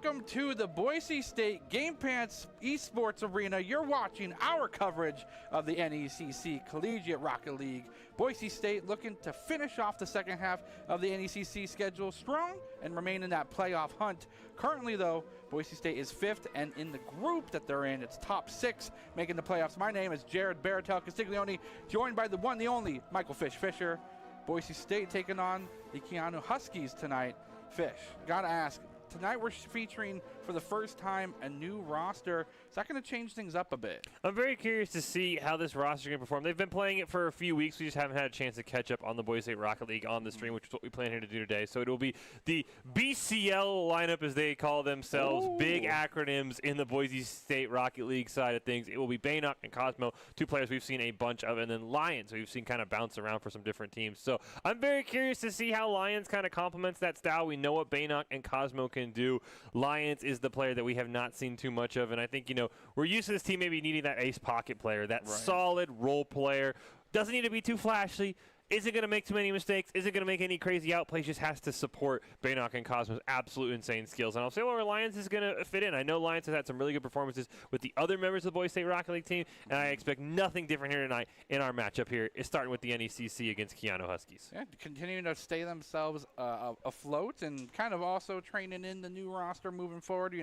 Welcome to the Boise State Game Pants Esports Arena. You're watching our coverage of the NECC Collegiate Rocket League. Boise State looking to finish off the second half of the NECC schedule strong and remain in that playoff hunt. Currently, though, Boise State is 5th, and in the group that they're in, it's top 6 making the playoffs. My name is Jared Baratel Castiglione, joined by the one, the only Michael Fisher. Boise State taking on the Keyano Huskies tonight. Fish, gotta ask, tonight we're featuring for the first time a new roster. Is that going to change things up a bit? I'm very curious to see how this roster can perform. They've been playing it for a few weeks. We just haven't had a chance to catch up on the Boise State Rocket League on the stream, which is what we plan here to do today. So it will be the BCL lineup, as they call themselves. Ooh. Big acronyms in the Boise State Rocket League side of things. It will be Baynock and Cosmo, two players we've seen a bunch of, and then Lions, who we've seen kind of bounce around for some different teams. So I'm very curious to see how Lions kind of complements that style. We know what Baynock and Cosmo can do. Lions is the player that we have not seen too much of, and I think, we're used to this team maybe needing that ace pocket player, that solid role player. Doesn't need to be too flashy, isn't going to make too many mistakes, isn't going to make any crazy outplays, just has to support Baynock and Cosmo's absolute insane skills. And I'll say where Lions is going to fit in. I know Lions has had some really good performances with the other members of the Boise State Rocket League team, and I expect nothing different here tonight in our matchup here, is starting with the NECC against Keyano Huskies. Yeah, continuing to stay themselves afloat and kind of also training in the new roster moving forward.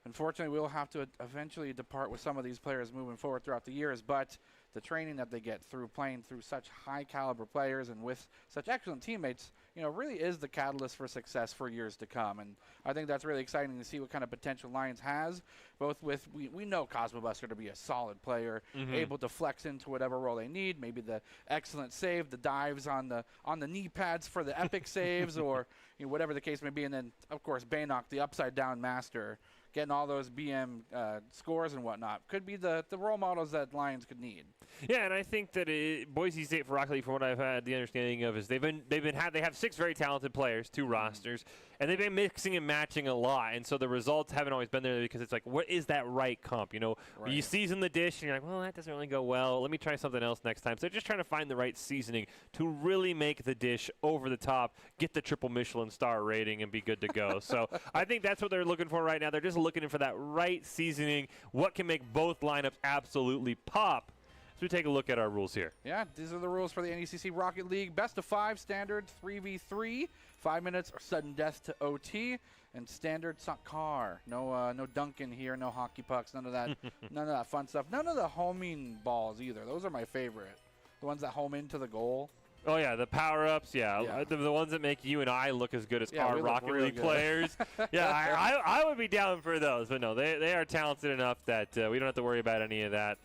Unfortunately, we'll have to eventually depart with some of these players moving forward throughout the years, but the training that they get through playing through such high-caliber players and with such excellent teammates, really is the catalyst for success for years to come. And I think that's really exciting to see what kind of potential Lions has, both with, we know Cosmo Buster to be a solid player, able to flex into whatever role they need, maybe the excellent save, the dives on the knee pads for the epic saves, or whatever the case may be. And then, of course, Baynock, the upside-down master, getting all those BM scores and whatnot, could be the role models that Lions could need. Yeah, and I think that Boise State for Rocket League, from what I've had the understanding of, is they have 6 very talented players, 2 rosters, and they've been mixing and matching a lot, and so the results haven't always been there because it's like, what is that right comp? You season the dish and you're like, well, that doesn't really go well. Let me try something else next time. So they're just trying to find the right seasoning to really make the dish over the top, get the triple Michelin star rating, and be good to go. So I think that's what they're looking for right now. They're just looking for that right seasoning, what can make both lineups absolutely pop. So we take a look at our rules here. Yeah, these are the rules for the NECC Rocket League. Best of 5 standard, 3v3, 5 minutes or sudden death to OT, and standard soccer. No dunking here, no hockey pucks, none of that, none of that fun stuff. None of the homing balls either. Those are my favorite. The ones that home into the goal. Oh, yeah, the power-ups, the ones that make you and I look as good as our Rocket League players. I would be down for those, but no, they are talented enough that we don't have to worry about any of that.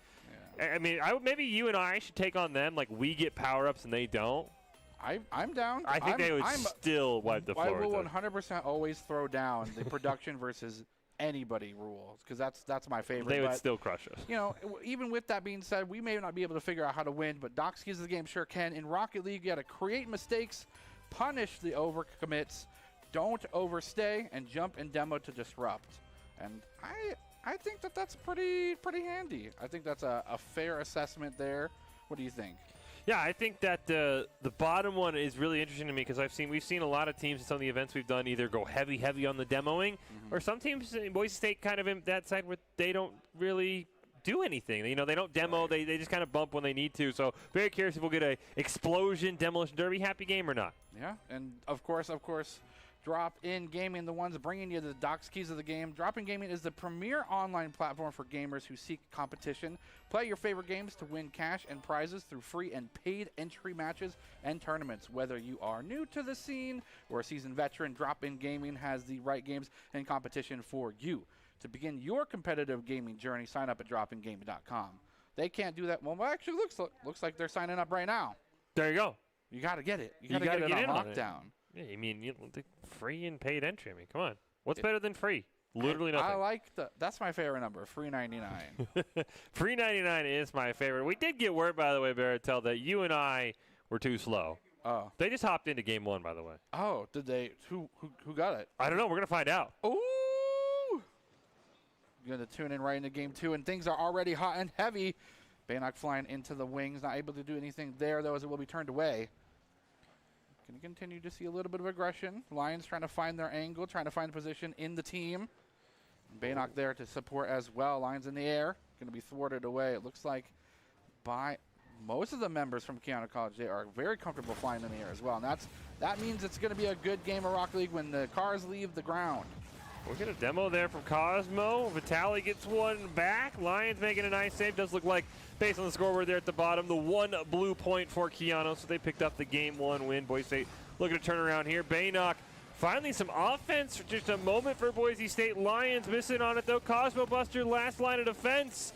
Yeah. I mean, maybe you and I should take on them, like we get power-ups and they don't. I'm down. I think they would still wipe the floor. I will 100% always throw down the production versus anybody rules, because that's my favorite. They would still crush us. Even with that being said, we may not be able to figure out how to win, but Doc's Keys of the game sure can. In Rocket League, you got to create mistakes, punish the overcommits, don't overstay, and jump in demo to disrupt. And I think that's pretty handy. I think that's a fair assessment there. What do you think? Yeah, I think that the bottom one is really interesting to me because we've seen a lot of teams in some of the events we've done either go heavy on the demoing, or some teams in Boise State kind of in that side where they don't really do anything. They don't demo. They just kind of bump when they need to. So very curious if we'll get a explosion demolition derby happy game or not. Yeah, and of course. Drop In Gaming, the ones bringing you the Doc's Keys of the game. Drop In Gaming is the premier online platform for gamers who seek competition. Play your favorite games to win cash and prizes through free and paid entry matches and tournaments. Whether you are new to the scene or a seasoned veteran, Drop In Gaming has the right games and competition for you. To begin your competitive gaming journey, sign up at dropingaming.com. They can't do that. Well, actually, looks like they're signing up right now. There you go. You got to get it. You got to get it on lockdown. Yeah, you mean free and paid entry. I mean, come on. What's better than free? Literally nothing. I like that's my favorite number, free 99. Free 99 is my favorite. We did get word, by the way, Baratel, that you and I were too slow. Oh. They just hopped into game 1, by the way. Oh, did they? Who got it? I don't know. We're going to find out. Ooh! Going to tune in right into game 2, and things are already hot and heavy. Baynock flying into the wings, not able to do anything there, though, as it will be turned away. Can you continue to see a little bit of aggression? Lions trying to find their angle, trying to find position in the team. Baynock there to support as well. Lions in the air, going to be thwarted away. It looks like by most of the members from Keyano College, they are very comfortable flying in the air as well. And that means it's going to be a good game of Rocket League when the cars leave the ground. We'll get a demo there from Cosmo. Vitaly gets one back. Lions making a nice save. Does look like, based on the scoreboard there at the bottom, the one blue point for Keyano, so they picked up the Game 1 win. Boise State looking to turn around here. Baynock finally some offense for just a moment for Boise State. Lions missing on it, though. Cosmo Buster, last line of defense.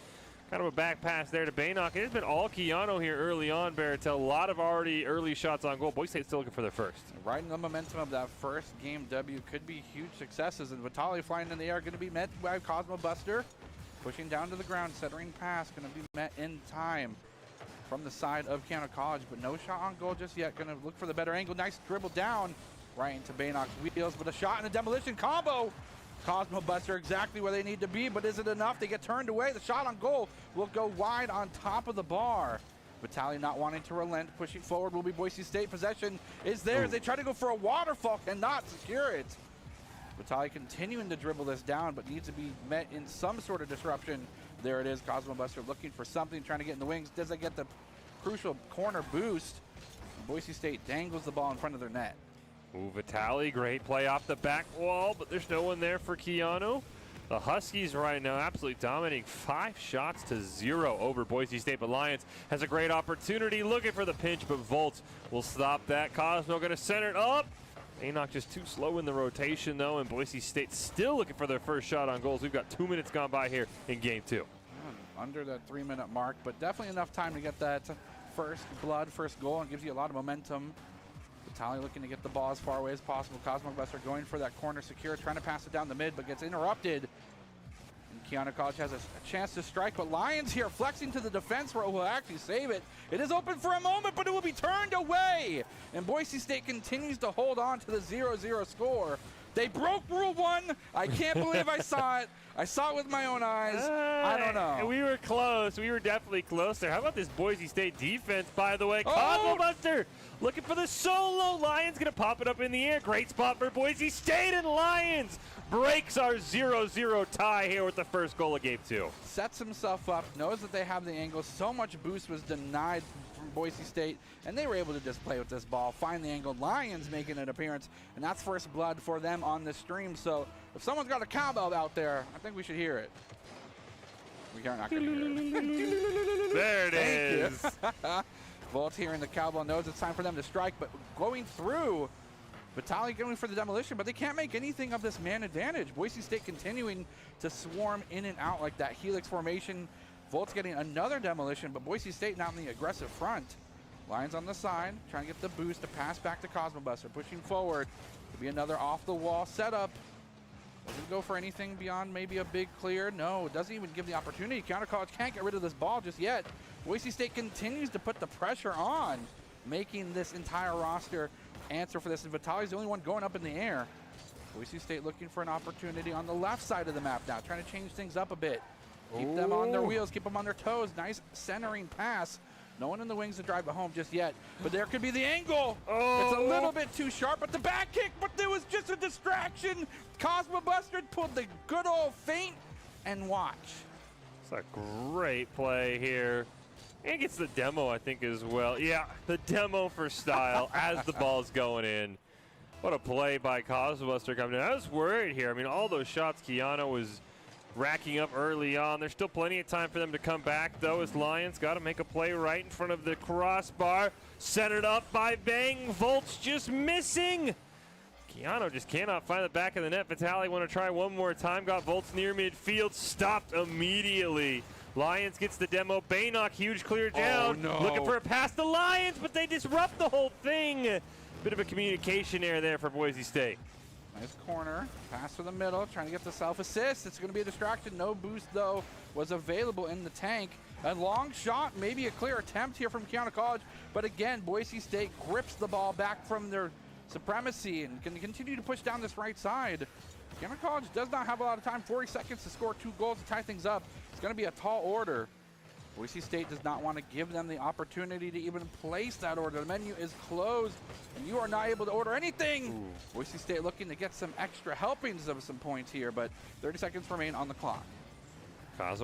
Kind of a back pass there to Baynock. It has been all Keyano here early on, Baratel. A lot of already early shots on goal. Boise State still looking for their first. Riding the momentum of that first game W could be huge successes. And Vitaly flying in the air, going to be met by Cosmo Buster. Pushing down to the ground, centering pass, going to be met in time from the side of Keyano College. But no shot on goal just yet. Going to look for the better angle. Nice dribble down right into Baynock's wheels. But a shot and a demolition combo. Cosmo Buster exactly where they need to be, but is it enough? They get turned away. The shot on goal will go wide on top of the bar. Vitaly not wanting to relent, pushing forward will be Boise State. Possession is theirs. They try to go for a waterfall, cannot secure it. Vitaly continuing to dribble this down, but needs to be met in some sort of disruption. There it is, Cosmo Buster looking for something, trying to get in the wings. Does it get the crucial corner boost? Boise State dangles the ball in front of their net. Ooh, Vitaly, great play off the back wall, but there's no one there for Keyano. The Huskies right now absolutely dominating, 5 shots to 0 over Boise State, but Lions has a great opportunity, looking for the pinch, but Volt will stop that. Cosmo going to center it up. Baynock just too slow in the rotation, though, and Boise State still looking for their first shot on goals. We've got 2 minutes gone by here in game 2. Under that 3-minute mark, but definitely enough time to get that first blood, first goal, and gives you a lot of momentum. Vitaly looking to get the ball as far away as possible. Cosmo Buster going for that corner secure, trying to pass it down the mid, but gets interrupted. And Keyano College has a chance to strike, but Lions here flexing to the defense where it will actually save it. It is open for a moment, but it will be turned away. And Boise State continues to hold on to the 0-0 score. They broke Rule 1. I can't believe I saw it. I saw it with my own eyes. I don't know. We were close. We were definitely closer. How about this Boise State defense, by the way? Cosmo Buster looking for the solo. Lions going to pop it up in the air. Great spot for Boise State, and Lions breaks our 0-0 tie here with the first goal of game 2. Sets himself up, knows that they have the angle. So much boost was denied from Boise State, and they were able to just play with this ball, find the angle. Lions making an appearance, and that's first blood for them on this stream. So if someone's got a cowbell out there, I think we should hear it. We are not going to hear it. There it is. Volt here in the cowbell knows it's time for them to strike, but going through. Vitaly going for the demolition, but they can't make anything of this man advantage. Boise State continuing to swarm in and out like that helix formation. Volt's getting another demolition, but Boise State now in the aggressive front. Lions on the side, trying to get the boost to pass back to Cosmo Buster, pushing forward. Could be another off-the-wall setup. Doesn't go for anything beyond maybe a big clear. No, it doesn't even give the opportunity. Keyano College can't get rid of this ball just yet. Boise State continues to put the pressure on, making this entire roster answer for this. And Vitaly's the only one going up in the air. Boise State looking for an opportunity on the left side of the map now, trying to change things up a bit. Keep them on their wheels, keep them on their toes. Nice centering pass. No one in the wings to drive it home just yet, but there could be the angle. It's a little bit too sharp, but the back kick, but there was just a distraction. Cosmo Buster pulled the good old feint and watch. It's a great play here. And gets the demo, I think, as well. Yeah, the demo for style as the ball's going in. What a play by Cosmo Buster coming in. I was worried here. I mean, all those shots Keyano was racking up early on. There's still plenty of time for them to come back, though, as Lions got to make a play right in front of the crossbar. Centered up by Bang. Volt's just missing. Keyano just cannot find the back of the net. Vitaly want to try one more time. Got Volt's near midfield. Stopped immediately. Lions gets the demo. Baynock, huge clear down. Oh, no. Looking for a pass to Lions, but they disrupt the whole thing. Bit of a communication error there for Boise State. Nice corner, pass to the middle, trying to get the self-assist. It's going to be a distraction. No boost, though, was available in the tank. A long shot, maybe a clear attempt here from Keyano College. But again, Boise State grips the ball back from their supremacy and can continue to push down this right side. Keyano College does not have a lot of time. 40 seconds to score 2 goals to tie things up. It's going to be a tall order. Boise State does not want to give them the opportunity to even place that order. The menu is closed, and you are not able to order anything. Ooh. Boise State looking to get some extra helpings of some points here, but 30 seconds remain on the clock.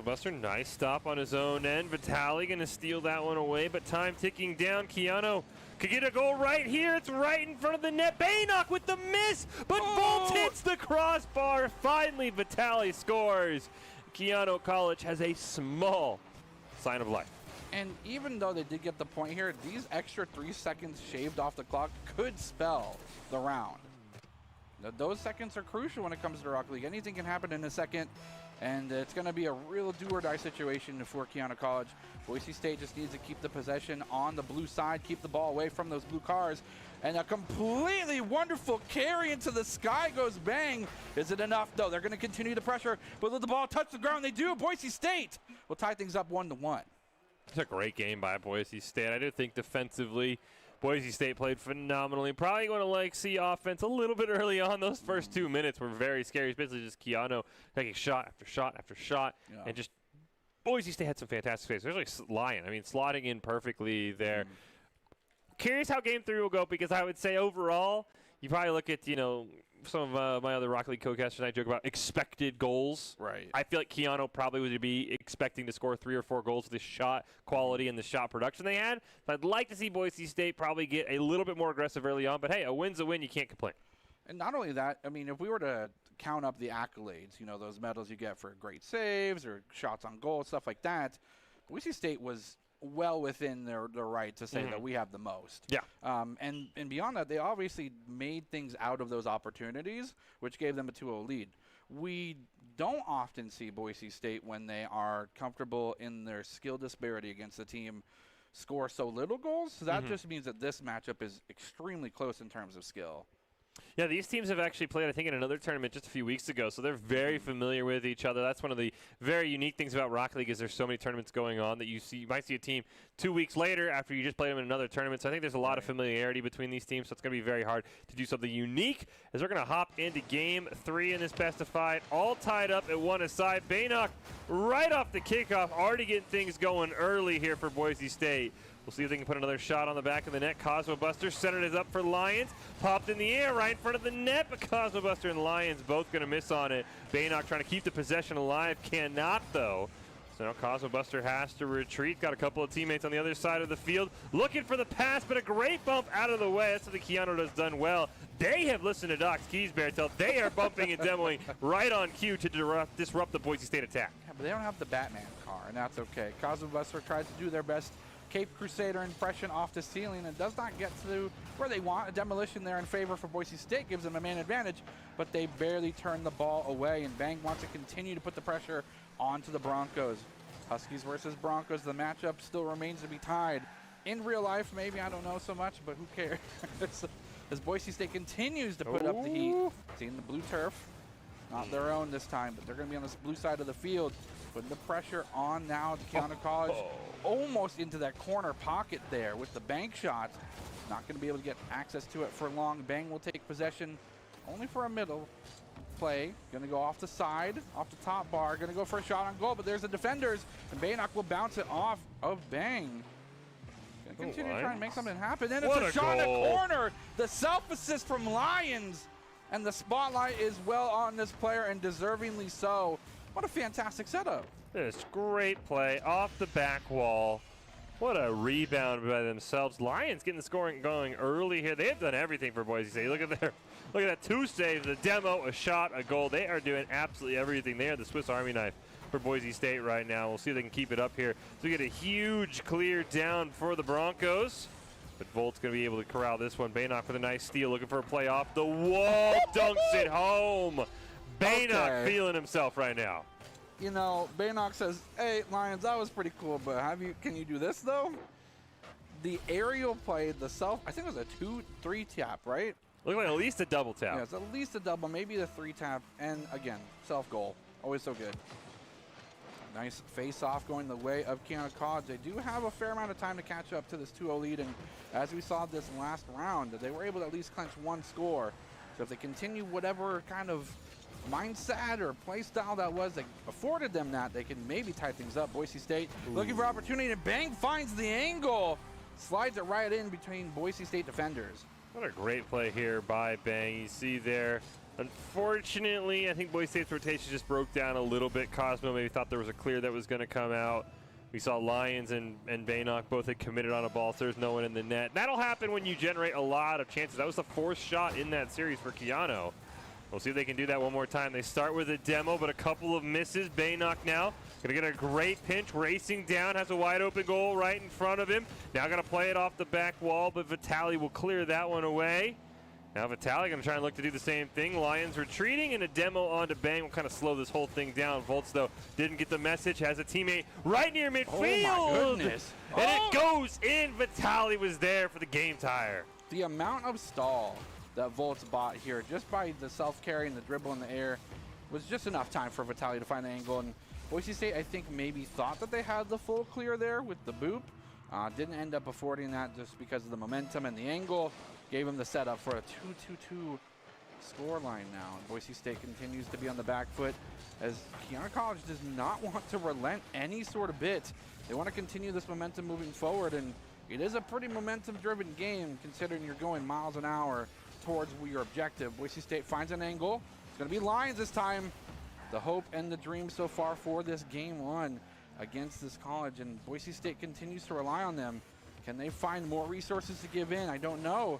Buster, nice stop on his own end. Vitali going to steal that one away, but time ticking down. Keyano could get a goal right here. It's right in front of the net. Baynock with the miss, but Volt hits the crossbar. Finally, Vitali scores. Keyano College has a small sign of life. And even though they did get the point here, these extra 3 seconds shaved off the clock could spell the round. Those seconds are crucial when it comes to Rocket League. Anything can happen in a second, and it's going to be a real do-or-die situation for Keyano College. Boise State just needs to keep the possession on the blue side, keep the ball away from those blue cars, and a completely wonderful carry into the sky goes bang. Is it enough? No, they're going to continue the pressure, but let the ball touch the ground. They do. Boise State will tie things up 1-1. It's a great game by Boise State. I do think defensively, Boise State played phenomenally. Probably going to see offense a little bit early on. Those first 2 minutes were very scary. It's basically just Keyano taking shot after shot after shot, and just Boise State had some fantastic space, especially Lion. I mean, slotting in perfectly there. Curious how Game 3 will go, because I would say overall, you probably look at, some of my other Rocket League co-casters, I joke about expected goals. Right. I feel like Keyano probably would be expecting to score 3 or 4 goals with the shot quality and the shot production they had. But I'd like to see Boise State probably get a little bit more aggressive early on. But hey, a win's a win. You can't complain. And not only that, I mean, if we were to count up the accolades, those medals you get for great saves or shots on goal, stuff like that, Boise State was well within their right to say that we have the most. Yeah. And beyond that, they obviously made things out of those opportunities, which gave them a 2-0 lead. We don't often see Boise State, when they are comfortable in their skill disparity against the team, score so little goals. So that just means that this matchup is extremely close in terms of skill. Yeah, these teams have actually played, I think, in another tournament just a few weeks ago, so they're very familiar with each other. That's one of the very unique things about Rocket League, is there's so many tournaments going on that you might see a team 2 weeks later after you just played them in another tournament. So I think there's a lot of familiarity between these teams, so it's going to be very hard to do something unique, as we're going to hop into Game 3 in this best of 5, all tied up at 1 aside. Baynock right off the kickoff, already getting things going early here for Boise State. We'll see if they can put another shot on the back of the net. Cosmo Buster centered it up for Lions. Popped in the air right in front of the net, but Cosmo Buster and Lions both going to miss on it. Baynock trying to keep the possession alive. Cannot, though. So now Cosmo Buster has to retreat. Got a couple of teammates on the other side of the field looking for the pass, but a great bump out of the way. That's what the Keyano does done well. They have listened to Doc's Keys, Beartail. They are bumping and demoing right on cue to disrupt the Boise State attack. Yeah, but they don't have the Batman car, and that's okay. Cosmo Buster tries to do their best Cape Crusader impression off the ceiling, and does not get to where they want. A demolition there in favor for Boise State gives them a man advantage, but they barely turn the ball away, and Bang wants to continue to put the pressure onto the Broncos. Huskies versus Broncos, the matchup still remains to be tied. In real life, maybe, I don't know so much, but who cares? As Boise State continues to put up the heat. Seeing the blue turf, not their own this time, but they're going to be on this blue side of the field, putting the pressure on now to Keyano College. Almost into that corner pocket there with the bank shot. Not going to be able to get access to it for long. Bang will take possession only for a middle play. Going to go off the side, off the top bar. Going to go for a shot on goal, but there's the defenders, and Baynock will bounce it off of Bang. Going to continue to try and make something happen. Then it's a shot in the corner. The self-assist from Lions, and the spotlight is well on this player, and deservingly so. What a fantastic setup. This great play off the back wall. What a rebound by themselves. Lions getting the scoring going early here. They have done everything for Boise State. Look at that 2 saves, the demo, a shot, a goal. They are doing absolutely everything. They are the Swiss Army knife for Boise State right now. We'll see if they can keep it up here. So we get a huge clear down for the Broncos. But Volt's going to be able to corral this one. Baynock with a nice steal, looking for a play off the wall. Dunks it home. Baynock feeling himself right now. Baynock says, hey, Lions, that was pretty cool, but can you do this, though? The aerial play, I think it was a 2-3 tap, right? Looked like at least a double tap. Yeah, it's at least a double, maybe the 3 tap, and again, self-goal. Always so good. Nice face-off going the way of Keyano College. They do have a fair amount of time to catch up to this 2-0 lead, and as we saw this last round, they were able to at least clinch 1 score. So if they continue whatever kind of mindset or play style that was that afforded them that, they can maybe tie things up. Boise State looking for opportunity, and Bang finds the angle. Slides it right in between Boise State defenders. What a great play here by Bang. You see there, unfortunately, I think Boise State's rotation just broke down a little bit. Cosmo maybe thought there was a clear that was going to come out. We saw Lions and Baynock both had committed on a ball, so there's no one in the net. That'll happen when you generate a lot of chances. That was the 4th shot in that series for Keyano. We'll see if they can do that one more time. They start with a demo, but a couple of misses. Baynock now going to get a great pinch, racing down, has a wide open goal right in front of him. Now going to play it off the back wall, but Vitali will clear that one away. Now Vitali going to try and look to do the same thing. Lions retreating, and a demo onto Bang will kind of slow this whole thing down. Volts, though, didn't get the message. Has a teammate right near midfield. Oh, my goodness. And it goes in. Vitali was there for the game tire. The amount of stall that Volts bought here, just by the self-carry and the dribble in the air, was just enough time for Vitali to find the angle. And Boise State, I think, maybe thought that they had the full clear there with the boop. Didn't end up affording that just because of the momentum and the angle. Gave him the setup for a 2-2-2 scoreline now. And Boise State continues to be on the back foot as Keyano College does not want to relent any sort of bit. They want to continue this momentum moving forward, and it is a pretty momentum-driven game considering you're going miles an hour towards your objective. Boise State finds an angle. It's going to be Lions this time. The hope and the dream so far for this game 1 against this college, and Boise State continues to rely on them. Can they find more resources to give in? I don't know.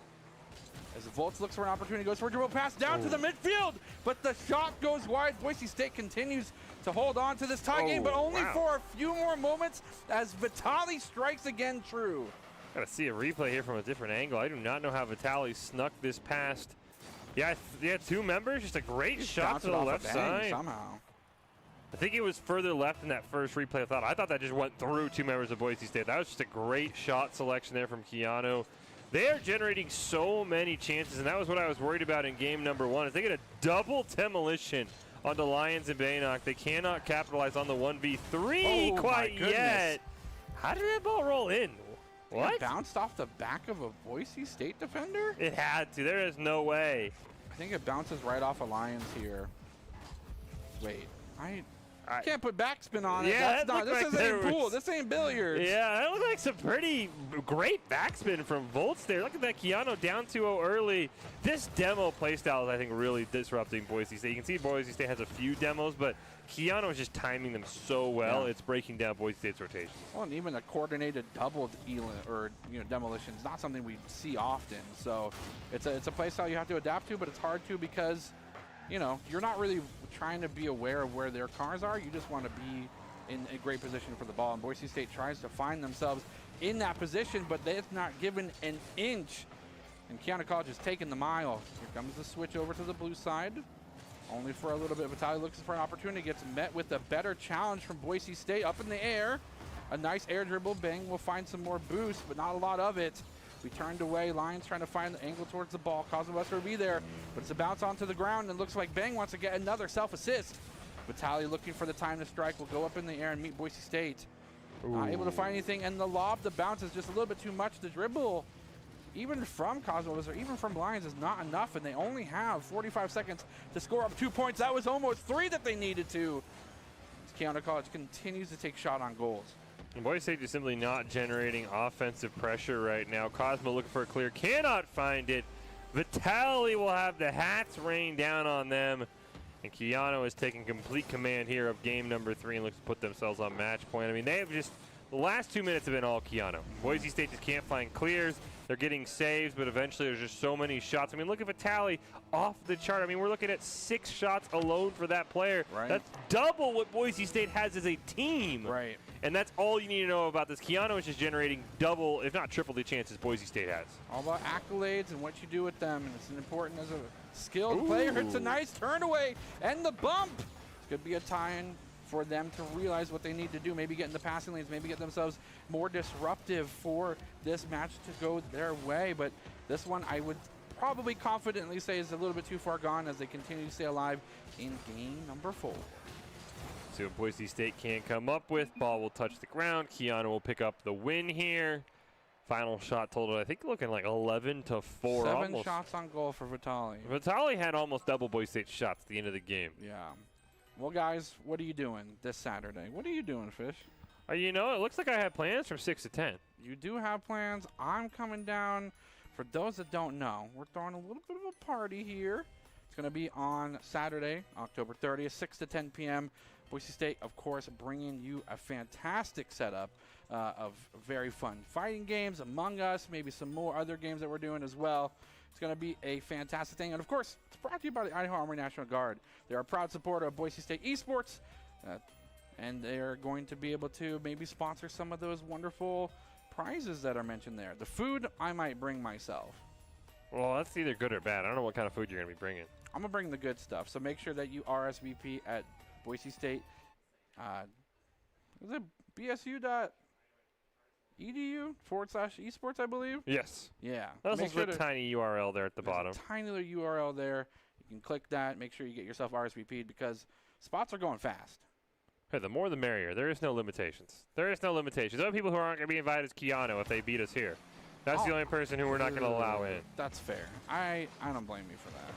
As Volts looks for an opportunity, goes for a dribble pass down to the midfield, but the shot goes wide. Boise State continues to hold on to this tie game, but only for a few more moments as Vitali strikes again true. Got to see a replay here from a different angle. I do not know how Vitali snuck this past. Yeah, 2 members. Just a great shot to the left side. Somehow. I think it was further left in that first replay. I thought that just went through 2 members of Boise State. That was just a great shot selection there from Keyano. They are generating so many chances, and that was what I was worried about in game number 1. If they get a double demolition onto Lions and Baynock, they cannot capitalize on the 1v3 quite yet. How did that ball roll in? What? It bounced off the back of a Boise State defender? It had to. There is no way. I think it bounces right off of Lions here. Wait, I can't put backspin on it. Yeah, this ain't pool. This ain't billiards. Yeah, that looked like some pretty great backspin from Volts there. Look at that Keyano down 2-0 early. This demo playstyle is, I think, really disrupting Boise State. You can see Boise State has a few demos, but Keyano is just timing them so well. Yeah. It's breaking down Boise State's rotation. Well, and even a coordinated double demolition is not something we see often. So it's a playstyle you have to adapt to, but it's hard to because you're not really trying to be aware of where their cars are. You just want to be in a great position for the ball. And Boise State tries to find themselves in that position, but they're not given an inch. And Keyano College has taken the mile. Here comes the switch over to the blue side. Only for a little bit. Vitali looks for an opportunity, gets met with a better challenge from Boise State up in the air. A nice air dribble. Bang will find some more boost, but not a lot of it. We turned away. Lions trying to find the angle towards the ball. Cosmo will be there, but it's a bounce onto the ground, and looks like Bang wants to get another self-assist. Vitali looking for the time to strike. Will go up in the air and meet Boise State. Not able to find anything, and the lob, the bounce is just a little bit too much. The dribble, even from Cosmo or even from Lions, is not enough, and they only have 45 seconds to score up 2 points. That was almost 3 that they needed to. Keyano College continues to take shot on goals. And Boise State is simply not generating offensive pressure right now. Cosmo looking for a clear, cannot find it. Vitali will have the hats rain down on them. And Keyano is taking complete command here of game number 3 and looks to put themselves on match point. I mean, they have just, the last 2 minutes have been all Keyano. Boise State just can't find clears. They're getting saves, but eventually there's just so many shots. I mean, look at Vitali off the chart. I mean, we're looking at 6 shots alone for that player. Right. That's double what Boise State has as a team. Right. And that's all you need to know about this. Keyano is just generating double, if not triple, the chances Boise State has. All about accolades and what you do with them, and it's important as a skilled player. It's a nice turn away, and the bump. It's going to be a tie-in for them to realize what they need to do. Maybe get in the passing lanes, maybe get themselves more disruptive for this match to go their way. But this one, I would probably confidently say, is a little bit too far gone as they continue to stay alive in game number 4. See what Boise State can come up with. Ball will touch the ground. Keyano will pick up the win here. Final shot total, I think, looking like 11-4. 7 shots on goal for Vitali. Vitali had almost double Boise State shots at the end of the game. Yeah. Well, guys, what are you doing this Saturday? What are you doing, Fish? You know, it looks like I have plans from 6 to 10. You do have plans. I'm coming down. For those that don't know, we're throwing a little bit of a party here. It's going to be on Saturday, October 30th, 6 to 10 p.m. Boise State, of course, bringing you a fantastic setup of very fun fighting games, Among Us, maybe some more other games that we're doing as well. It's going to be a fantastic thing. And, of course, it's brought to you by the Idaho Army National Guard. They're a proud supporter of Boise State Esports, and they're going to be able to maybe sponsor some of those wonderful prizes that are mentioned there. The food, I might bring myself. Well, that's either good or bad. I don't know what kind of food you're going to be bringing. I'm going to bring the good stuff, so make sure that you RSVP at Boise State. Is it bsu.edu/esports, I believe? Yes. Yeah. That's also a tiny URL there at the bottom. Tiny little URL there. You can click that. Make sure you get yourself RSVP'd because spots are going fast. Hey, the more the merrier. There is no limitations. There is no limitations. There are people who aren't going to be invited as Keyano if they beat us here. That's the only person who we're not going to allow in. That's fair. I don't blame you for that.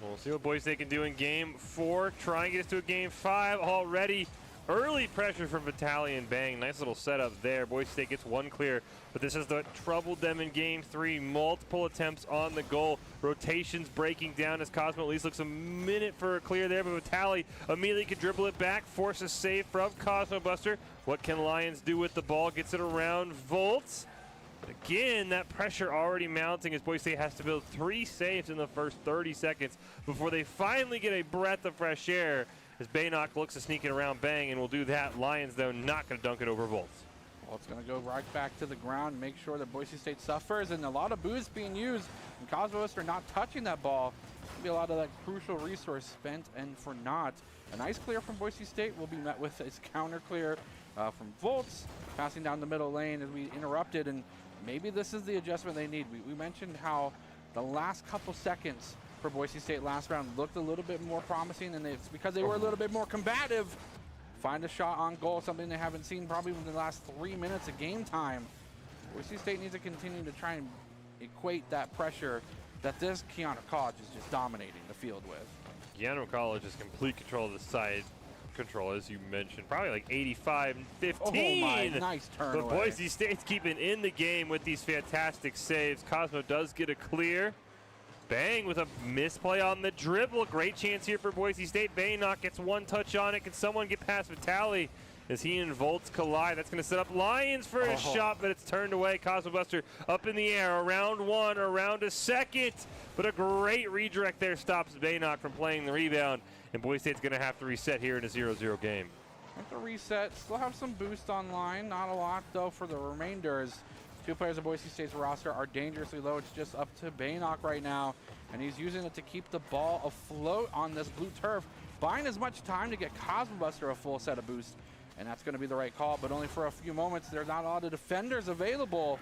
We'll see what Boise State can do in Game 4. Try and get us to a Game 5 already. Early pressure from Vitali and Bang. Nice little setup there. Boise State gets one clear, but this has troubled them in Game 3. Multiple attempts on the goal. Rotations breaking down as Cosmo at least looks a minute for a clear there, but Vitali immediately can dribble it back, force a save from Cosmo Buster. What can Lions do with the ball? Gets it around Volts. Again, that pressure already mounting as Boise State has to build 3 saves in the first 30 seconds before they finally get a breath of fresh air as Baynock looks to sneak it around Bang and will do that. Lions, though, not going to dunk it over Volts. Well, it's going to go right back to the ground, make sure that Boise State suffers, and a lot of boosts being used. And Cosmos are not touching that ball. There'll be a lot of that crucial resource spent and for naught. A nice clear from Boise State will be met with its counter clear from Volts, passing down the middle lane as we interrupted, and maybe this is the adjustment they need. We mentioned how the last couple seconds for Boise State last round looked a little bit more promising, and it's because they were a little bit more combative. Find a shot on goal, something they haven't seen probably in the last 3 minutes of game time. Boise State needs to continue to try and equate that pressure that this Keyano College is just dominating the field with. Keyano College has complete control of the side control, as you mentioned, probably like 85-15. Oh my, nice turn But away. Boise State's keeping in the game with these fantastic saves. Cosmo does get a clear. Bang with a misplay on the dribble. Great chance here for Boise State. Baynock gets one touch on it. Can someone get past Vitali as he and Volts collide? That's going to set up Lions for a shot, but it's turned away. Cosmo Buster up in the air. Around one, around a second. But a great redirect there stops Baynock from playing the rebound. And Boise State's going to have to reset here in a 0-0 game. Have to reset. Still have some boost online. Not a lot, though, for the remainders. 2 players of Boise State's roster are dangerously low. It's just up to Baynock right now, and he's using it to keep the ball afloat on this blue turf, buying as much time to get Cosmobuster a full set of boost, and that's going to be the right call, but only for a few moments. There's not a lot of defenders available.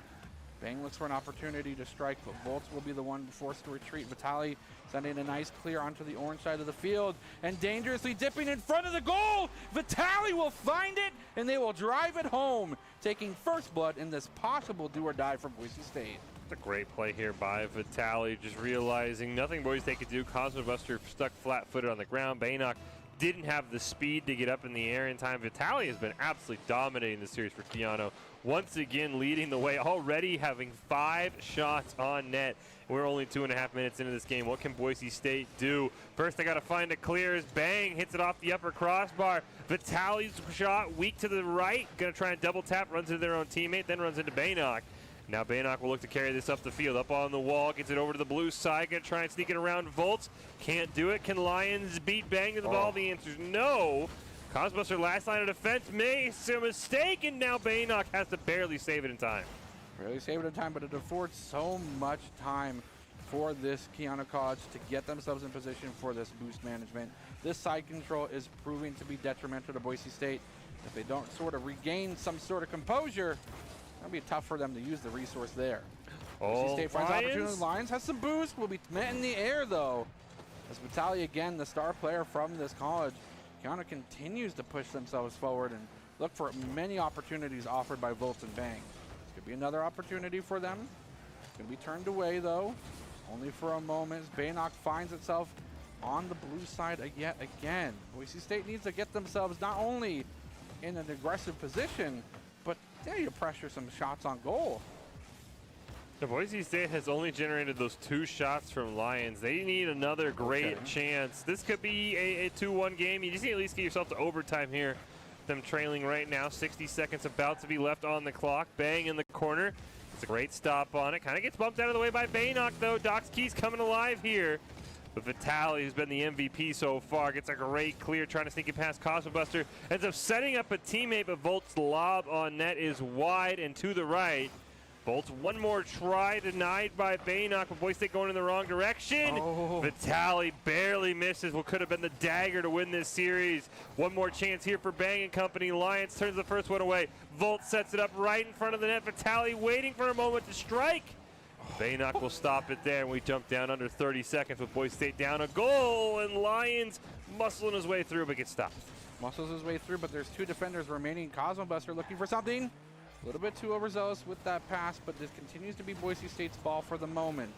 Bang looks for an opportunity to strike, but Volts will be the one forced to retreat. Vitali sending a nice clear onto the orange side of the field and dangerously dipping in front of the goal. Vitali will find it, and they will drive it home, taking first blood in this possible do or die for Boise State. It's a great play here by Vitali, just realizing nothing Boise State could do. Cosmo Buster stuck flat-footed on the ground. Baynock didn't have the speed to get up in the air in time. Vitali has been absolutely dominating the series for Keyano. Once again leading the way, already having 5 shots on net. We're only 2.5 minutes into this game. What can Boise State do? First, they got to find a clear as Bang hits it off the upper crossbar. Vitali's shot weak to the right. Going to try and double tap, runs into their own teammate, then runs into Baynock. Now Baynock will look to carry this up the field, up on the wall, gets it over to the blue side, going to try and sneak it around Volts. Can't do it. Can Lions beat Bang to the ball? The answer is no. Cosbuster last line of defense makes a mistake, and now Baynock has to barely save it in time. Barely save it in time, but it affords so much time for this Keyano College to get themselves in position for this boost management. This side control is proving to be detrimental to Boise State. If they don't sort of regain some sort of composure, it'll be tough for them to use the resource there. Boise State finds opportunity. Lions has some boost. Will be met in the air, though. As Vitali, again, the star player from this college, Keyano continues to push themselves forward and look for many opportunities offered by Volts and Bang. This could Could be another opportunity for them. Going to be turned away, though. Only for a moment. Baynock finds itself on the blue side yet again. Boise State needs to get themselves not only in an aggressive position, but they need to pressure some shots on goal. The Boise State has only generated those 2 shots from Lions. They need another great chance. This could be a 2-1 game. You just need to at least get yourself to overtime here. Them trailing right now. 60 seconds about to be left on the clock. Bang in the corner. It's a great stop on it. Kind of gets bumped out of the way by Baynock, though. Doc's Keys coming alive here. But Vitaly, who's been the MVP so far, gets a great clear, trying to sneak it past Cosmobuster. Ends up setting up a teammate, but Volt's lob on net is wide and to the right. Bolts one more try, denied by Baynock, but Boise State going in the wrong direction. Vitaly barely misses what could have been the dagger to win this series. One more chance here for Bang & Company. Lions turns the first one away. Volt sets it up right in front of the net. Vitaly waiting for a moment to strike. Baynock will stop it there, and we jump down under 30 seconds with Boise State down a goal, and Lions muscling his way through, but gets stopped. Muscles his way through, but there's 2 defenders remaining. Cosmobuster looking for something. A little bit too overzealous with that pass, but this continues to be Boise State's ball for the moment.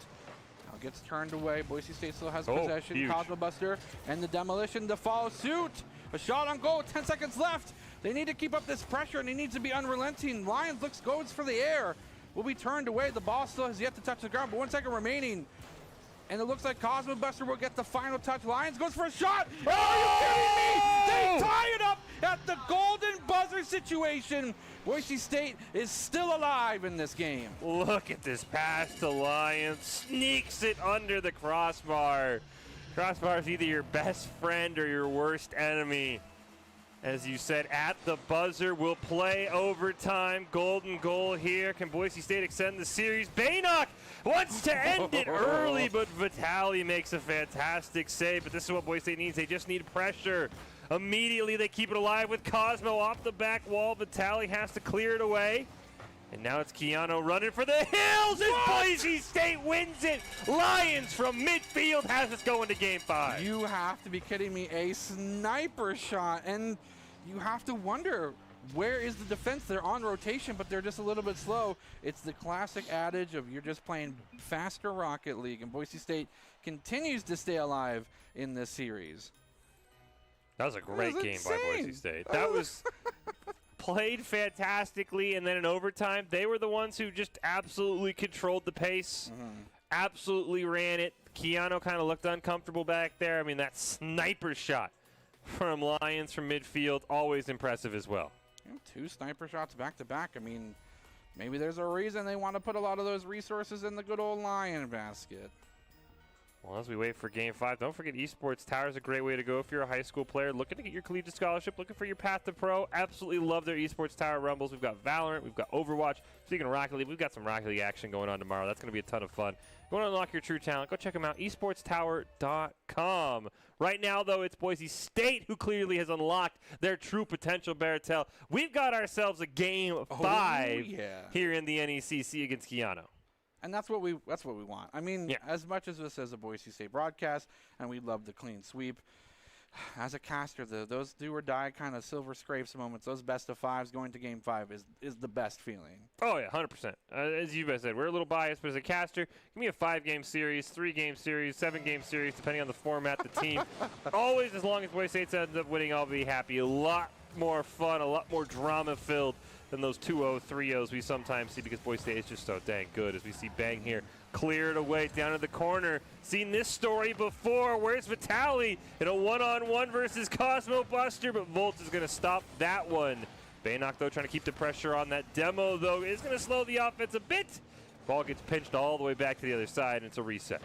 Now gets turned away. Boise State still has possession. Huge. Cosmobuster and the demolition to follow suit. A shot on goal, 10 seconds left. They need to keep up this pressure, and he needs to be unrelenting. Lions goes for the air. Will be turned away. The ball still has yet to touch the ground, but 1 second remaining. And it looks like Cosmobuster will get the final touch. Lions goes for a shot. Oh, are you kidding me? They tie it up at the golden buzzer situation. Boise State is still alive in this game. Look at this pass to Lions. Sneaks it under the crossbar. Crossbar is either your best friend or your worst enemy. As you said, at the buzzer, we'll play overtime. Golden goal here. Can Boise State extend the series? Baynock wants to end it early, but Vitaly makes a fantastic save. But this is what Boise State needs. They just need pressure. Immediately, they keep it alive with Cosmo off the back wall. Vitaly has to clear it away. And now it's Keyano running for the hills, and Boise State wins it. Lions from midfield has us going to Game 5. You have to be kidding me. A sniper shot, and you have to wonder, where is the defense? They're on rotation, but they're just a little bit slow. It's the classic adage of you're just playing faster Rocket League, and Boise State continues to stay alive in this series. That was a great game by Boise State. That was played fantastically, and then in overtime, they were the ones who just absolutely controlled the pace, absolutely ran it. Keyano kind of looked uncomfortable back there. I mean, that sniper shot from Lions from midfield, always impressive as well. 2 sniper shots back-to-back. I mean, maybe there's a reason they want to put a lot of those resources in the good old Lion basket. Well, as we wait for Game 5, don't forget Esports Tower is a great way to go if you're a high school player looking to get your collegiate scholarship, looking for your path to pro. Absolutely love their Esports Tower Rumbles. We've got Valorant, we've got Overwatch. Speaking of Rocket League, we've got some Rocket League action going on tomorrow. That's going to be a ton of fun. If you want to unlock your true talent, go check them out, esportstower.com. Right now, though, it's Boise State who clearly has unlocked their true potential, Baratel. We've got ourselves a Game 5 here in the NECC against Keyano. And that's what we want. I mean, as much as this is a Boise State broadcast, and we love the clean sweep, as a caster, those do or die kind of silver scrapes moments, those best of 5s going to Game 5 is the best feeling. Oh, yeah, 100%. As you guys said, we're a little biased, but as a caster, give me a 5-game series, 3-game series, 7-game series, depending on the format, the team. Always, as long as Boise State ends up winning, I'll be happy. A lot more fun, a lot more drama-filled than those 2-0, 3-0s we sometimes see, because Boise State is just so dang good. As we see Bang here, clear it away down to the corner. Seen this story before. Where's Vitaly in a one-on-one versus Cosmobuster, but Volt is going to stop that one. Baynock, though, trying to keep the pressure on that demo, though, is going to slow the offense a bit. Ball gets pinched all the way back to the other side, and it's a reset.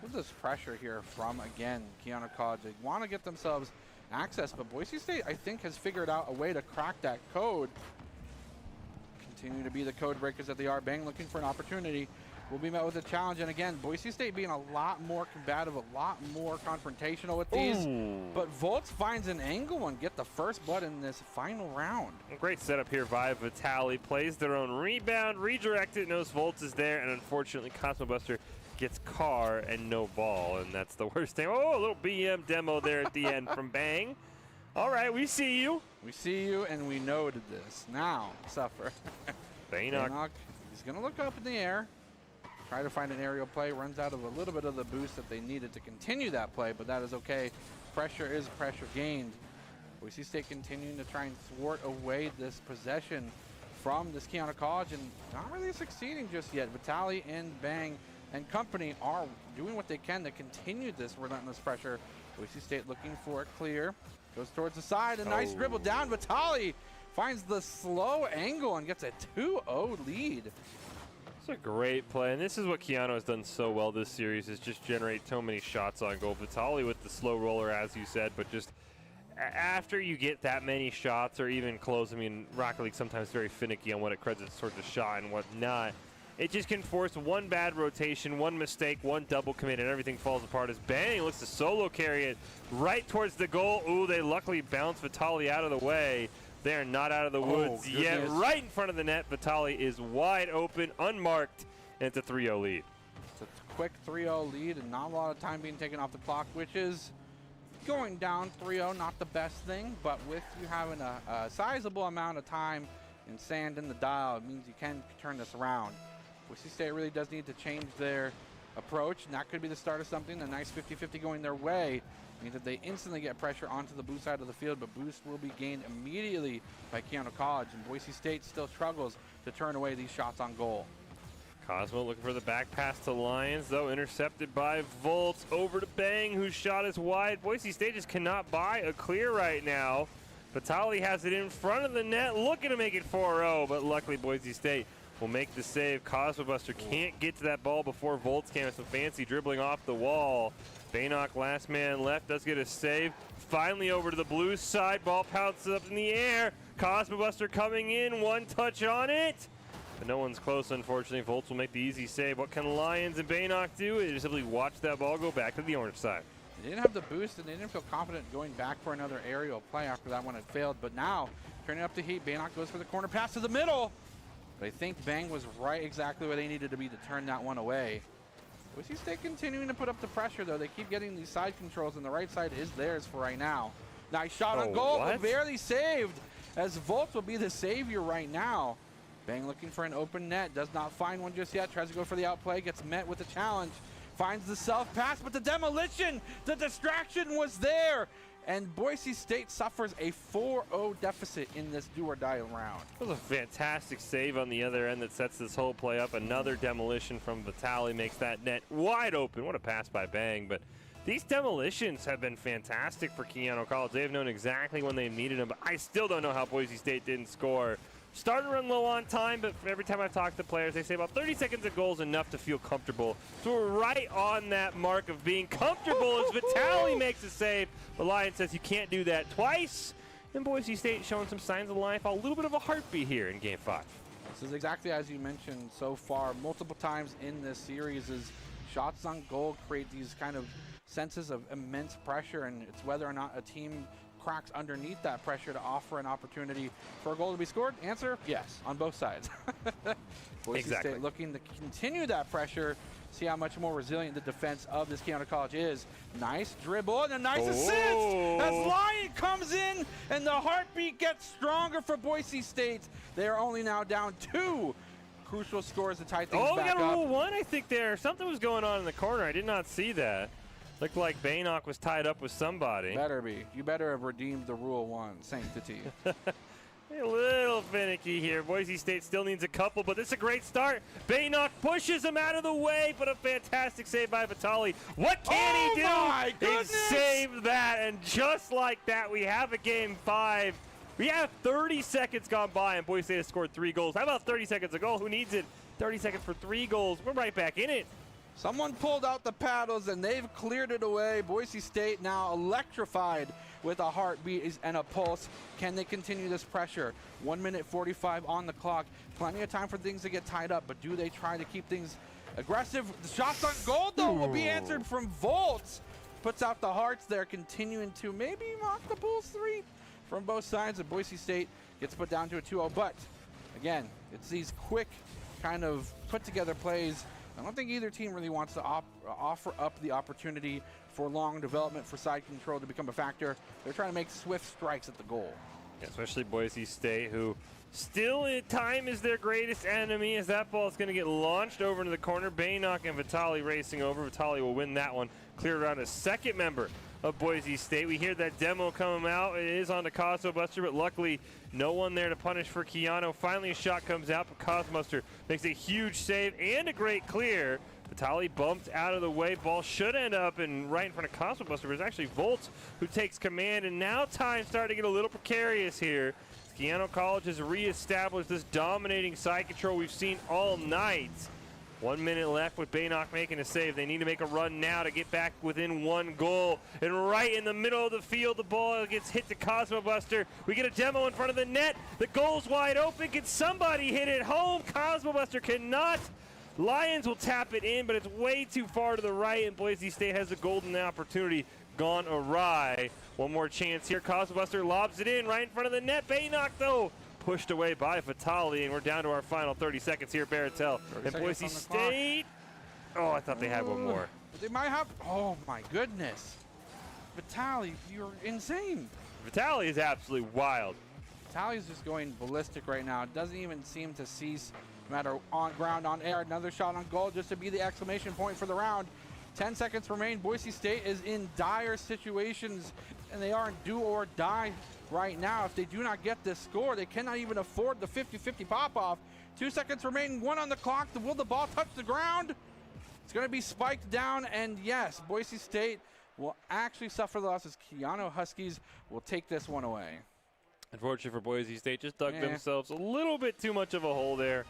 With this pressure here from, again, Keyano College, they want to get themselves access, but Boise State, I think, has figured out a way to crack that code. Continue to be the code breakers that they are. Bang looking for an opportunity. Will be met with a challenge, and again, Boise State being a lot more combative, a lot more confrontational with these. But Volts finds an angle and get the first blood in this final round. A great setup here by Vitaly. Plays their own rebound, redirected, knows Volts is there, and unfortunately Cosmobuster gets car and no ball, and that's the worst thing. Oh, a little BM demo there at the end from Bang. All right, we see you. We see you, and we noted this. Now, suffer. Baynock. He's going to look up in the air, try to find an aerial play, runs out of a little bit of the boost that they needed to continue that play, but that is okay. Pressure is pressure gained. Boise State continuing to try and thwart away this possession from this Keyano College, and not really succeeding just yet. Vitali and Bang and company are doing what they can to continue this relentless pressure. Boise State looking for a clear, goes towards the side, a nice dribble down. Vitali finds the slow angle and gets a 2-0 lead. It's a great play, and this is what Keyano has done so well this series, is just generate so many shots on goal. Vitali with the slow roller, as you said, but just after you get that many shots or even close, I mean, Rocket League sometimes very finicky on what it credits towards a shot and whatnot. It just can force one bad rotation, one mistake, one double commit, and everything falls apart as Bang looks to solo carry it right towards the goal. Ooh, they luckily bounce Vitali out of the way. They are not out of the woods yet. Right in front of the net, Vitali is wide open, unmarked, and it's a 3-0 lead. It's a quick 3-0 lead and not a lot of time being taken off the clock, which is going down 3-0, not the best thing, but with you having a sizable amount of time and sand in the dial, it means you can turn this around. Boise State really does need to change their approach, and that could be the start of something. A nice 50-50 going their way means that they instantly get pressure onto the boost side of the field, but boost will be gained immediately by Keyano College, and Boise State still struggles to turn away these shots on goal. Cosmo looking for the back pass to Lions, though intercepted by Volts. Over to Bang, whose shot is wide. Boise State just cannot buy a clear right now. Vitali has it in front of the net, looking to make it 4-0, but luckily Boise State will make the save. Cosmo Buster can't get to that ball before Volts can with some fancy dribbling off the wall. Baynock, last man left, does get a save. Finally over to the blue side, ball pounces up in the air. Cosmo Buster coming in, one touch on it. But no one's close, unfortunately. Volts will make the easy save. What can Lions and Baynock do? They just simply watch that ball go back to the orange side. They didn't have the boost, and they didn't feel confident going back for another aerial play after that one had failed. But now, turning up the heat, Baynock goes for the corner pass to the middle. But I think Bang was right exactly where they needed to be to turn that one away. Boise State continuing to put up the pressure, though. They keep getting these side controls, and the right side is theirs for right now. Nice shot on goal, but barely saved, as Volts will be the savior right now. Bang looking for an open net, does not find one just yet, tries to go for the outplay, gets met with a challenge, finds the self-pass, but the demolition, the distraction was there, and Boise State suffers a 4-0 deficit in this do-or-die round. That was a fantastic save on the other end that sets this whole play up. Another demolition from Vitali makes that net wide open. What a pass by Bang, but these demolitions have been fantastic for Keyano College. They have known exactly when they needed them, but I still don't know how Boise State didn't score. Starting to run low on time, but every time I've talked to players, they say about 30 seconds of goal is enough to feel comfortable. So we're right on that mark of being comfortable as Vitali makes a save. But Lion says you can't do that twice. And Boise State showing some signs of life, a little bit of a heartbeat here in Game 5. This is exactly as you mentioned so far, multiple times in this series, is shots on goal create these kind of senses of immense pressure, and it's whether or not a team cracks underneath that pressure to offer an opportunity for a goal to be scored. Answer, yes, on both sides. Boise State looking to continue that pressure, see how much more resilient the defense of this Keyano College is. Nice dribble and a nice assist as Lion comes in, and the heartbeat gets stronger for Boise State. They are only now down 2 crucial scores to tie things back up. Oh, we got a rule 1, I think there. Something was going on in the corner. I did not see that. Looked like Baynock was tied up with somebody. Better be. You better have redeemed the Rule 1 sanctity. A little finicky here. Boise State still needs a couple, but this is a great start. Baynock pushes him out of the way, but a fantastic save by Vitali. What can he do? My goodness! He saved that, and just like that, we have a Game 5. We have 30 seconds gone by, and Boise State has scored 3 goals. How about 30 seconds a goal? Who needs it? 30 seconds for 3 goals. We're right back in it. Someone pulled out the paddles, and they've cleared it away. Boise State now electrified with a heartbeat and a pulse. Can they continue this pressure? 1 minute 45 on the clock. Plenty of time for things to get tied up, but do they try to keep things aggressive? The shots on goal, though, will be answered from Volts. Puts out the hearts there, continuing to maybe mock the Bulls 3 from both sides, and Boise State gets put down to a 2-0. But, again, it's these quick kind of put-together plays. I don't think either team really wants to offer up the opportunity for long development for side control to become a factor. They're trying to make swift strikes at the goal. Especially Boise State, who still in time is their greatest enemy, as that ball is going to get launched over into the corner. Baynock and Vitali racing over. Vitali will win that one. Clear around a second member of Boise State. We hear that demo coming out. It is on the Cosmo Buster, but luckily no one there to punish for Keyano. Finally a shot comes out, but Cosmo Buster makes a huge save and a great clear. Vitali bumped out of the way. Ball should end up right in front of Cosmo Buster, but it's actually Volts who takes command, and now time's starting to get a little precarious here. Keyano College has reestablished this dominating side control we've seen all night. 1 minute left with Baynock making a save. They need to make a run now to get back within one goal. And right in the middle of the field, the ball gets hit to Cosmo Buster. We get a demo in front of the net. The goal's wide open. Can somebody hit it home? Cosmo Buster cannot. Lions will tap it in, but it's way too far to the right, and Boise State has a golden opportunity gone awry. One more chance here. Cosmo Buster lobs it in right in front of the net. Baynock, though, pushed away by Vitali, and we're down to our final 30 seconds here, Baratel. And Boise State, oh, I thought they had one more. They might have, oh my goodness. Vitali, you're insane. Vitali is absolutely wild. Vitali's just going ballistic right now. It doesn't even seem to cease, no matter on ground, on air. Another shot on goal just to be the exclamation point for the round. 10 seconds remain. Boise State is in dire situations, and they are in do or die right now. If they do not get this score, they cannot even afford the 50-50 pop-off. 2 seconds remaining, 1 on the clock. Will the ball touch the ground? It's going to be spiked down, and yes, Boise State will actually suffer the losses. Keyano Huskies will take this one away. Unfortunately for Boise State, just dug themselves a little bit too much of a hole there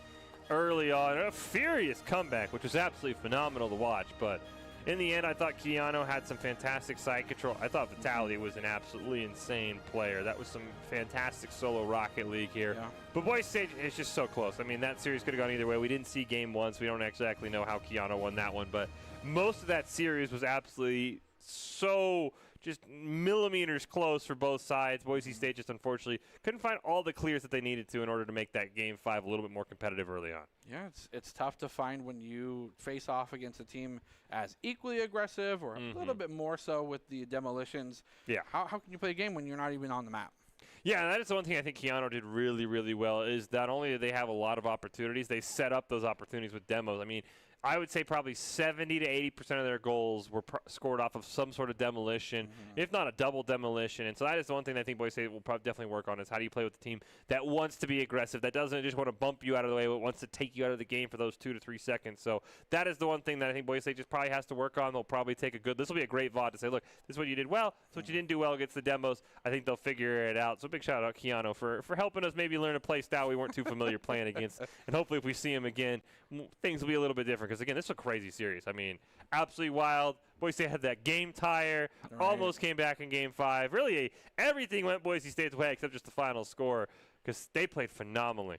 early on. A furious comeback, which was absolutely phenomenal to watch, but in the end, I thought Keyano had some fantastic side control. I thought Vitali was an absolutely insane player. That was some fantastic solo Rocket League here. Yeah. But Boise State is just so close. I mean, that series could have gone either way. We didn't see game one, so we don't exactly know how Keyano won that one. But most of that series was absolutely so just millimeters close for both sides. Boise State just unfortunately couldn't find all the clears that they needed to in order to make that game 5 a little bit more competitive early on. Yeah, it's tough to find when you face off against a team as equally aggressive or a little bit more so with the demolitions. Yeah. How can you play a game when you're not even on the map? Yeah, and that is the one thing I think Keyano did really, really well, is not only did they have a lot of opportunities, they set up those opportunities with demos. I mean, I would say probably 70 to 80% of their goals were scored off of some sort of demolition, if not a double demolition. And so that is the one thing that I think Boise State will probably definitely work on, is how do you play with a team that wants to be aggressive, that doesn't just want to bump you out of the way, but wants to take you out of the game for those 2 to 3 seconds. So that is the one thing that I think Boise State just probably has to work on. They'll probably take this will be a great VOD to say, look, this is what you did well, this is what you didn't do well against the demos. I think they'll figure it out. So big shout out Keyano for helping us maybe learn a play style we weren't too familiar playing against. And hopefully if we see him again, things will be a little bit different, because again, this is a crazy series. I mean, absolutely wild. Boise State had that game tire, almost came back in game 5. Really, everything went Boise State's way except just the final score, because they played phenomenally.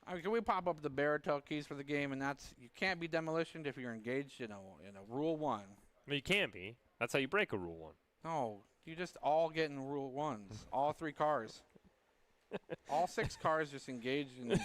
I mean, can we pop up the Baratel keys for the game? And that's, you can't be demolitioned if you're engaged in a Rule 1. Well, you can be. That's how you break a Rule 1. No, you just all get in Rule 1s. All 3 cars. All 6 cars just engaged in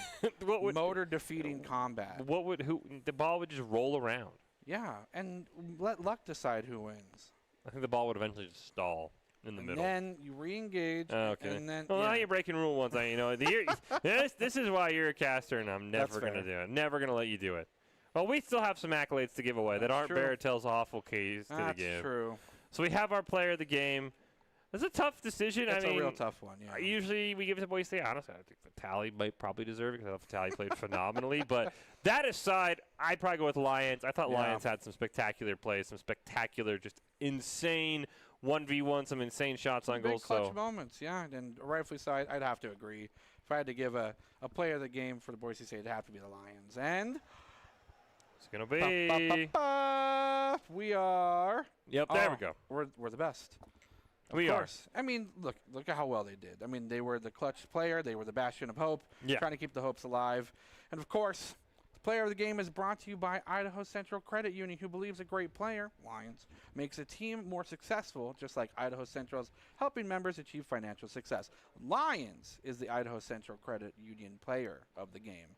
motor-defeating combat. The ball would just roll around. Yeah, and let luck decide who wins. I think the ball would eventually just stall in the middle. And then you re-engage. Okay. And then, well, now you're breaking Rule 1. This is why you're a caster, and I'm never going to do it. Never going to let you do it. Well, we still have some accolades to give away that aren't Baratel's awful keys to the game. That's true. So we have our player of the game. It's a tough decision. It's a real tough one, yeah. Usually we give it to Boise State. Honestly, I think Vitali might probably deserve it, because I thought Vitali played phenomenally. But that aside, I'd probably go with Lions. I thought Lions had some spectacular plays, some spectacular, just insane 1v1, some insane shots on goal. Clutch moments, yeah. And rightfully so, I'd have to agree. If I had to give a player of the game for the Boise State, it'd have to be the Lions. And it's going to be... We are... Yep, there we go. We're the best. Of course. I mean, look at how well they did. I mean, they were the clutch player. They were the bastion of hope, trying to keep the hopes alive. And, of course, the player of the game is brought to you by Idaho Central Credit Union, who believes a great player, Lions, makes a team more successful, just like Idaho Central's helping members achieve financial success. Lions is the Idaho Central Credit Union player of the game.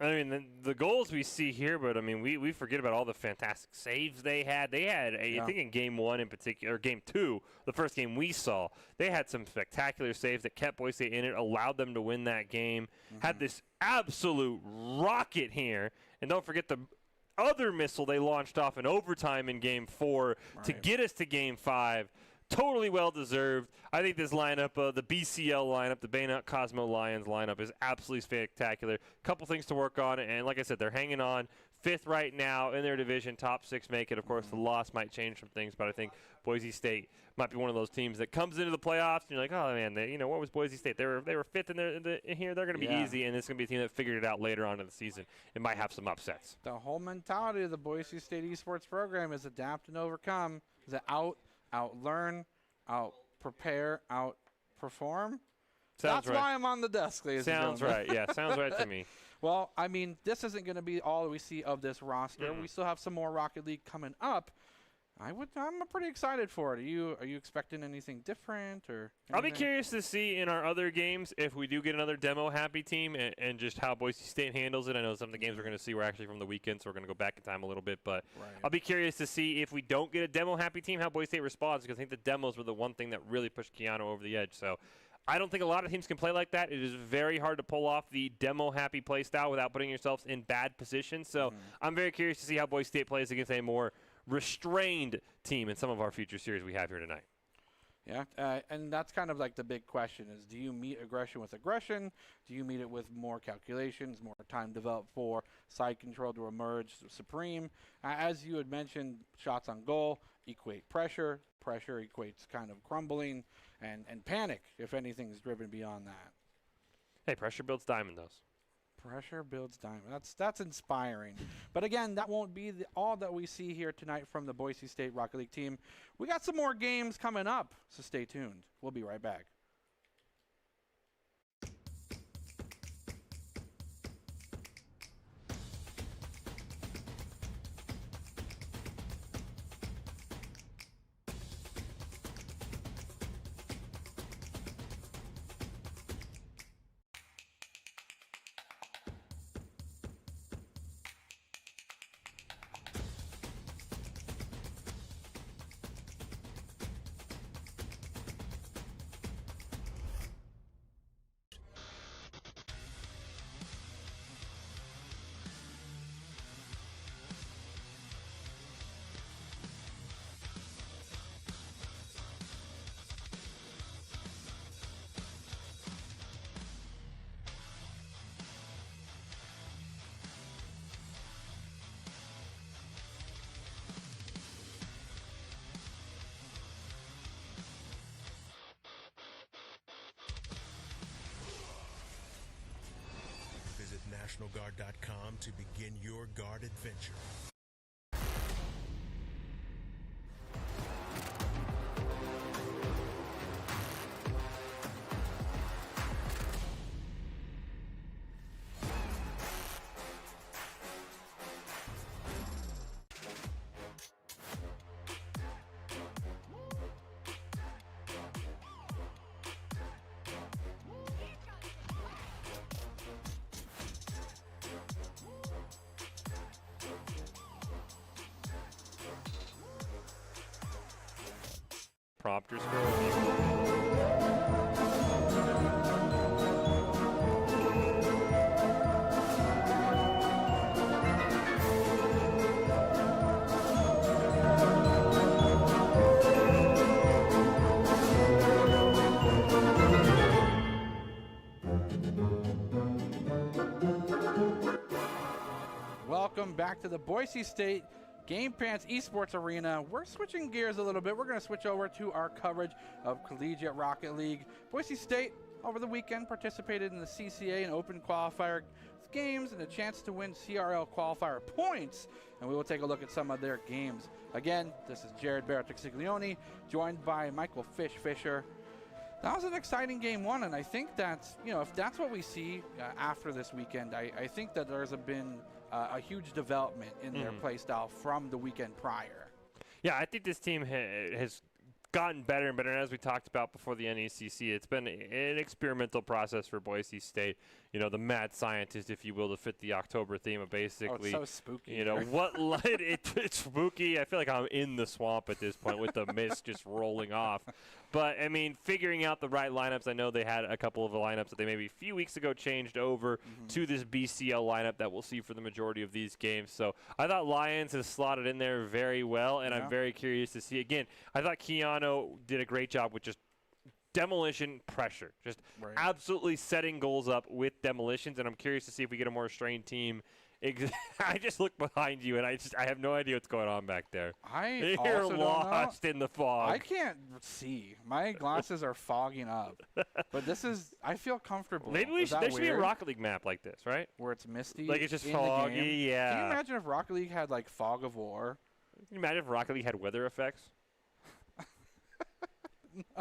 I mean, the goals we see here, but I mean, we forget about all the fantastic saves they had. They had, I think in game 1 in particular, or game 2, the first game we saw, they had some spectacular saves that kept Boise State in it, allowed them to win that game. Had this absolute rocket here, and don't forget the other missile they launched off in overtime in game 4 to get us to game 5. Totally well-deserved. I think this lineup, the BCL lineup, the Bayonet Cosmo Lions lineup, is absolutely spectacular. Couple things to work on, and like I said, they're hanging on. 5th right now in their division. Top 6 make it. Of course, the loss might change some things, but I think Boise State might be one of those teams that comes into the playoffs, and you're like, oh, man, what was Boise State? They were 5th in here. They're going to be easy, and it's going to be a team that figured it out later on in the season. It might have some upsets. The whole mentality of the Boise State Esports program is adapt and overcome. Is it out-learn, out-prepare, out-perform? That's right. why I'm on the desk, ladies and gentlemen. Sounds right. Yeah, sounds right to me. Well, I mean, this isn't going to be all we see of this roster. We still have some more Rocket League coming up. I'm pretty excited for it. Are you expecting anything different or? Anything? I'll be curious to see in our other games if we do get another demo happy team and just how Boise State handles it. I know some of the games we're going to see were actually from the weekend, so we're going to go back in time a little bit. But I'll be curious to see if we don't get a demo happy team, how Boise State responds, because I think the demos were the one thing that really pushed Keyano over the edge. So I don't think a lot of teams can play like that. It is very hard to pull off the demo-happy play style without putting yourselves in bad positions. So I'm very curious to see how Boise State plays against a more restrained team in some of our future series we have here tonight. Yeah, and that's kind of like the big question is, do you meet aggression with aggression? Do you meet it with more calculations, more time developed for side control to emerge supreme? As you had mentioned, shots on goal equate pressure. Pressure equates kind of crumbling and panic if anything is driven beyond that. Hey, pressure builds diamond, those. Pressure builds diamond. That's inspiring. But again, that won't be all that we see here tonight from the Boise State Rocket League team. We got some more games coming up, so stay tuned. We'll be right back. NationalGuard.com to begin your guard adventure. Prompter scroll. Welcome back to the Boise State Game Pants Esports Arena. We're switching gears a little bit. We're going to switch over to our coverage of Collegiate Rocket League. Boise State, over the weekend, participated in the CCA and Open Qualifier games and a chance to win CRL Qualifier points. And we will take a look at some of their games. Again, this is Jared Barrett-Tixiglione, joined by Michael Fisher. That was an exciting game one, and I think that's, if that's what we see after this weekend, I think that there's been a huge development in their play style from the weekend prior. Yeah, I think this team has gotten better and better. And as we talked about before the NECC, it's been an experimental process for Boise State. You know, the mad scientist, if you will, to fit the October theme of basically. Oh, it's so spooky. You know, what light? It's spooky. I feel like I'm in the swamp at this point with the mist just rolling off. But, I mean, figuring out the right lineups. I know they had a couple of the lineups that they maybe a few weeks ago changed over to this BCL lineup that we'll see for the majority of these games. So I thought Lions has slotted in there very well, and I'm very curious to see. Again, I thought Keyano did a great job with just demolition pressure, just absolutely setting goals up with demolitions, and I'm curious to see if we get a more restrained team. I just look behind you, and I have no idea what's going on back there. You're lost in the fog. I can't see. My glasses are fogging up. But I feel comfortable. Maybe there should be a Rocket League map like this, right? Where it's misty. Like it's just foggy, yeah. Can you imagine if Rocket League had like fog of war? Can you imagine if Rocket League had weather effects?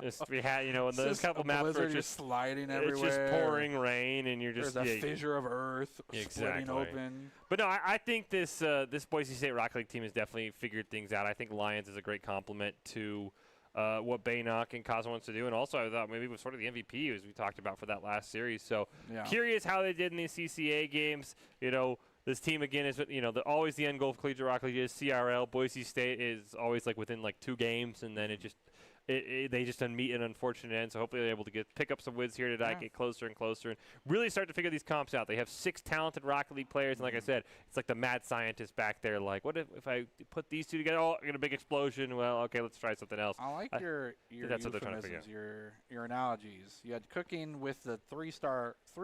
Just we had, you know, in those couple maps where it's just sliding everywhere. It's just pouring rain, and you're just there's a fissure of earth splitting open. But no, I think this Boise State Rocket League team has definitely figured things out. I think Lions is a great complement to what Baynock and Cosmo wants to do, and also I thought maybe it was sort of the MVP as we talked about for that last series. So curious how they did in these CCA games. You know, this team again is, you know, always the end goal of Collegiate Rocket League is CRL. Boise State is always like within like 2 games, and then they just meet an unfortunate end. So hopefully they're able to pick up some wins here tonight, get closer and closer, and really start to figure these comps out. They have 6 talented Rocket League players, and like I said, it's like the mad scientist back there. Like, what if I put these 2 together? Oh, I get a big explosion. Well, okay, let's try something else. I like your that's what they're trying to figure euphemisms, your analogies. You had cooking with the 3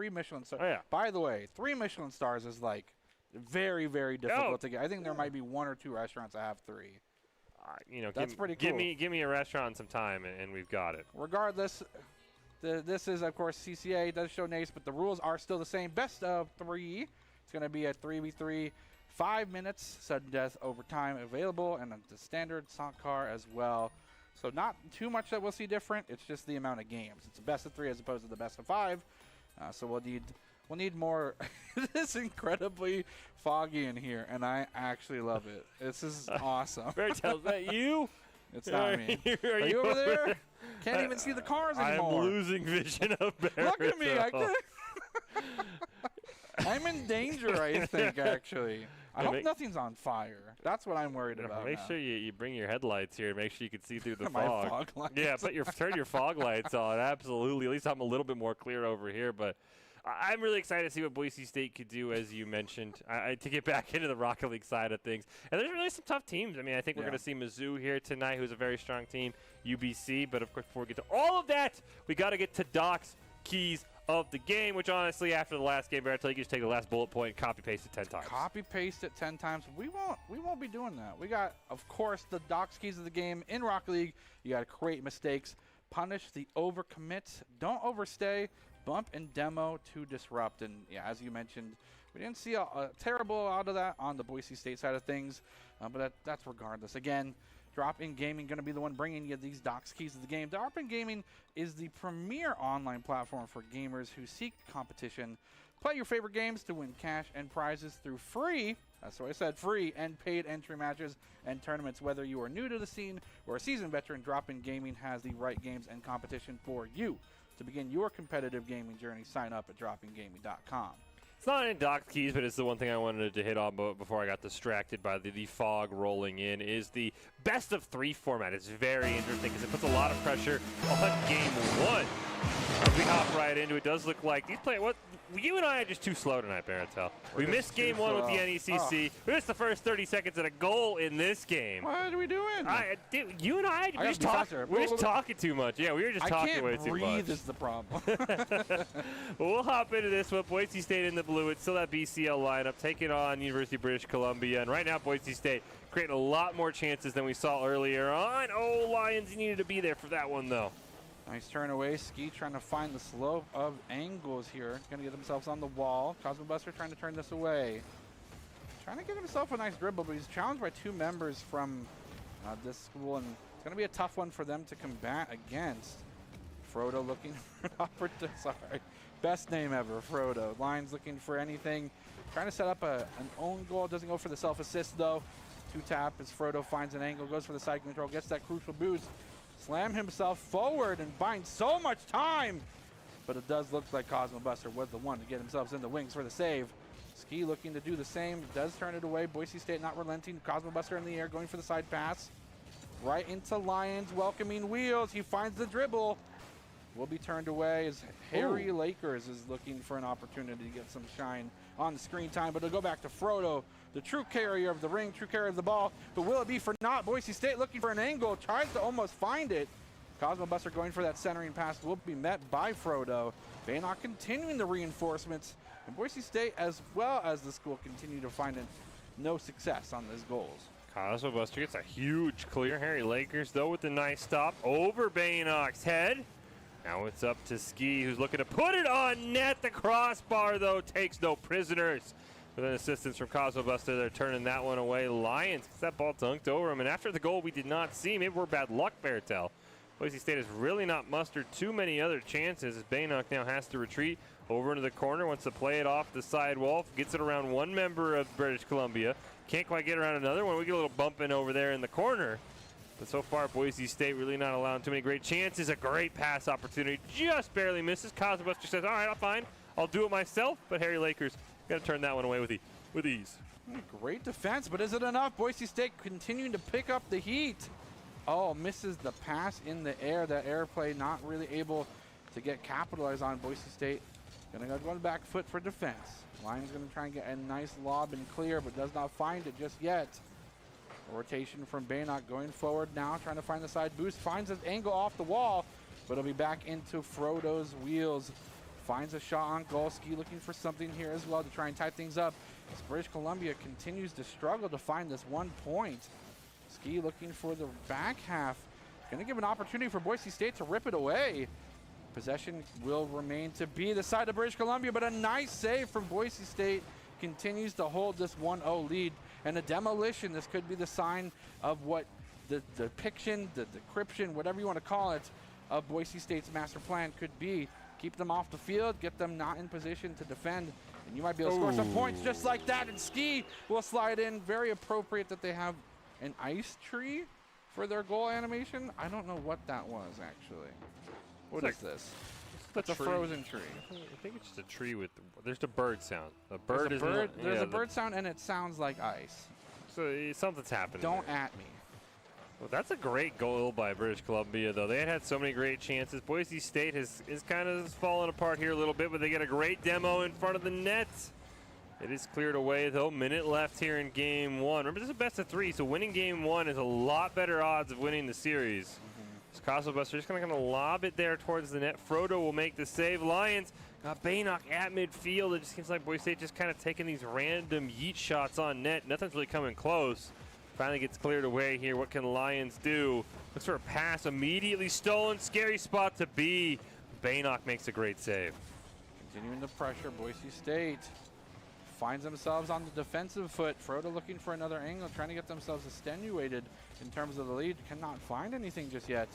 Michelin stars. Oh, yeah. By the way, 3 Michelin stars is like very, very difficult to get. I think there might be 1 or 2 restaurants that have 3. You know, that's pretty cool. Give me a restaurant and some time, and we've got it. Regardless, this is, of course, CCA. It does show NACE, but the rules are still the same. Best of 3. It's going to be a 3v3, 5 minutes, sudden death overtime available, and the standard sock car as well. So not too much that we'll see different. It's just the amount of games. It's a best of 3 as opposed to the best of 5. So we'll need more. It's incredibly foggy in here, and I actually love it. This is awesome. Bertel, is that you? It's not me. Are you over there? Can't even see the cars anymore. I'm losing vision of Bertel. Look at me. I'm in danger, I think, actually. I hope nothing's on fire. That's what I'm worried about. Make sure you bring your headlights here. Make sure you can see through the My fog. fog lights. Yeah, turn your fog lights on. Absolutely. At least I'm a little bit more clear over here, but I'm really excited to see what Boise State could do, as you mentioned, to get back into the Rocket League side of things. And there's really some tough teams. I mean, I think we're going to see Mizzou here tonight, who's a very strong team, UBC. But, of course, before we get to all of that, we got to get to Doc's keys of the game, which, honestly, after the last game, Barrett, you just take the last bullet point and copy-paste it 10 times. Copy-paste it 10 times. We won't be doing that. We got, of course, the Doc's keys of the game in Rocket League. You got to create mistakes, punish the overcommits, don't overstay, bump and demo to disrupt. And yeah, as you mentioned, we didn't see a terrible out of that on the Boise State side of things, but that's regardless. Again, Drop-In Gaming going to be the one bringing you these Doc's keys of the game. Drop-In Gaming is the premier online platform for gamers who seek competition. Play your favorite games to win cash and prizes through free, that's what I said, free and paid entry matches and tournaments. Whether you are new to the scene or a seasoned veteran, Drop-In Gaming has the right games and competition for you. To begin your competitive gaming journey, sign up at dropingaming.com. It's not in Doc's keys, but it's the one thing I wanted to hit on before I got distracted by the fog rolling in, is the best of 3 format. It's very interesting because it puts a lot of pressure on game 1. As we hop right into it, it does look like these players, you and I are just too slow tonight, Baratel. We missed game 1 with the NECC. We missed the first 30 seconds and a goal in this game. What are we doing? You and I we're just talking too much. Yeah, we were just talking way too much. I can't breathe is the problem. Well, we'll hop into this one. Boise State in the blue. It's still that BCL lineup taking on University of British Columbia. And right now, Boise State creating a lot more chances than we saw earlier on. Oh, Lions, you needed to be there for that one, though. Nice turn away. Ski trying to find the slope of angles here. Going to get themselves on the wall. Cosmo Buster trying to turn this away. Trying to get himself a nice dribble, but he's challenged by 2 members from this school, and it's going to be a tough one for them to combat against. Frodo looking for an opportunity. Sorry. Best name ever, Frodo. Lions looking for anything. Trying to set up an own goal. Doesn't go for the self-assist, though. 2-tap as Frodo finds an angle, goes for the side control, gets that crucial boost. slam himself forward and buying so much time. But it does look like Cosmo Buster was the one to get himself in the wings for the save. Ski looking to do the same, does turn it away. Boise State not relenting. Cosmo Buster in the air, going for the side pass. Right into Lions, welcoming Wheels. He finds the dribble. Will be turned away as Harry Lakers is looking for an opportunity to get some shine on the screen time. But it'll go back to Frodo, the true carrier of the ring, true carrier of the ball. But will it be for not? Boise State looking for an angle, tries to almost find it. Cosmo Buster going for that centering pass will be met by Frodo. Baynock continuing the reinforcements. And Boise State, as well as the school, continue to find no success on those goals. Cosmo Buster gets a huge clear. Harry Lakers, though, with a nice stop over Baynock's head. Now it's up to Ski, who's looking to put it on net. The crossbar, though, takes no prisoners. With an assistance from Cosmo Buster, they're turning that one away. Lions gets that ball dunked over him. And after the goal, we did not see. Maybe we're bad luck, Beartel. Boise State has really not mustered too many other chances as Baynock now has to retreat over into the corner, wants to play it off the side wall, gets it around one member of British Columbia. Can't quite get around another one. We get a little bump in over there in the corner. But so far, Boise State really not allowing too many great chances. A great pass opportunity, just barely misses. Cosmo Buster says, all right, I'm fine. I'll do it myself. But Harry Lakers got to turn that one away with ease. Great defense, but is it enough? Boise State continuing to pick up the heat. Oh, misses the pass in the air. That airplay not really able to get capitalized on. Boise State gonna go one back foot for defense. Lions gonna try and get a nice lob and clear, but does not find it just yet. A rotation from Baynock going forward now, trying to find the side boost. Finds his angle off the wall, but it'll be back into Frodo's wheels. Finds a shot on goal. Ski looking for something here as well to try and tie things up. As British Columbia continues to struggle to find this 1 point. Ski looking for the back half. Going to give an opportunity for Boise State to rip it away. Possession will remain to be the side of British Columbia, but a nice save from Boise State continues to hold this 1-0 lead. And a demolition, this could be the sign of what the depiction, the decryption, whatever you want to call it, of Boise State's master plan could be. Keep them off the field, get them not in position to defend, and you might be able to score some points just like that. And Ski will slide in. Very appropriate that they have an ice tree for their goal animation. I don't know what that was, actually. What is this? It's a frozen tree. I think it's just a tree with, there's the bird sound. The bird is There's a bird sound, and it sounds like ice. So something's happening. Don't there. at me. Well, that's a great goal by British Columbia, though. They had so many great chances. Boise State is kind of falling apart here a little bit, but they get a great demo in front of the net. It is cleared away, though. Minute left here in game one. Remember, this is a best of three, so winning game one is a lot better odds of winning the series. So Cosmo Buster just going to kind of lob it there towards the net. Frodo will make the save. Lions got Baynock at midfield. It just seems like Boise State just kind of taking these random yeet shots on net. Nothing's really coming close. Finally gets cleared away here. What can Lions do? Looks for a pass. Immediately stolen. Scary spot to be. Baynock makes a great save. Continuing the pressure, Boise State finds themselves on the defensive foot. Frodo looking for another angle, trying to get themselves extenuated in terms of the lead. Cannot find anything just yet.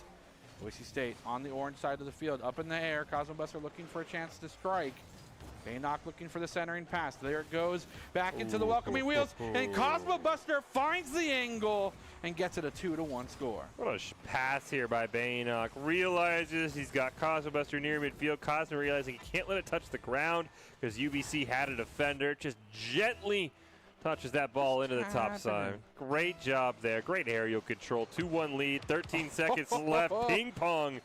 Boise State on the orange side of the field, up in the air. Cosmo Buster looking for a chance to strike. Baynock looking for the centering pass. There it goes, back into the welcoming wheels, and Cosmo Buster finds the angle and gets it a 2-1 score. What a pass here by Baynock. Realizes he's got Cosmo Buster near midfield. Cosmo realizing he can't let it touch the ground because UBC had a defender. Just gently touches that ball into the top side. Great job there. Great aerial control. 2-1 lead. 13 seconds left. Ping pong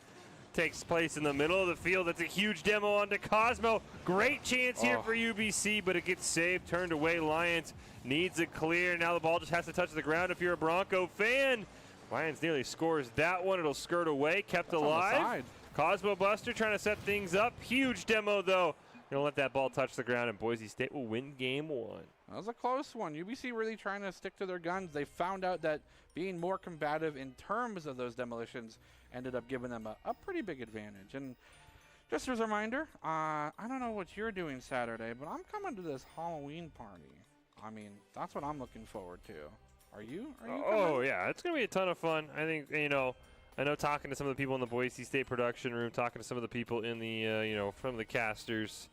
takes place in the middle of the field. That's a huge demo onto Cosmo. Great chance here for UBC, but it gets saved, turned away. Lions needs a clear. Now the ball just has to touch the ground if you're a Bronco fan. Lions nearly scores that one. It'll skirt away, kept alive. Cosmo Buster trying to set things up. Huge demo, though. Gonna let that ball touch the ground, and Boise State will win game one. That was a close one. UBC really trying to stick to their guns. They found out that being more combative in terms of those demolitions ended up giving them a pretty big advantage. And just as a reminder, I don't know what you're doing Saturday, but I'm coming to this Halloween party. I mean, that's what I'm looking forward to. Are you? Oh, yeah. It's going to be a ton of fun. I think, I know talking to some of the people in the Boise State production room, talking to some of the people in the, from the casters,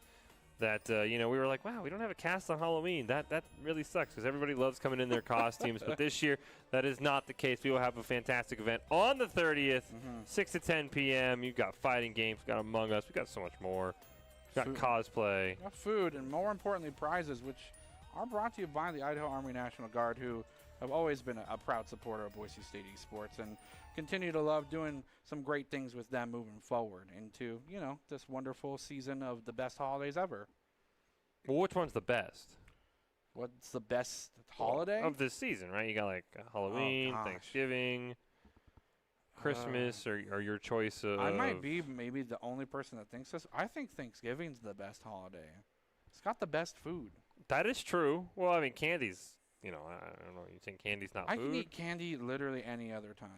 that, we were like, wow, we don't have a cast on Halloween. That really sucks because everybody loves coming in their costumes. But this year, that is not the case. We will have a fantastic event on the 30th, 6 to 10 p.m. You've got fighting games. We've got Among Us. We've got so much more. We've got cosplay. We've got food, and more importantly, prizes, which are brought to you by the Idaho Army National Guard, who have always been a proud supporter of Boise State Esports and continue to love doing some great things with them moving forward into, this wonderful season of the best holidays ever. Well, which one's the best? What's the best holiday? Of this season, right? You got like Halloween, Thanksgiving, Christmas, or your choice of... I might be maybe the only person that thinks this. I think Thanksgiving's the best holiday. It's got the best food. That is true. Well, I mean, candy's, I don't know. You think candy's not food? I can eat candy literally any other time.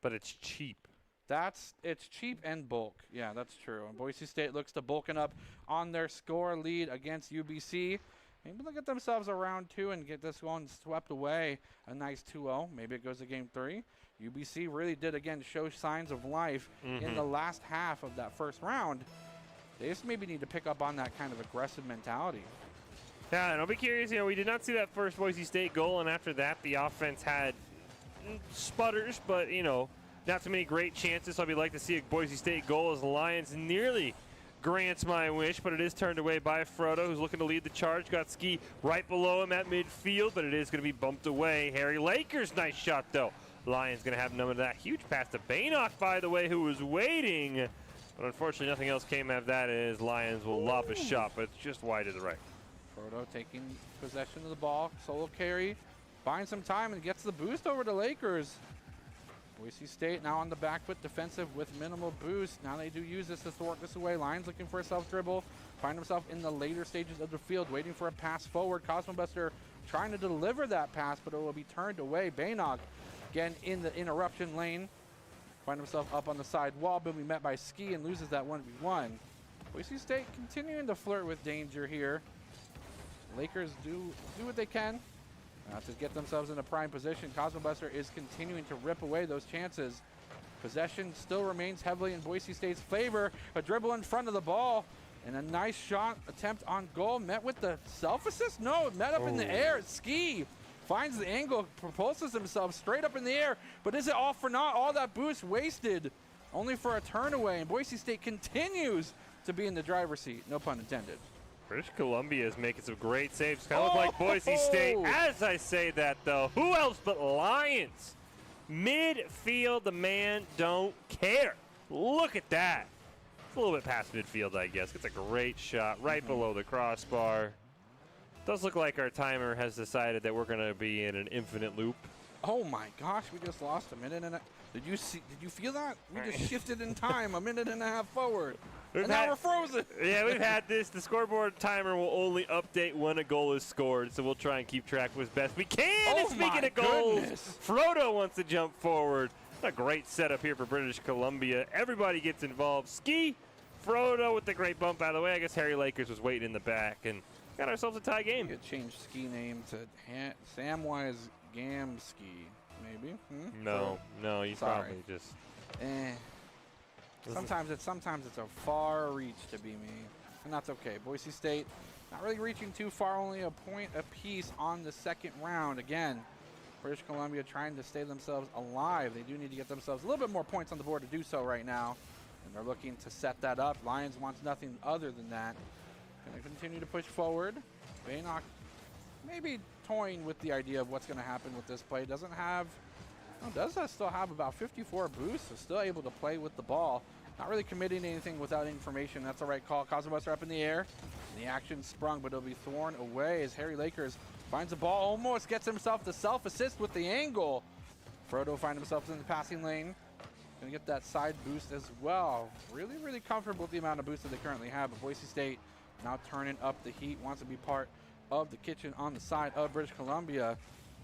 But it's cheap. It's cheap and bulk. Yeah, that's true. And Boise State looks to bulking up on their score lead against UBC. Maybe they'll get themselves a round 2 and get this one swept away. A nice 2-0. Maybe it goes to game 3. UBC really did, again, show signs of life in the last half of that first round. They just maybe need to pick up on that kind of aggressive mentality. Yeah, and I'll be curious. We did not see that first Boise State goal, and after that, the offense had sputters, but, not too many great chances. So I'd like to see a Boise State goal as the Lions nearly grants my wish, but it is turned away by Frodo, who's looking to lead the charge. Got Ski right below him at midfield, but it is going to be bumped away. Harry Lakers, nice shot, though. Lions going to have none of that. Huge pass to Baynock, by the way, who was waiting. But unfortunately, nothing else came out of that as Lions will lob a shot, but it's just wide to the right. Frodo taking possession of the ball. Solo carry. Finds some time and gets the boost over to Lakers. Boise State now on the back foot defensive with minimal boost. Now they do use this to thwart this away. Lions looking for a self-dribble. Find himself in the later stages of the field, waiting for a pass forward. Cosmo Buster trying to deliver that pass, but it will be turned away. Baynock again in the interruption lane. Find himself up on the side wall, but be met by Ski and loses that 1v1. Boise State continuing to flirt with danger here. Lakers do what they can to get themselves in a prime position. Cosmo Buster is continuing to rip away those chances. Possession still remains heavily in Boise State's favor. A dribble in front of the ball and a nice shot attempt on goal. Met with the self-assist? No, met up in the air. Ski finds the angle, propulses himself straight up in the air. But is it all for naught? All that boost wasted only for a turn away. And Boise State continues to be in the driver's seat. No pun intended. British Columbia is making some great saves. Kind of look like Boise State. As I say that, though, who else but Lions? Midfield, the man don't care. Look at that. It's a little bit past midfield, I guess. It's a great shot right below the crossbar. Does look like our timer has decided that we're going to be in an infinite loop. Oh my gosh, we just lost a minute and a... Did you feel that? We just shifted in time a minute and a half forward. And now we're frozen. Yeah, we've had this. The scoreboard timer will only update when a goal is scored, so we'll try and keep track as best we can. And speaking of goals, Frodo wants to jump forward. A great setup here for British Columbia. Everybody gets involved. Ski, Frodo with the great bump out of the way. I guess Harry Lakers was waiting in the back and got ourselves a tie game. We could change Ski name to Samwise Gamski, maybe. No, you probably just. Sometimes it's a far reach to be me, and that's okay. Boise State not really reaching too far, only a point apiece on the second round. Again, British Columbia trying to stay themselves alive. They do need to get themselves a little bit more points on the board to do so right now, and they're looking to set that up. Lions wants nothing other than that. Going to continue to push forward. Baynock maybe toying with the idea of what's going to happen with this play. Does still have about 54 boosts, so still able to play with the ball. Not really committing anything without information. That's the right call. Cosmo Buster up in the air. And the action sprung, but it'll be thrown away as Harry Lakers finds the ball. Almost gets himself the self-assist with the angle. Frodo finds himself in the passing lane. Going to get that side boost as well. Really, really comfortable with the amount of boost that they currently have. But Boise State now turning up the heat. Wants to be part of the kitchen on the side of British Columbia.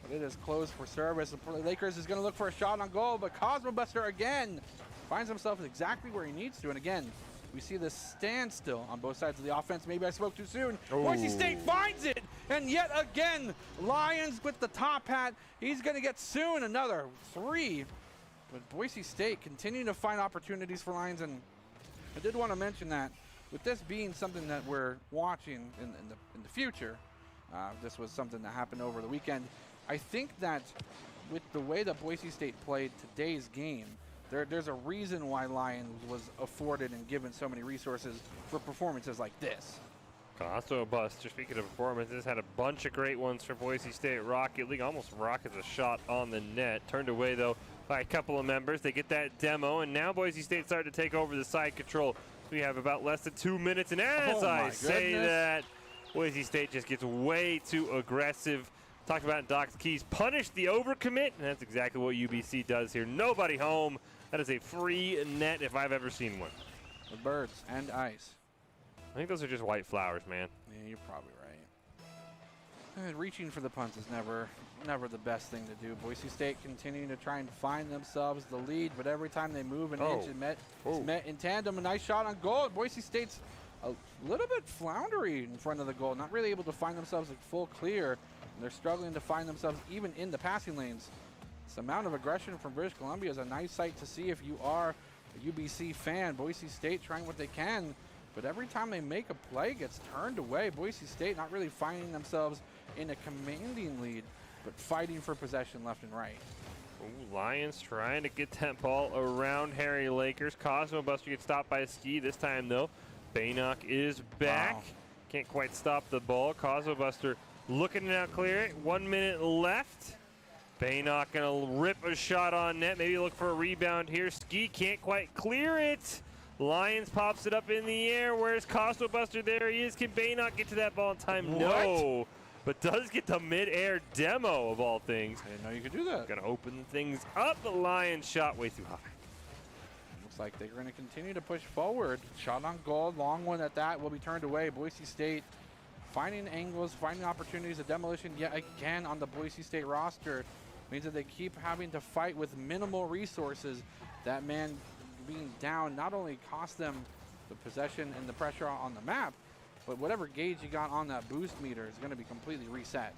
But it is closed for service. The Lakers is going to look for a shot on goal, but Cosmo Buster again finds himself exactly where he needs to. And again, we see this standstill on both sides of the offense. Maybe I spoke too soon. Boise State finds it, and yet again, Lions with the top hat. He's going to get soon another 3. But Boise State continuing to find opportunities for Lions, and I did want to mention that with this being something that we're watching in the future, this was something that happened over the weekend. I think that with the way that Boise State played today's game, there's a reason why Lions was afforded and given so many resources for performances like this. Also, Buster, speaking of performances, had a bunch of great ones for Boise State Rocket League. Almost rockets a shot on the net. Turned away, though, by a couple of members. They get that demo, and now Boise State starting to take over the side control. We have about less than 2 minutes, and as I say that, Boise State just gets way too aggressive. Talked about Doc's Keys. Punish the overcommit, and that's exactly what UBC does here. Nobody home. That is a free net if I've ever seen one. The birds and ice. I think those are just white flowers, man. Yeah, you're probably right. Reaching for the punts is never the best thing to do. Boise State continuing to try and find themselves the lead, but every time they move an inch, it's met in tandem. A nice shot on goal. Boise State's a little bit floundery in front of the goal, not really able to find themselves a full clear. And they're struggling to find themselves even in the passing lanes. This amount of aggression from British Columbia is a nice sight to see if you are a UBC fan. Boise State trying what they can, but every time they make a play, it gets turned away. Boise State not really finding themselves in a commanding lead, but fighting for possession left and right. Ooh, Lions trying to get that ball around Harry Lakers. Cosmo Buster gets stopped by a ski this time, though. Baynock is back. Wow. Can't quite stop the ball. Cosmo Buster looking to now clear it. 1 minute left. Baynock going to rip a shot on net. Maybe look for a rebound here. Ski can't quite clear it. Lions pops it up in the air. Where's Cosmo Buster? There he is. Can Baynock get to that ball in time? What? No. But does get the mid-air demo of all things. I didn't know you could do that. Going to open things up. The Lions shot way too high. Looks like they're going to continue to push forward. Shot on goal. Long one at that will be turned away. Boise State finding angles, finding opportunities. A demolition yet again on the Boise State roster means that they keep having to fight with minimal resources. That man being down not only cost them the possession and the pressure on the map, but whatever gauge you got on that boost meter is going to be completely reset.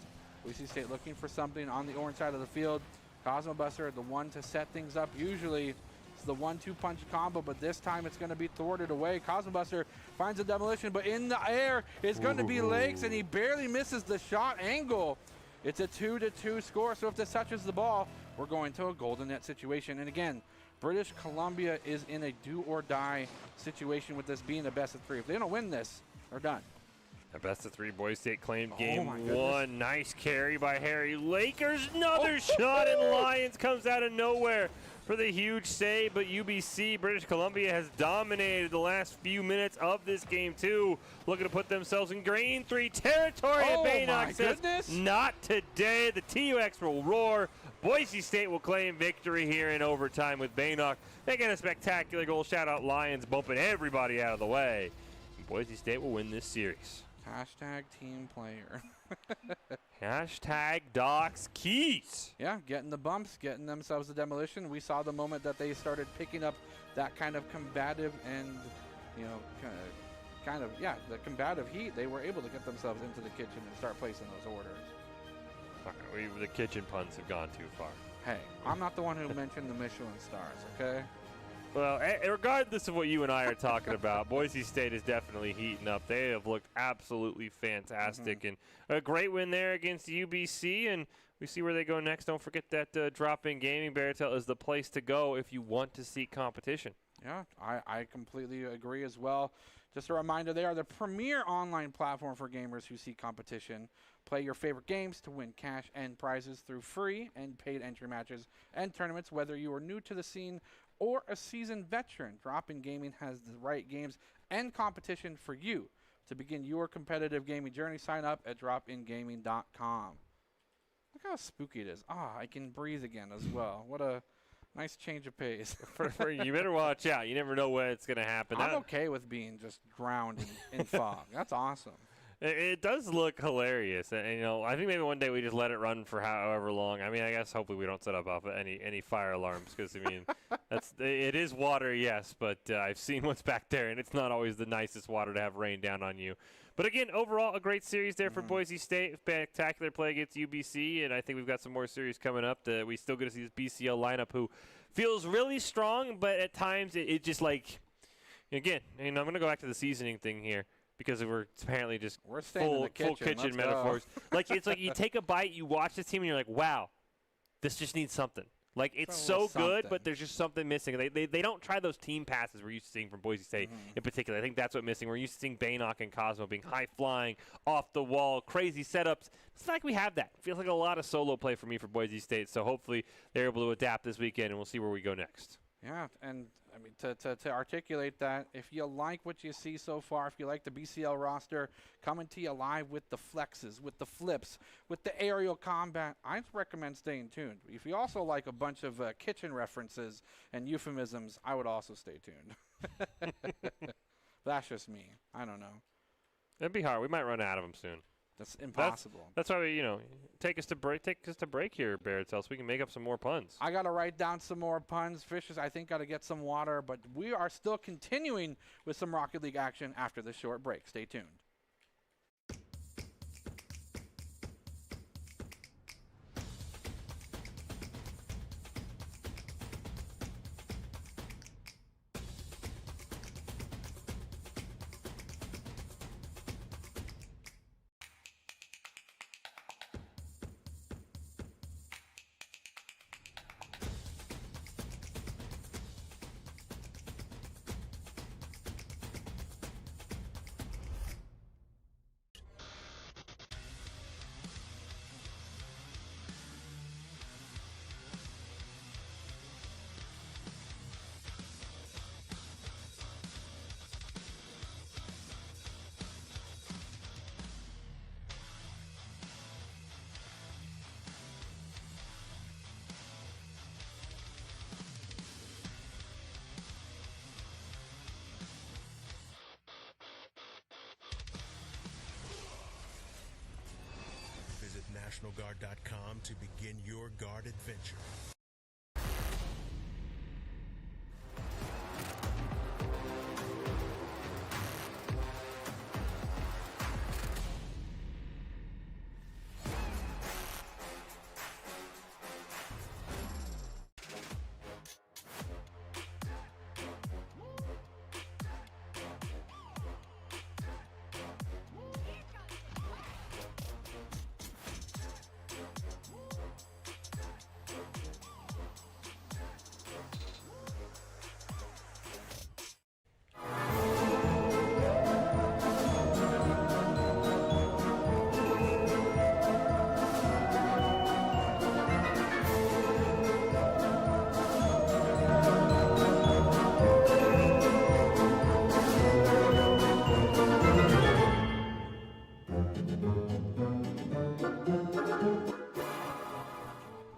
Boise State looking for something on the orange side of the field. Cosmo Buster, the one to set things up. Usually it's the 1-2 punch combo, but this time it's going to be thwarted away. Cosmo Buster finds a demolition, but in the air it's going to be Lakes, and he barely misses the shot angle. It's a 2-2 score, so if this touches the ball, we're going to a golden net situation. And again, British Columbia is in a do-or-die situation with this being a best-of-3. If they don't win this, they're done. A best-of-3 Boise State claimed game one. Nice carry by Harry Lakers. Another shot, and Lions comes out of nowhere for the huge save. But UBC, British Columbia, has dominated the last few minutes of this game, too. Looking to put themselves in Green 3 territory. Oh, and Baynock my says, goodness. not today. The TUX will roar. Boise State will claim victory here in overtime with Baynock making a spectacular goal. Shout out Lions, bumping everybody out of the way. And Boise State will win this series. Hashtag team player. Hashtag Doc's Keys. Yeah, getting the bumps, getting themselves the demolition. We saw the moment that they started picking up that kind of combative and, you know, the combative heat. They were able to get themselves into the kitchen and start placing those orders. Okay, the kitchen puns have gone too far. Hey, I'm not the one who mentioned the Michelin stars, okay? Well, regardless of what you and I are talking about, Boise State is definitely heating up. They have looked absolutely fantastic. And a great win there against UBC. And we see where they go next. Don't forget that drop-in gaming, Baratel, is the place to go if you want to seek competition. Yeah, I completely agree as well. Just a reminder, they are the premier online platform for gamers who seek competition. Play your favorite games to win cash and prizes through free and paid entry matches and tournaments, whether you are new to the scene or a seasoned veteran. Drop-In Gaming has the right games and competition for you. To begin your competitive gaming journey, sign up at dropingaming.com. Look how spooky it is. I can breathe again as well. What a nice change of pace. You better watch out. You never know when it's going to happen. I'm okay with being just drowned in fog. That's awesome. It does look hilarious, and you know, I think maybe one day we just let it run for however long. I mean, I guess hopefully we don't set up off any fire alarms, because I mean, it is water, yes, but I've seen what's back there, and it's not always the nicest water to have rain down on you. But again, overall, a great series there for Boise State. Spectacular play against UBC, and I think we've got some more series coming up. We still get to see this BCL lineup, who feels really strong, but at times it just like. Again, I'm going to go back to the seasoning thing here because we're apparently just staying in the kitchen. full kitchen Let's metaphors. go. It's like you take a bite, you watch this team, and you're like, wow, this just needs something. Like, it's so good, but there's just something missing. They don't try those team passes we're used to seeing from Boise State in particular. I think that's what's missing. We're used to seeing Baynock and Cosmo being high-flying, off-the-wall, crazy setups. It's not like we have that. It feels like a lot of solo play for me for Boise State, so hopefully they're able to adapt this weekend, and we'll see where we go next. Yeah, and I mean to articulate that, if you like what you see so far, if you like the BCL roster coming to you live with the flexes, with the flips, with the aerial combat, I'd recommend staying tuned. If you also like a bunch of kitchen references and euphemisms, I would also stay tuned. That's just me. I don't know. It'd be hard. We might run out of them soon. That's impossible. That's why we, take us to break here, Barrett, so we can make up some more puns. I got to write down some more puns. Fishers, I think, got to get some water. But we are still continuing with some Rocket League action after this short break. Stay tuned. Visit NationalGuard.com to begin your guard adventure.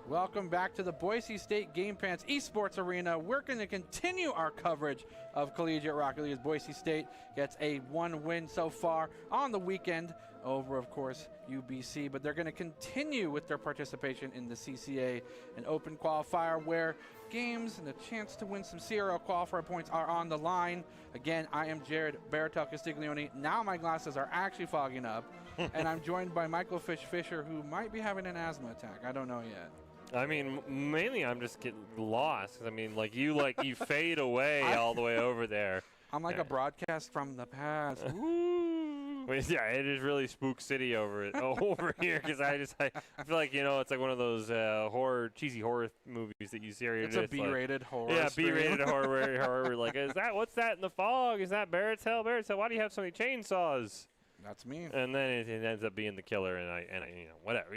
Welcome back to the Boise State Game Pants Esports Arena. We're going to continue our coverage of Collegiate Rocket League as Boise State gets a 1 win so far on the weekend over, of course, UBC. But they're going to continue with their participation in the CCA, an open qualifier where games and a chance to win some CRL qualifier points are on the line. Again, I am Jared Baratel Castiglione. Now my glasses are actually fogging up, and I'm joined by Michael Fisher, who might be having an asthma attack. I don't know yet. I mean, mainly I'm just getting lost. I mean, you fade away all the way over there. I'm like a broadcast from the past. Wait, yeah, it is really Spook City over here because I feel like it's like one of those cheesy horror movies that you see. It's a B-rated horror. Yeah, B-rated horror. Like, what's that in the fog? Is that Barrett's Hell? Why do you have so many chainsaws? That's me. And then it ends up being the killer, and I whatever,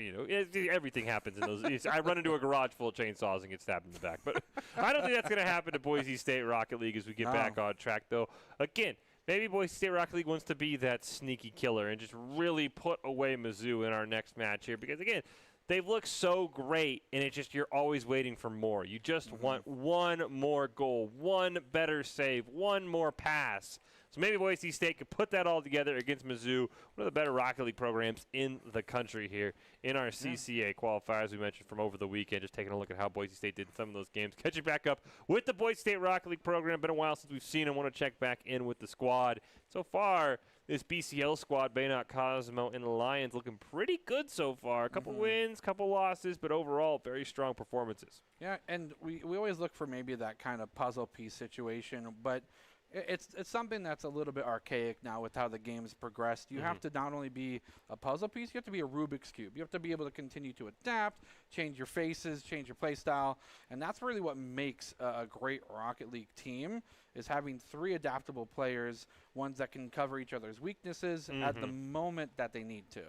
everything happens in those. I run into a garage full of chainsaws and get stabbed in the back. But I don't think that's going to happen to Boise State Rocket League as we get back on track, though. Again, maybe Boise State Rocket League wants to be that sneaky killer and just really put away Mizzou in our next match here, because again, they've looked so great, and it's just you're always waiting for more. You just want one more goal, one better save, one more pass. So maybe Boise State could put that all together against Mizzou, one of the better Rocket League programs in the country here in our CCA qualifiers we mentioned from over the weekend. Just taking a look at how Boise State did in some of those games. Catching back up with the Boise State Rocket League program. Been a while since we've seen them. Want to check back in with the squad. So far, this BCL squad, Baynock, Cosmo, and Lions looking pretty good so far. A couple wins, couple losses, but overall very strong performances. Yeah, and we always look for maybe that kind of puzzle piece situation, but It's something that's a little bit archaic now with how the game's progressed. You have to not only be a puzzle piece, you have to be a Rubik's Cube. You have to be able to continue to adapt, change your faces, change your play style, and that's really what makes a great Rocket League team, is having 3 adaptable players, ones that can cover each other's weaknesses at the moment that they need to.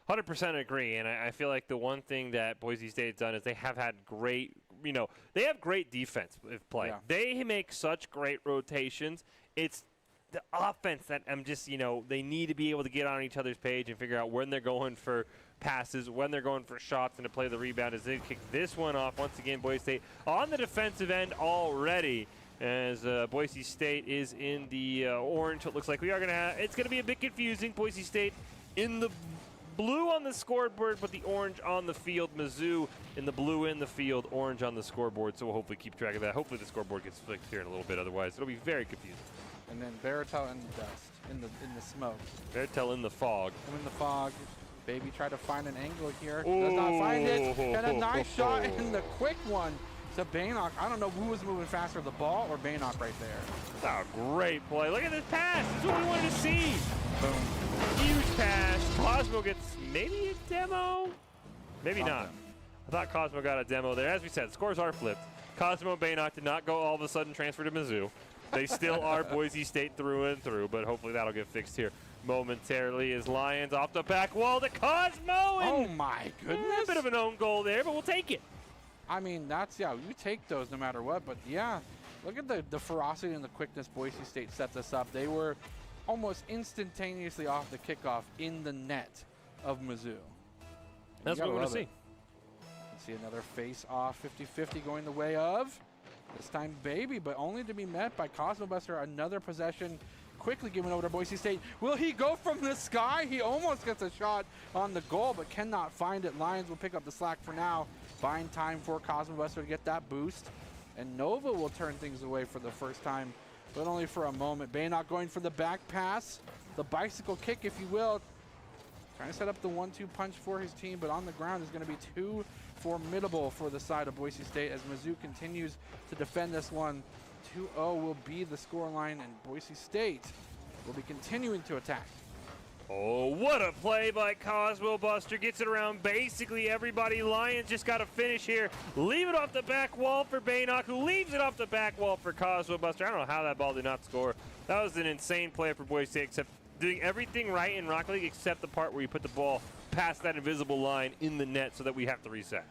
100% agree, and I feel like the one thing that Boise State's done is they have had great, they have great defense play. Yeah. They make such great rotations. It's the offense that I'm just, they need to be able to get on each other's page and figure out when they're going for passes, when they're going for shots, and to play the rebound as they kick this one off. Once again, Boise State on the defensive end already. As Boise State is in the orange, it looks like we are going to have, it's going to be a bit confusing. Boise State in the blue on the scoreboard, but the orange on the field. Mizzou in the blue in the field, orange on the scoreboard. So we'll hopefully keep track of that. Hopefully the scoreboard gets flicked here in a little bit. Otherwise, it'll be very confusing. And then Baratel in the dust, in the smoke. Baratel in the fog. I'm in the fog. Baby tried to find an angle here. Does not find it. And a nice shot in the quick one to Baynock. I don't know who was moving faster, the ball or Baynock right there. Oh, great play. Look at this pass. This is what we wanted to see. Boom. Huge pass. Cosmo gets maybe a demo. Maybe not. Them. I thought Cosmo got a demo there. As we said, scores are flipped. Cosmo and Baynock did not go all of a sudden transfer to Mizzou. They still are Boise State through and through, but hopefully that'll get fixed here momentarily as Lions off the back wall to Cosmo. And Oh my goodness. a bit of an own goal there, but we'll take it. I mean, that's, you take those no matter what. But yeah, look at the ferocity and the quickness Boise State set this up. They were almost instantaneously off the kickoff in the net of Mizzou. That's what we want to see. See another face-off 50-50 going the way of, this time Baby, but only to be met by Cosmo Buster. Another possession quickly given over to Boise State. Will he go from the sky? He almost gets a shot on the goal, but cannot find it. Lions will pick up the slack for now. Buying time for Cosmo Buster to get that boost. And Nova will turn things away for the first time, but only for a moment. Baynock going for the back pass, the bicycle kick, if you will. Trying to set up the 1-2 punch for his team, but on the ground is going to be too formidable for the side of Boise State as Mizzou continues to defend this one. 2-0 will be the scoreline, and Boise State will be continuing to attack. Oh, what a play by Cosmo Buster. Gets it around basically everybody. Lions just got to finish here. Leave it off the back wall for Baynock, who leaves it off the back wall for Cosmo Buster. I don't know how that ball did not score. That was an insane play for Boise State, except doing everything right in Rocket League except the part where you put the ball past that invisible line in the net so that we have to reset.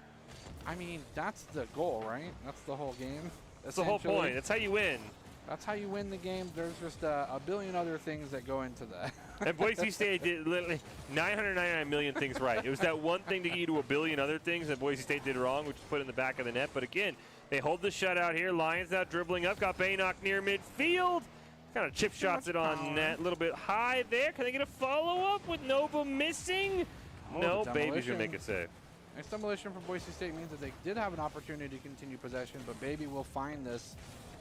I mean, that's the goal, right? That's the whole game. That's the whole point. That's how you win. That's how you win the game. There's just a billion other things that go into that. And Boise State did literally 999 million things right. It was that one thing to get you to a billion other things that Boise State did wrong, which was put in the back of the net. But again, they hold the shutout here. Lions now dribbling up. Got Baynock near midfield. Kind of chip shots it on net. A little bit high there. Can they get a follow-up with Nova missing? Oh, no, Baby's going to make a save. Nice demolition for Boise State means that they did have an opportunity to continue possession, but Baby will find this.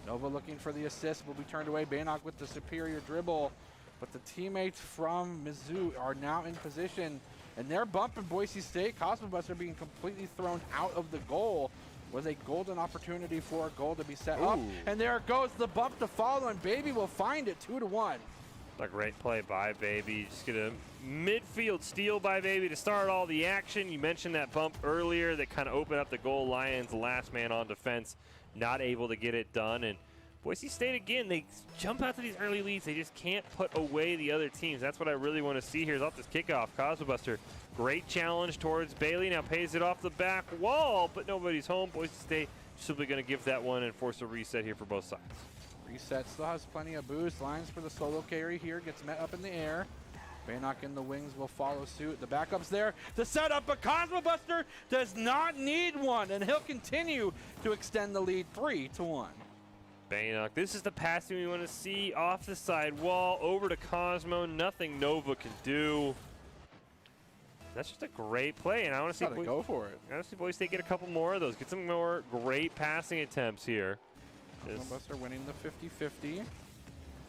Nova looking for the assist, will be turned away. Baynock with the superior dribble, but the teammates from Mizzou are now in position, and they're bumping Boise State. Cosmo Buster being completely thrown out of the goal. Was a golden opportunity for a goal to be set up, and there goes the bump to follow, and Baby will find it 2-1. A great play by Baby. Just get a midfield steal by Baby to start all the action. You mentioned that bump earlier that kind of opened up the goal. Lions last man on defense, not able to get it done. And Boise State, again, they jump out to these early leads. They just can't put away the other teams. That's what I really want to see here is off this kickoff. Cosmo Buster, great challenge towards Bailey. Now pays it off the back wall, but nobody's home. Boise State simply going to give that one and force a reset here for both sides. Reset still has plenty of boost. Lions for the solo carry here. Gets met up in the air. Baynock in the wings will follow suit. The backup's there. The setup, but Cosmo Buster does not need one, and he'll continue to extend the lead 3-1. Baynock, this is the passing we want to see off the side wall over to Cosmo. Nothing Nova can do. That's just a great play, and I want to see go for it. I want to see Boise State get a couple more of those. Get some more great passing attempts here. Cosmo Buster winning the 50-50.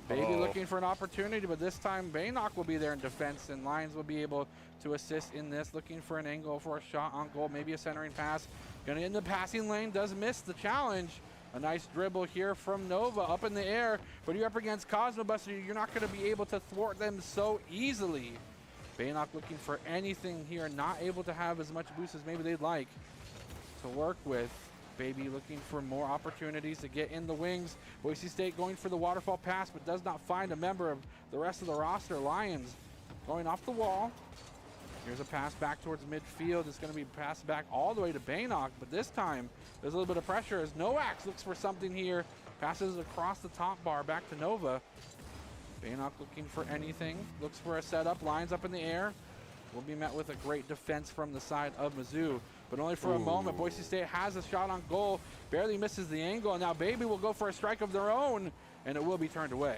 Baby looking for an opportunity, but this time Baynock will be there in defense, and Lions will be able to assist in this. Looking for an angle for a shot on goal, maybe a centering pass. Gonna get in the passing lane, does miss the challenge. A nice dribble here from Nova up in the air, but you're up against Cosmo Buster. You're not going to be able to thwart them so easily. Baynock looking for anything here, not able to have as much boost as maybe they'd like to work with. Baby looking for more opportunities to get in the wings. Boise State going for the waterfall pass, but does not find a member of the rest of the roster. Lions going off the wall. Here's a pass back towards midfield. It's going to be passed back all the way to Baynock, but this time there's a little bit of pressure as NOAX looks for something here. Passes across the top bar back to Nova. Baynock looking for anything. Looks for a setup. Lines up in the air. Will be met with a great defense from the side of Mizzou, but only for a moment. Boise State has a shot on goal. Barely misses the angle, and now Baby will go for a strike of their own, and it will be turned away.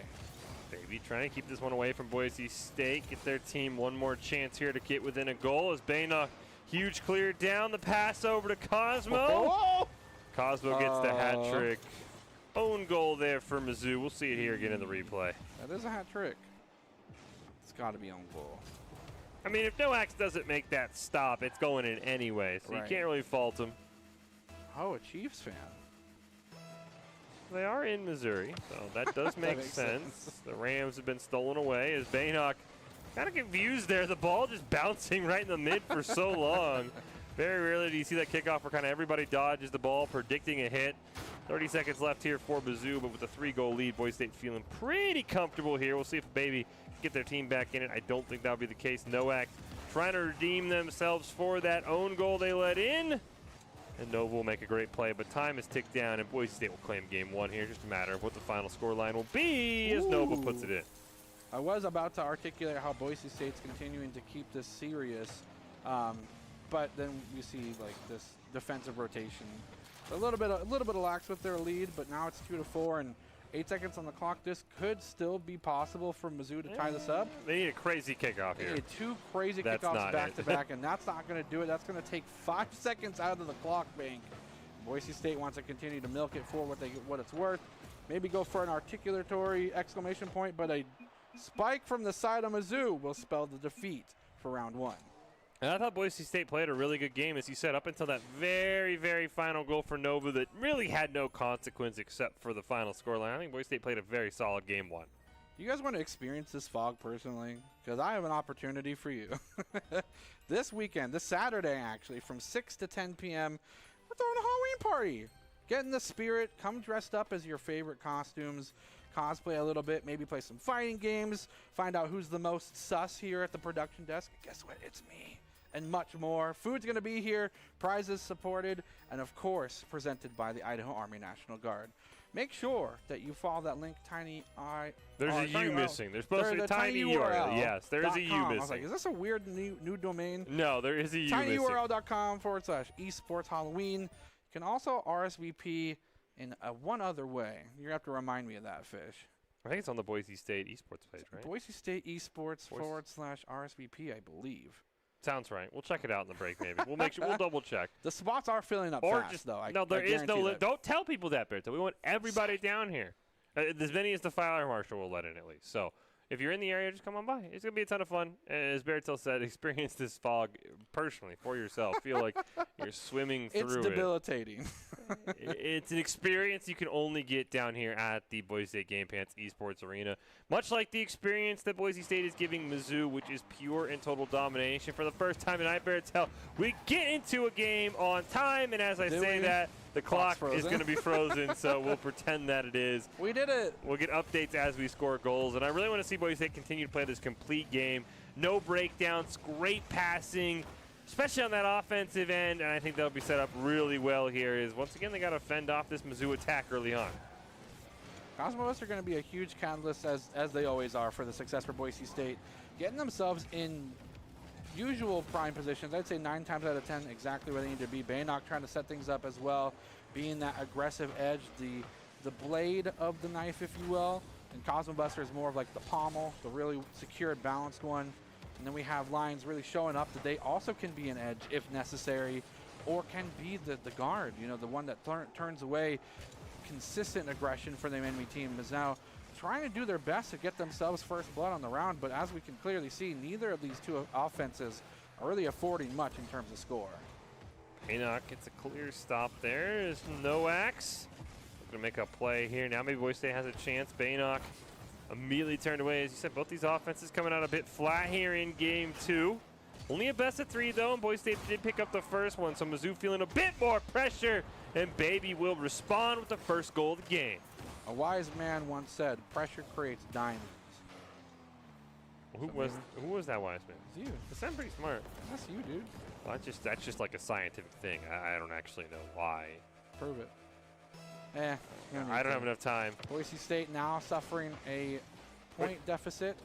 Baby trying to keep this one away from Boise State. Get their team one more chance here to get within a goal as Baynock, huge clear down. The pass over to Cosmo. Oh! Cosmo gets the hat trick. Own goal there for Mizzou. We'll see it here again in the replay. That is a hat trick. It's got to be on goal. I mean, if NOAX doesn't make that stop, it's going in anyway, so you can't really fault him. Oh, a Chiefs fan. They are in Missouri, so that does make sense. The Rams have been stolen away as Baynock kind of confused there. The ball just bouncing right in the mid for so long. Very rarely do you see that kickoff where kind of everybody dodges the ball, predicting a hit. 30 seconds left here for Mizzou, but with a 3-goal lead, Boise State feeling pretty comfortable here. We'll see if Baby can get their team back in it. I don't think that'll be the case. NOAX trying to redeem themselves for that own goal they let in. And Nova will make a great play, but time has ticked down, and Boise State will claim game one here. Just a matter of what the final scoreline will be as Nova puts it in. I was about to articulate how Boise State's continuing to keep this serious, but then we see like this defensive rotation. A little bit of lax with their lead, but now it's 2-4 and 8 seconds on the clock. This could still be possible for Mizzou to tie this up. They need a crazy kickoff here. They need 2 crazy kickoffs back to back, and that's not going to do it. That's going to take 5 seconds out of the clock bank. Boise State wants to continue to milk it for what it's worth. Maybe go for an articulatory exclamation point, but a spike from the side of Mizzou will spell the defeat for round 1. And I thought Boise State played a really good game, as you said, up until that very, very final goal for Nova that really had no consequence except for the final scoreline. I think Boise State played a very solid game 1. You guys want to experience this fog personally? Because I have an opportunity for you. This weekend, this Saturday actually, from 6 to 10 p.m., we're throwing a Halloween party. Get in the spirit. Come dressed up as your favorite costumes. Cosplay a little bit. Maybe play some fighting games. Find out who's the most sus here at the production desk. Guess what? It's me. And much more. Food's going to be here. Prizes supported. And, of course, presented by the Idaho Army National Guard. Make sure that you follow that link, Tiny I. There's a U missing. There's supposed to be a tiny URL. Yes, there is a U missing. I was like, is this a weird new domain? No, there is a U missing. tinyurl.com/esports Halloween. You can also RSVP in one other way. You're going to have to remind me of that, Fish. I think it's on the Boise State Esports page, right? Boise State Esports /RSVP, I believe. Sounds right. We'll check it out in the break, maybe. We'll make sure. We'll double check. The spots are filling up or fast, just, though. No, there is no. Don't tell people that, Berto. We want everybody down here. As many as the fire marshal will let in, at least. So if you're in the area, just come on by. It's going to be a ton of fun. As Bertel said, experience this fog personally for yourself. Feel like you're swimming through it. It's debilitating. It's an experience you can only get down here at the Boise State Game Pants Esports Arena. Much like the experience that Boise State is giving Mizzou, which is pure and total domination. For the first time tonight, Bertel, we get into a game on time, and as I say that, the clock is going to be frozen, so we'll pretend that it is. We did it. We'll get updates as we score goals, and I really want to see Boise State continue to play this complete game. No breakdowns, great passing, especially on that offensive end, and I think that'll be set up really well here. Is once again, they got to fend off this Mizzou attack early on. Cosmos are going to be a huge catalyst, as they always are, for the success for Boise State. Getting themselves in usual prime positions, I'd say 9 times out of 10, exactly where they need to be. Baynock trying to set things up as well, being that aggressive edge, the blade of the knife, if you will. And Cosmo Buster is more of like the pommel, the really secured, balanced one. And then we have Lions really showing up that they also can be an edge if necessary, or can be the guard, you know, the one that turns away consistent aggression for the enemy team. Is now trying to do their best to get themselves first blood on the round, but as we can clearly see, neither of these two offenses are really affording much in terms of score. Baynock gets a clear stop there. There's NOAX Gonna make a play here. Now maybe Boise State has a chance. Baynock immediately turned away. As you said, both these offenses coming out a bit flat here in game 2. Only a best of 3 though, and Boise State did pick up the first one. So Mizzou feeling a bit more pressure, and Baby will respond with the first goal of the game. A wise man once said, pressure creates diamonds. Who was that wise man? It's you. That sounds pretty smart. That's you, dude. Well, that's just like a scientific thing. I don't actually know why. Prove it. I don't have enough time. Boise State now suffering a point deficit.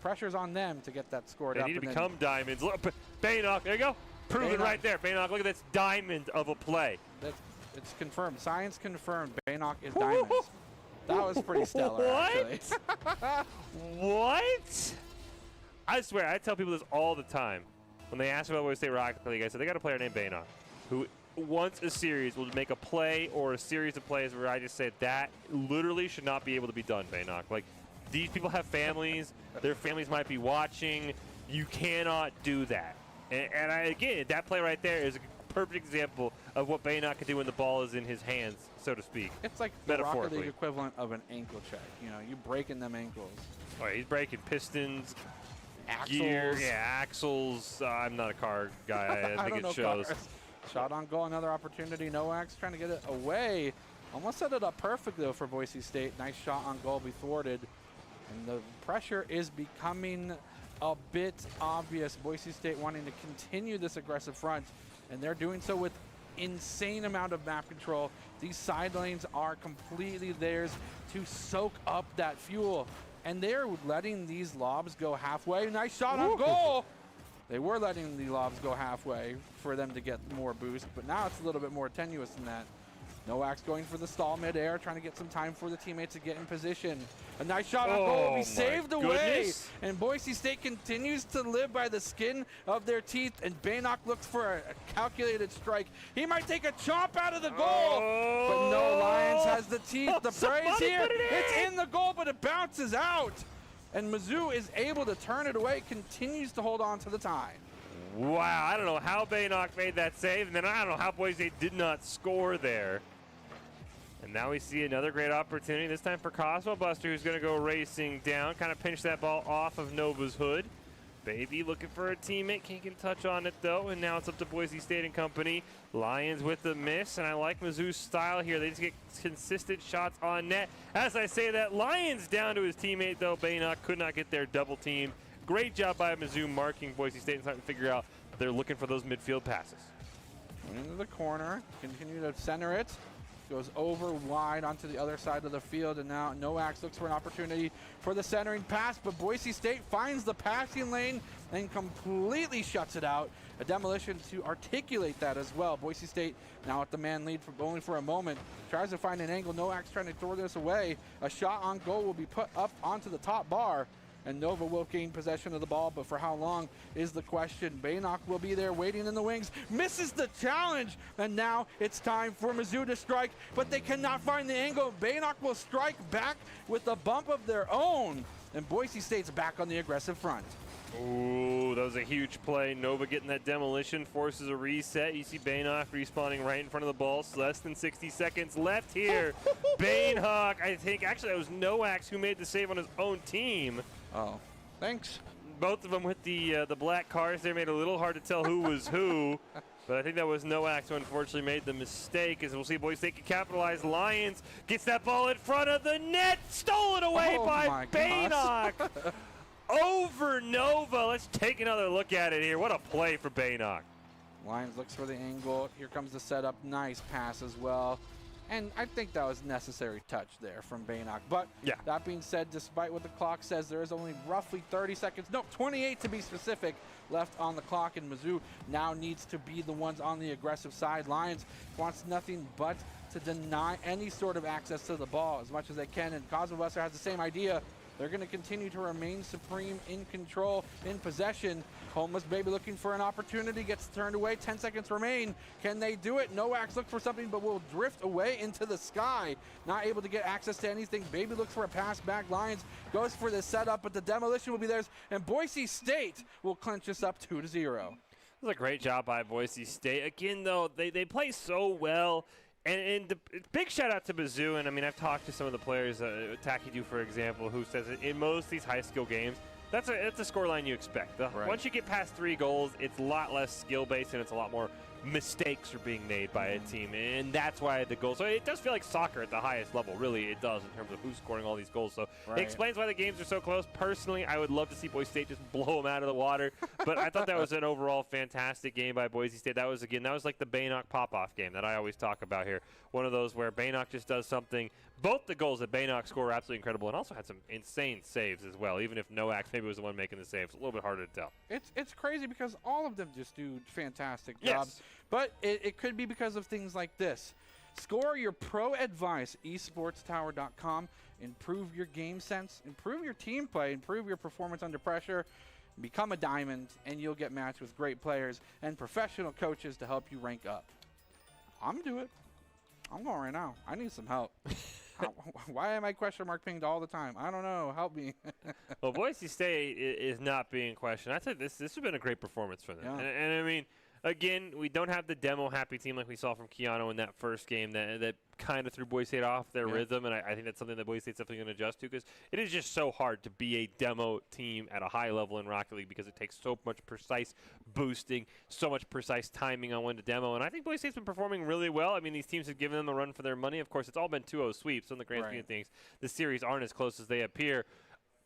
Pressure's on them to get that scored They up. need to become diamonds. Look, Baynock, there you go. Proven Baynock. right there. Baynock, look at this diamond of a play. It's confirmed. Science confirmed. Baynock is diamonds. That was pretty stellar, actually. What? I swear, I tell people this all the time. When they ask about Boise State Rocket League, I said they got a player named Baynock who once a series will make a play or a series of plays where I just say that literally should not be able to be done, Baynock. Like, these people have families. Their families might be watching. You cannot do that. And again, that play right there is a perfect example of what Baynock can do when the ball is in his hands, so to speak. It's like the Rocket League equivalent of an ankle check. You know, you breaking them ankles. Oh, he's breaking pistons, Axles. gear, axles. I'm not a car guy. I think it shows. Cars. Shot on goal, another opportunity. Noak's trying to get it away. Almost set it up perfect, though, for Boise State. Nice shot on goal, be thwarted. And the pressure is becoming a bit obvious. Boise State wanting to continue this aggressive front, and they're doing so with insane amount of map control. These side lanes are completely theirs to soak up that fuel, and they're letting these lobs go halfway. Nice shot on goal. They were letting the lobs go halfway for them to get more boost, but now it's a little bit more tenuous than that. Noak's going for the stall midair, trying to get some time for the teammates to get in position. A nice shot on goal will be saved away. And Boise State continues to live by the skin of their teeth, and Baynock looks for a calculated strike. He might take a chomp out of the goal, but no, Lions has the teeth. The praise here, it's in the goal, but it bounces out. And Mizzou is able to turn it away, continues to hold on to the tie. Wow, I don't know how Baynock made that save, and then I don't know how Boise State did not score there. And now we see another great opportunity, this time for Cosmo Buster, who's going to go racing down, kind of pinch that ball off of Nova's hood. Baby looking for a teammate, can't get a touch on it though, and now it's up to Boise State and company. Lions with the miss, and I like Mizzou's style here. They just get consistent shots on net. As I say that, Lions down to his teammate though. Baynock could not get their double team. Great job by Mizzou marking Boise State and starting to figure out they're looking for those midfield passes. Into the corner, continue to center it. Goes over wide onto the other side of the field, and now Noax looks for an opportunity for the centering pass, but Boise State finds the passing lane and completely shuts it out. A demolition to articulate that as well. Boise State now at the man lead for only for a moment. Tries to find an angle. Noax trying to throw this away. A shot on goal will be put up onto the top bar, and Nova will gain possession of the ball, but for how long is the question. Baynock will be there waiting in the wings, misses the challenge, and now it's time for Mizzou to strike, but they cannot find the angle. Baynock will strike back with a bump of their own, and Boise State's back on the aggressive front. Ooh, that was a huge play. Nova getting that demolition, forces a reset. You see Baynock respawning right in front of the ball. So less than 60 seconds left here. Baynock, I think, actually that was Noax who made the save on his own team. Oh, thanks. Both of them with the black cars there made it a little hard to tell who was who. But I think that was Noax who unfortunately made the mistake. As we'll see Boise State can capitalize. Lions gets that ball in front of the net. Stolen away by Baynock. Over Nova. Let's take another look at it here. What a play for Baynock. Lions looks for the angle. Here comes the setup. Nice pass as well. And I think that was necessary touch there from Baynock. But yeah, that being said, despite what the clock says, there is only roughly 30 seconds, no, 28 to be specific, left on the clock. And Mizzou now needs to be the ones on the aggressive side. Lions wants nothing but to deny any sort of access to the ball as much as they can. And Cosmo Buster has the same idea. They're going to continue to remain supreme in control, in possession. Homeless Baby looking for an opportunity, gets turned away. 10 seconds remain. Can they do it? Noax looks for something, but will drift away into the sky. Not able to get access to anything. Baby looks for a pass back. Lions goes for the setup, but the demolition will be theirs. And Boise State will clinch this up 2-0. This is a great job by Boise State. Again, though, they play so well And the big shout out to Bazoo, and I mean I've talked to some of the players, Takidu for example, who says that in most of these high skill games, that's a scoreline you expect. Right. Once you get past 3 goals, it's a lot less skill based and it's a lot more mistakes are being made by a team, and that's why the goal. So it does feel like soccer at the highest level, really it does, in terms of who's scoring all these goals. So it explains why the games are so close. Personally, I would love to see Boise State just blow them out of the water, but I thought that was an overall fantastic game by Boise State. That was like the Baynock pop-off game that I always talk about here. One of those where Baynock just does something. Both the goals that Baynock score were absolutely incredible, and also had some insane saves as well, even if Noack maybe was the one making the saves. A little bit harder to tell. It's crazy because all of them just do fantastic jobs. But it could be because of things like this. Score your pro advice, esportstower.com. Improve your game sense, improve your team play, improve your performance under pressure. Become a diamond, and you'll get matched with great players and professional coaches to help you rank up. I'm doing it. I'm going right now. I need some help. Why am I question mark pinged all the time? I don't know. Help me. Well, Boise State is not being questioned. I'd say this has been a great performance for them. Yeah. And I mean, again, we don't have the demo happy team like we saw from Keyano in that first game that kind of threw Boise State off their rhythm, and I think that's something that Boise State's definitely going to adjust to, because it is just so hard to be a demo team at a high level in Rocket League because it takes so much precise boosting, so much precise timing on when to demo, and I think Boise State's been performing really well. I mean, these teams have given them a run for their money. Of course, it's all been 2-0 sweeps, so in the grand scheme of things, the series aren't as close as they appear.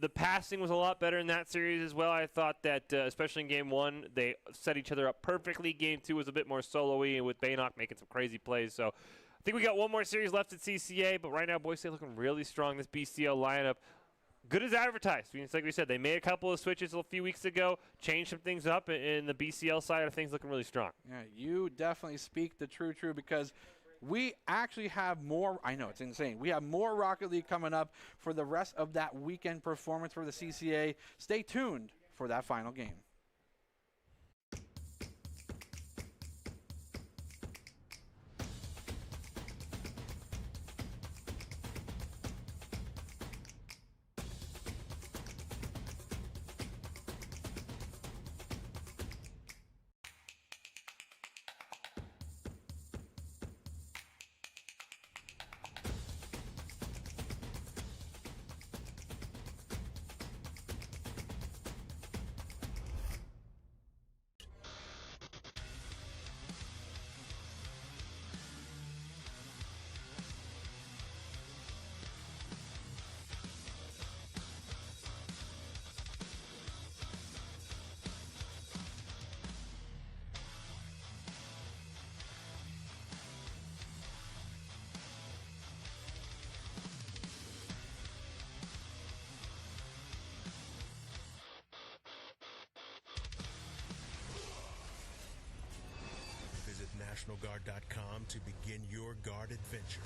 The passing was a lot better in that series as well. I thought that, especially in Game 1, they set each other up perfectly. Game 2 was a bit more solo-y, with Baynock making some crazy plays. So I think we got one more series left at CCA, but right now Boise State looking really strong. This BCL lineup, good as advertised. I mean, it's like we said, they made a couple of switches a few weeks ago, changed some things up, and the BCL side of things looking really strong. Yeah, you definitely speak the true because we actually have more. I know, it's insane. We have more Rocket League coming up for the rest of that weekend performance for the CCA. Stay tuned for that final game. Visit NationalGuard.com to begin your guard adventure.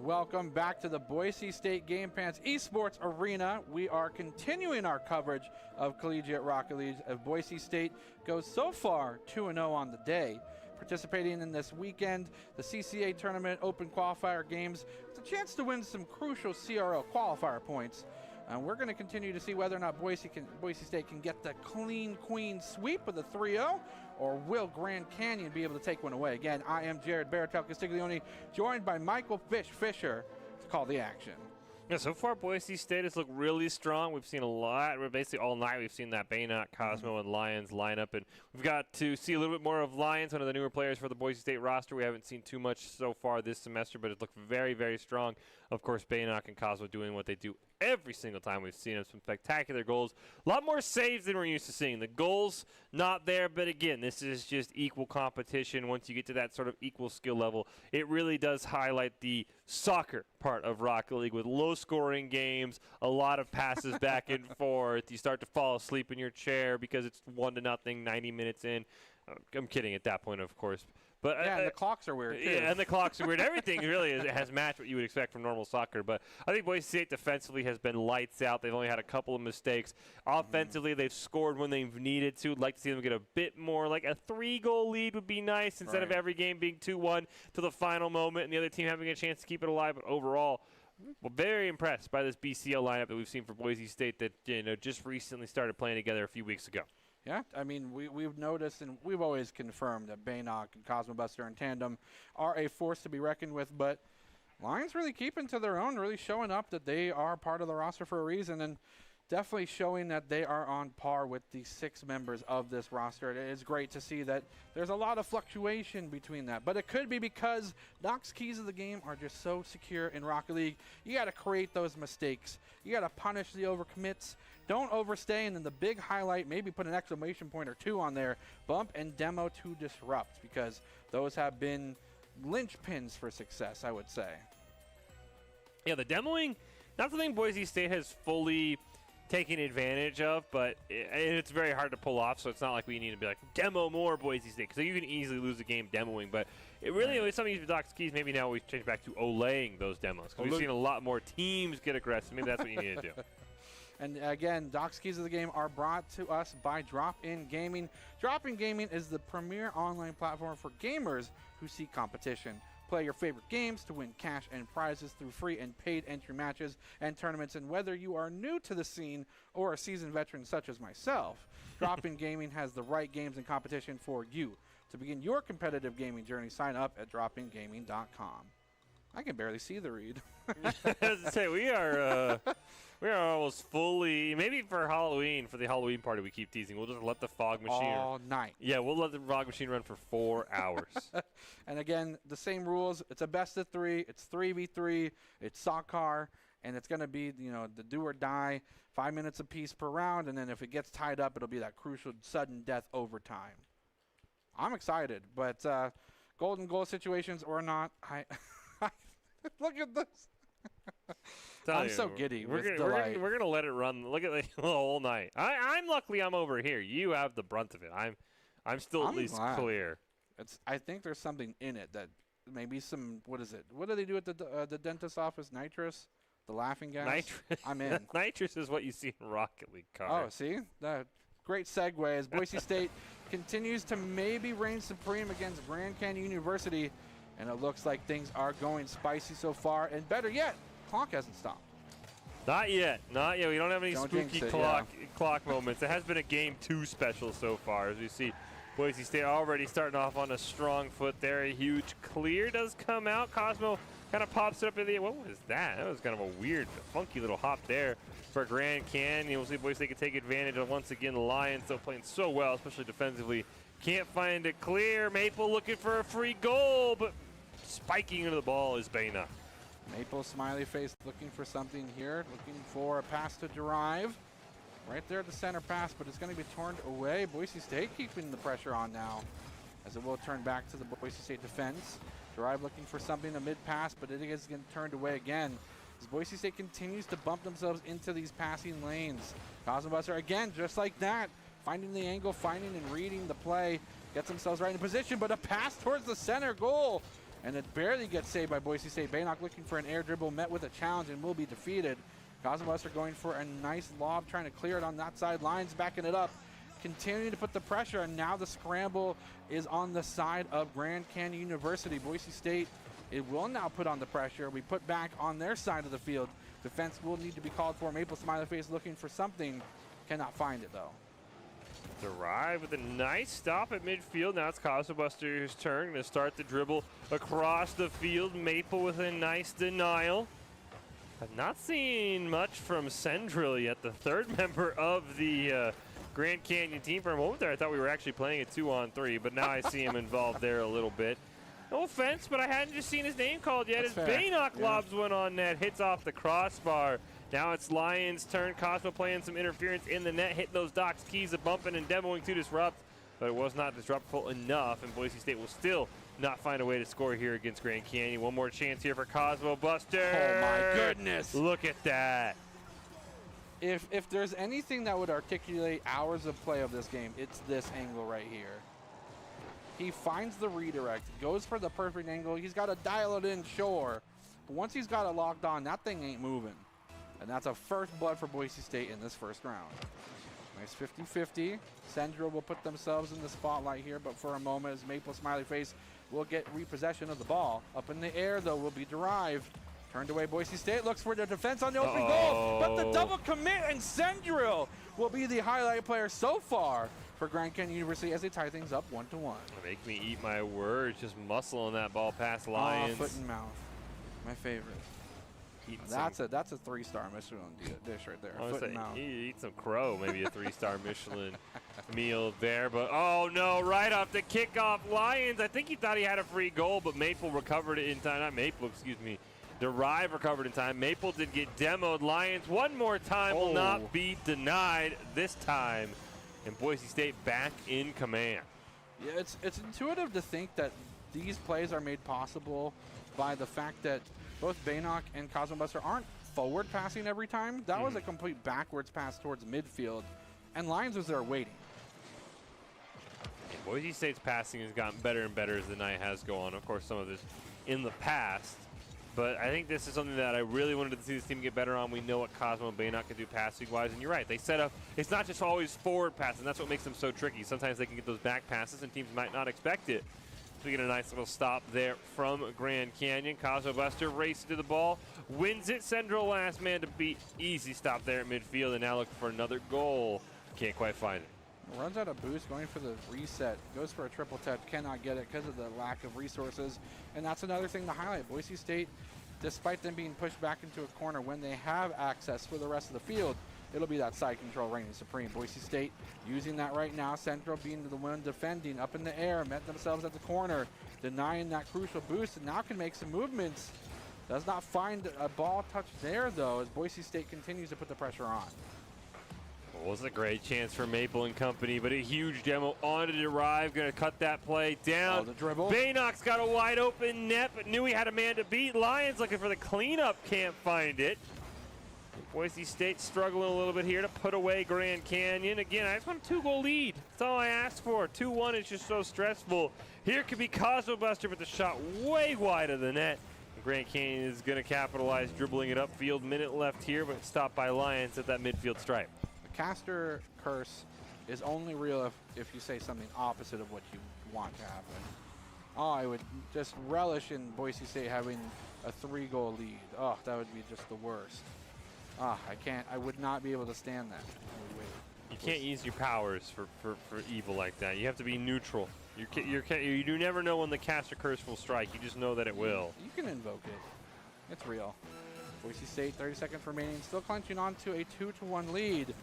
Welcome back to the Boise State Game Pants Esports Arena. We are continuing our coverage of Collegiate Rocket League as Boise State goes so far 2-0 on the day. Participating in this weekend, the CCA Tournament Open Qualifier Games. It's a chance to win some crucial CRL qualifier points. And we're going to continue to see whether or not Boise State can get the clean queen sweep of the 3-0, or will Grand Canyon be able to take one away? Again, I am Jared Baratel Castiglione, joined by Michael Fisher to call the action. Yeah, so far Boise State has looked really strong. We've seen a lot. We're basically all night we've seen that Baynot, Cosmo, and Lions lineup, and we've got to see a little bit more of Lions, one of the newer players for the Boise State roster. We haven't seen too much so far this semester, but it looked very, very strong. Of course, Baynot and Cosmo doing what they do every single time we've seen them. Some spectacular goals. A lot more saves than we're used to seeing. The goals not there, but again, this is just equal competition. Once you get to that sort of equal skill level, it really does highlight the soccer part of Rocket League with low-scoring games, a lot of passes back and forth. You start to fall asleep in your chair because it's 1-0, 90 minutes in. I'm kidding at that point, of course. But yeah, and the clocks are weird, too. Yeah, and the clocks are weird. Everything really has matched what you would expect from normal soccer. But I think Boise State defensively has been lights out. They've only had a couple of mistakes. Offensively, they've scored when they've needed to. I'd like to see them get a bit more. Like a 3-goal lead would be nice instead of every game being 2-1 to the final moment and the other team having a chance to keep it alive. But overall, we're very impressed by this BCL lineup that we've seen for Boise State that just recently started playing together a few weeks ago. Yeah, I mean, we've noticed and we've always confirmed that Baynok and Cosmo Buster in tandem are a force to be reckoned with, but Lions really keeping to their own, really showing up that they are part of the roster for a reason, and definitely showing that they are on par with the 6 members of this roster. It is great to see that there's a lot of fluctuation between that, but it could be because Doc's keys of the game are just so secure in Rocket League. You got to create those mistakes. You got to punish the overcommits. Don't overstay, and then the big highlight, maybe put an exclamation point or 2 on there, bump and demo to disrupt, because those have been linchpins for success, I would say. Yeah, the demoing, not something Boise State has fully taken advantage of, but it's very hard to pull off, so it's not like we need to be like, demo more Boise State, because you can easily lose a game demoing, but it really is something for Doc's keys. Maybe now we change back to olaying those demos, because we've seen a lot more teams get aggressive. Maybe that's what you need to do. And again, Doc's keys of the game are brought to us by Drop-In Gaming. Drop-In Gaming is the premier online platform for gamers who seek competition. Play your favorite games to win cash and prizes through free and paid entry matches and tournaments. And whether you are new to the scene or a seasoned veteran such as myself, Drop-In Gaming has the right games and competition for you. To begin your competitive gaming journey, sign up at dropingaming.com. I can barely see the read. As I say, we are almost fully, maybe for Halloween, for the Halloween party we keep teasing, we'll just let the fog machine. All night. Yeah, we'll let the fog machine run for 4 hours. And again, the same rules. It's a best of 3. It's 3v3. It's soccer. And it's going to be, the do or die, 5 minutes apiece per round. And then if it gets tied up, it'll be that crucial sudden death overtime. I'm excited. But golden goal situations or not, look at this. I'm so giddy with delight. We're gonna let it run. Look at the whole night. I'm luckily I'm over here. You have the brunt of it. I'm still at least clear. I think there's something in it that maybe some. What is it? What do they do at the dentist's office? Nitrous, the laughing gas. Nitrous. I'm in. Nitrous is what you see in Rocket League cars. Oh, see, great segue as Boise State continues to maybe reign supreme against Grand Canyon University. And it looks like things are going spicy so far. And better yet, clock hasn't stopped. Not yet. Not yet. We don't have any spooky clock moments. It has been a Game 2 special so far. As we see Boise State already starting off on a strong foot there. A huge clear does come out. Cosmo kind of pops it up in the air. What was that? That was kind of a weird, funky little hop there for Grand Canyon. We'll see if Boise State can take advantage of, once again, the Lions still playing so well, especially defensively. Can't find it clear. Maple looking for a free goal, but spiking into the ball is Baynok. Maple smiley face looking for something here, looking for a pass to Derive. Right there at the center pass, but it's going to be torn away. Boise State keeping the pressure on now, as it will turn back to the Boise State defense. Derive looking for something, a mid-pass, but it is getting turned away again, as Boise State continues to bump themselves into these passing lanes. Cosmo Buster, again, just like that, finding the angle, finding and reading the play, gets themselves right in position, but a pass towards the center goal. And it barely gets saved by Boise State. Baynok looking for an air dribble, met with a challenge and will be defeated. Cosmo Buster going for a nice lob, trying to clear it on that side. Lions backing it up, continuing to put the pressure, and now the scramble is on the side of Grand Canyon University. Boise State, it will now put on the pressure. We put back on their side of the field. Defense will need to be called for. Maple smiley face looking for something. Cannot find it, though. Derive with a nice stop at midfield. Now it's Cosmo Buster's turn. Going to start the dribble across the field. Maple with a nice denial. I've not seen much from Sendril yet, the third member of the Grand Canyon team. For a moment there, I thought we were actually playing a 2-on-3, but now I see him involved there a little bit. No offense, but I hadn't just seen his name called yet. That's As fair. Baynock lobs one on net, hits off the crossbar. Now it's Lions' turn. Cosmo playing some interference in the net, hitting those docks, keys a bumping and demoing to disrupt, but it was not disruptful enough, and Boise State will still not find a way to score here against Grand Canyon. One more chance here for Cosmo Buster. Oh my goodness. Look at that. If there's anything that would articulate hours of play of this game, it's this angle right here. He finds the redirect, goes for the perfect angle. He's got to dial it in, sure. But once he's got it locked on, that thing ain't moving. And that's a first blood for Boise State in this first round. Nice 50-50. Sendril will put themselves in the spotlight here, but for a moment, as Maple Smiley Face will get repossession of the ball. Up in the air, though, will be Derived. Turned away, Boise State looks for the defense on the open goal, but the double commit, and Sendril will be the highlight player so far for Grand Canyon University as they tie things up 1-1. Make me eat my words, just muscling that ball past Lions. Foot and mouth, my favorite. That's a 3-star Michelin dish right there. Foot and mouth. He eat some crow, maybe a 3-star Michelin meal there. But oh no, right off the kickoff, Lions. I think he thought he had a free goal, but Maple recovered it in time. Not Maple, excuse me. Derive recovered in time. Maple did get demoed. Lions one more time will not be denied this time, and Boise State back in command. Yeah, it's intuitive to think that these plays are made possible by the fact that both Baynock and Cosmo Buster aren't forward passing every time. That was a complete backwards pass towards midfield, and Lions was there waiting. And Boise State's passing has gotten better and better as the night has gone on. Of course, some of this in the past, but I think this is something that I really wanted to see this team get better on. We know what Cosmo and Baynock can do passing-wise, and you're right. They set up, it's not just always forward passing. That's what makes them so tricky. Sometimes they can get those back passes, and teams might not expect it. We get a nice little stop there from Grand Canyon. Cosmo Buster races to the ball, wins it. Sendril last man to beat. Easy stop there at midfield, and now looking for another goal. Can't quite find it. Runs out of boost, going for the reset. Goes for a triple touch, cannot get it because of the lack of resources. And that's another thing to highlight. Boise State, despite them being pushed back into a corner, when they have access for the rest of the field, it'll be that side control reigning supreme. Boise State using that right now. Central being the one defending up in the air, met themselves at the corner, denying that crucial boost, and now can make some movements. Does not find a ball touch there, though, as Boise State continues to put the pressure on. Well, it was a great chance for Maple and company, but a huge demo on to Derive. Going to cut that play down. Oh, the dribble. Baynock's got a wide open net, but knew he had a man to beat. Lions looking for the cleanup, can't find it. Boise State struggling a little bit here to put away Grand Canyon. Again, I just want a 2-goal lead. That's all I asked for. 2-1 is just so stressful. Here could be Cosmo Buster, but the shot way wide of the net. Grand Canyon is going to capitalize, dribbling it upfield. Minute left here, but stopped by Lions at that midfield stripe. The caster curse is only real if you say something opposite of what you want to happen. Oh, I would just relish in Boise State having a 3-goal lead. Oh, that would be just the worst. Ah, I would not be able to stand that. You can't use your powers for evil like that. You have to be neutral. You do never know when the caster curse will strike. You just know that it will. You can invoke it. It's real. Boise State, 30 seconds remaining, still clenching on to a 2-1 lead.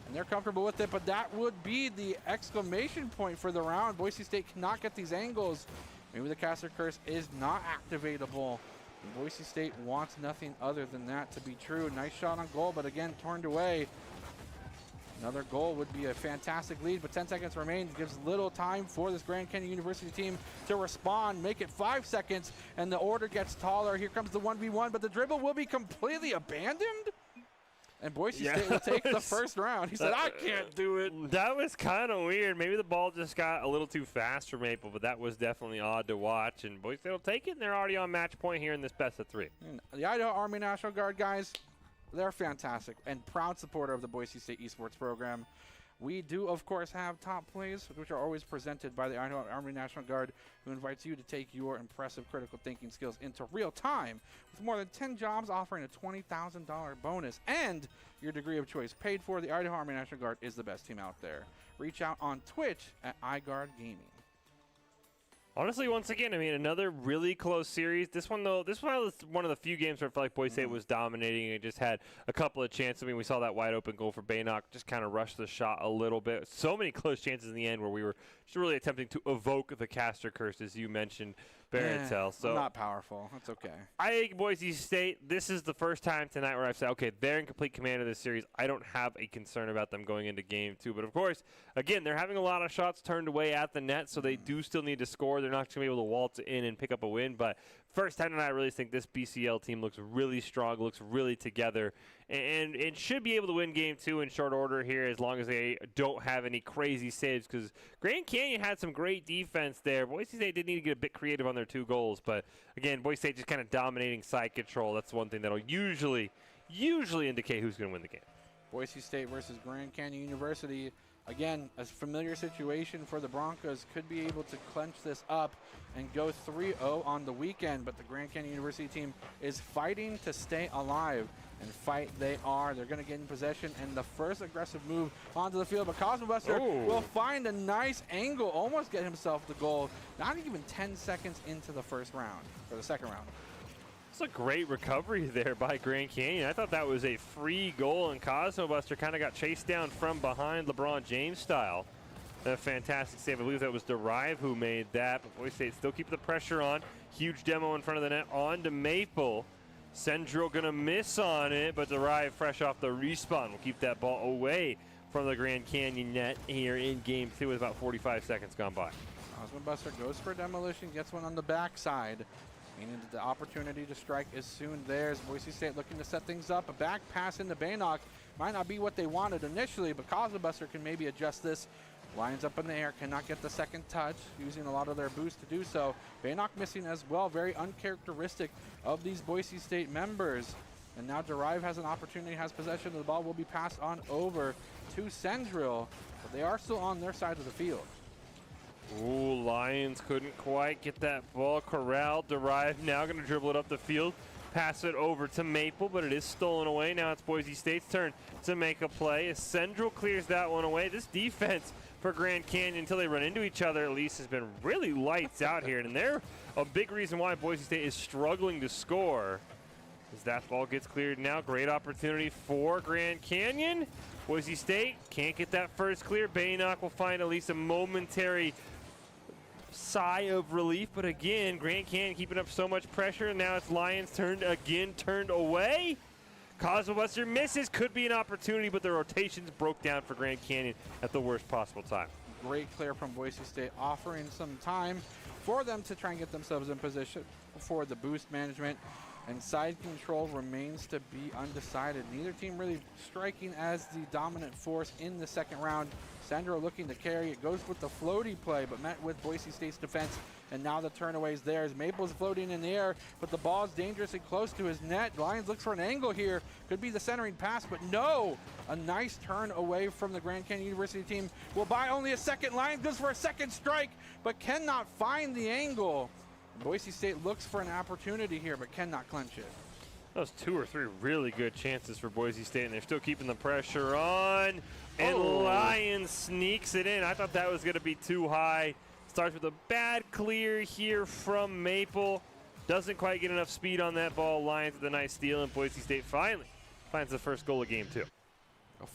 And they're comfortable with it, but that would be the exclamation point for the round. Boise State cannot get these angles. Maybe the caster curse is not activatable. Boise State wants nothing other than that to be true. Nice shot on goal, but again, turned away. Another goal would be a fantastic lead, but 10 seconds remain. Gives little time for this Grand Canyon University team to respond. Make it 5 seconds, and the order gets taller. Here comes the 1v1, but the dribble will be completely abandoned. And Boise State will take the first round. He said, I can't do it. That was kind of weird. Maybe the ball just got a little too fast for Maple, but that was definitely odd to watch. And Boise State will take it, and they're already on match point here in this best of 3. And the Idaho Army National Guard guys, they're fantastic and proud supporter of the Boise State Esports program. We do, of course, have top plays, which are always presented by the Idaho Army National Guard, who invites you to take your impressive critical thinking skills into real time, with more than 10 jobs offering a $20,000 bonus and your degree of choice paid for. The Idaho Army National Guard is the best team out there. Reach out on Twitch at iGuard Gaming. Honestly, once again, I mean, another really close series. This one, though, this one was one of the few games where I felt like Boise State was dominating and just had a couple of chances. I mean, we saw that wide open goal for Baynock, just kind of rushed the shot a little bit. So many close chances in the end where we were just really attempting to evoke the caster curse, as you mentioned, Barantel. So not powerful. That's okay. I think Boise State, this is the first time tonight where I've said, okay, they're in complete command of this series. I don't have a concern about them going into game 2. But, of course, again, they're having a lot of shots turned away at the net, so they do still need to score. They're not going to be able to waltz in and pick up a win. But first time tonight, I really think this BCL team looks really strong, looks really together, and should be able to win game 2 in short order here as long as they don't have any crazy saves, because Grand Canyon had some great defense there. Boise State did need to get a bit creative on their 2 goals, but again, Boise State just kind of dominating side control. That's one thing that'll usually indicate who's going to win the game. Boise State versus Grand Canyon University. Again, a familiar situation for the Broncos. Could be able to clench this up and go 3-0 on the weekend, but the Grand Canyon University team is fighting to stay alive, and fight they are. They're going to get in possession, and the first aggressive move onto the field, but Cosmobuster will find a nice angle, almost get himself the goal, not even 10 seconds into the first round, or the second round. It's a great recovery there by Grand Canyon. I thought that was a free goal, and Cosmobuster kind of got chased down from behind LeBron James style. A fantastic save. I believe that was Derive who made that, but Boise State still keep the pressure on. Huge demo in front of the net on to Maple. Central going to miss on it, but Derive fresh off the respawn will keep that ball away from the Grand Canyon net here in game 2 with about 45 seconds gone by. Cosmobuster goes for demolition, gets one on the backside, meaning that the opportunity to strike is soon theirs. Boise State looking to set things up. A back pass into Baynock might not be what they wanted initially, but Cosmobuster can maybe adjust this. Lines up in the air, cannot get the second touch, using a lot of their boost to do so. Baynock missing as well, very uncharacteristic of these Boise State members. And now Derive has an opportunity, has possession of the ball, will be passed on over to Sendril, but they are still on their side of the field. Ooh, Lions couldn't quite get that ball corralled. Derive now going to dribble it up the field, pass it over to Maple, but it is stolen away. Now it's Boise State's turn to make a play as Sendril clears that one away. This defense for Grand Canyon, until they run into each other, at least, has been really lights out here. And they're a big reason why Boise State is struggling to score. As that ball gets cleared now, great opportunity for Grand Canyon. Boise State can't get that first clear. Baynock will find at least a momentary sigh of relief, but again, Grand Canyon keeping up so much pressure. Now it's Lions turned away. Cosmobuster misses, could be an opportunity, but the rotations broke down for Grand Canyon at the worst possible time. Great clear from Boise State, offering some time for them to try and get themselves in position for the boost management. And side control remains to be undecided. Neither team really striking as the dominant force in the second round. Sandro looking to carry it, goes with the floaty play, but met with Boise State's defense. And now the turnaway is theirs. Maple's floating in the air, but the ball's dangerously close to his net. Lions looks for an angle here. Could be the centering pass, but no! A nice turn away from the Grand Canyon University team. Will buy only a second. Lions goes for a second strike, but cannot find the angle. Boise State looks for an opportunity here, but cannot clench it. Those 2 or 3 really good chances for Boise State, and they're still keeping the pressure on. And Lions sneaks it in. I thought that was going to be too high. Starts with a bad clear here from Maple. Doesn't quite get enough speed on that ball. Lions with a nice steal, and Boise State finally finds the first goal of game 2.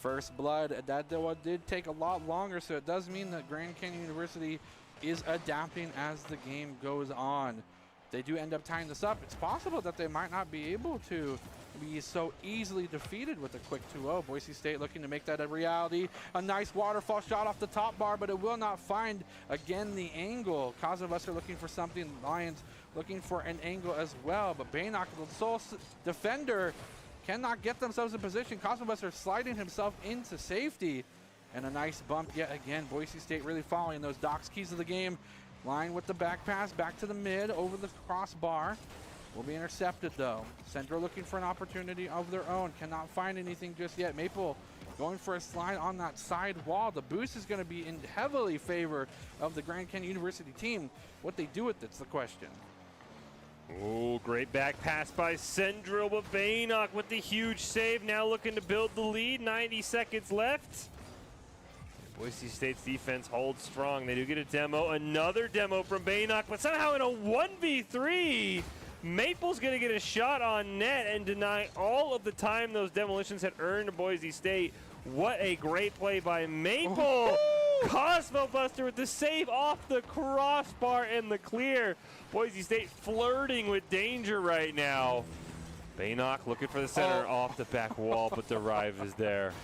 First blood. That did take a lot longer, so it does mean that Grand Canyon University is adapting as the game goes on. If they do end up tying this up, it's possible that they might not be able to be so easily defeated with a quick 2-0. Boise State looking to make that a reality. A nice waterfall shot off the top bar, but it will not find, again, the angle. Cosmobuster looking for something. Lions looking for an angle as well, but Baynock, the sole defender, cannot get themselves in position. Cosmobuster sliding himself into safety. And a nice bump yet again. Boise State really following those Doc's keys of the game. Line with the back pass, back to the mid, over the crossbar. Will be intercepted though. Central looking for an opportunity of their own. Cannot find anything just yet. Maple going for a slide on that side wall. The boost is going to be in heavily favor of the Grand Canyon University team. What they do with it's the question. Oh, great back pass by Sendril, but Baynock with the huge save. Now looking to build the lead. 90 seconds left. Boise State's defense holds strong. They do get a demo, another demo from Baynock, but somehow in a 1v3, Maple's going to get a shot on net and deny all of the time those demolitions had earned Boise State. What a great play by Maple. Cosmo Buster with the save off the crossbar and the clear. Boise State flirting with danger right now. Baynock looking for the center off the back wall, but Derive is there.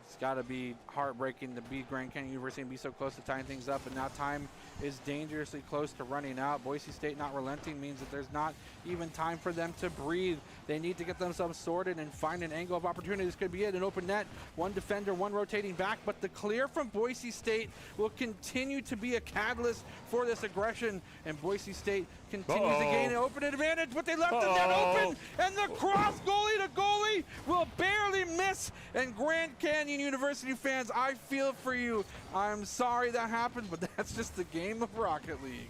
It's got to be heartbreaking to beat Grand Canyon University and be so close to tying things up, and now time is dangerously close to running out. Boise State not relenting means that there's not even time for them to breathe. They need to get themselves sorted and find an angle of opportunity. This could be it, an open net, one defender, one rotating back, but the clear from Boise State will continue to be a catalyst for this aggression, and Boise State continues to gain an open advantage, but they left the net open, and the cross goalie to goalie will barely miss, and Grand Canyon University fans, I feel for you. I'm sorry that happened, but that's just the game of Rocket League.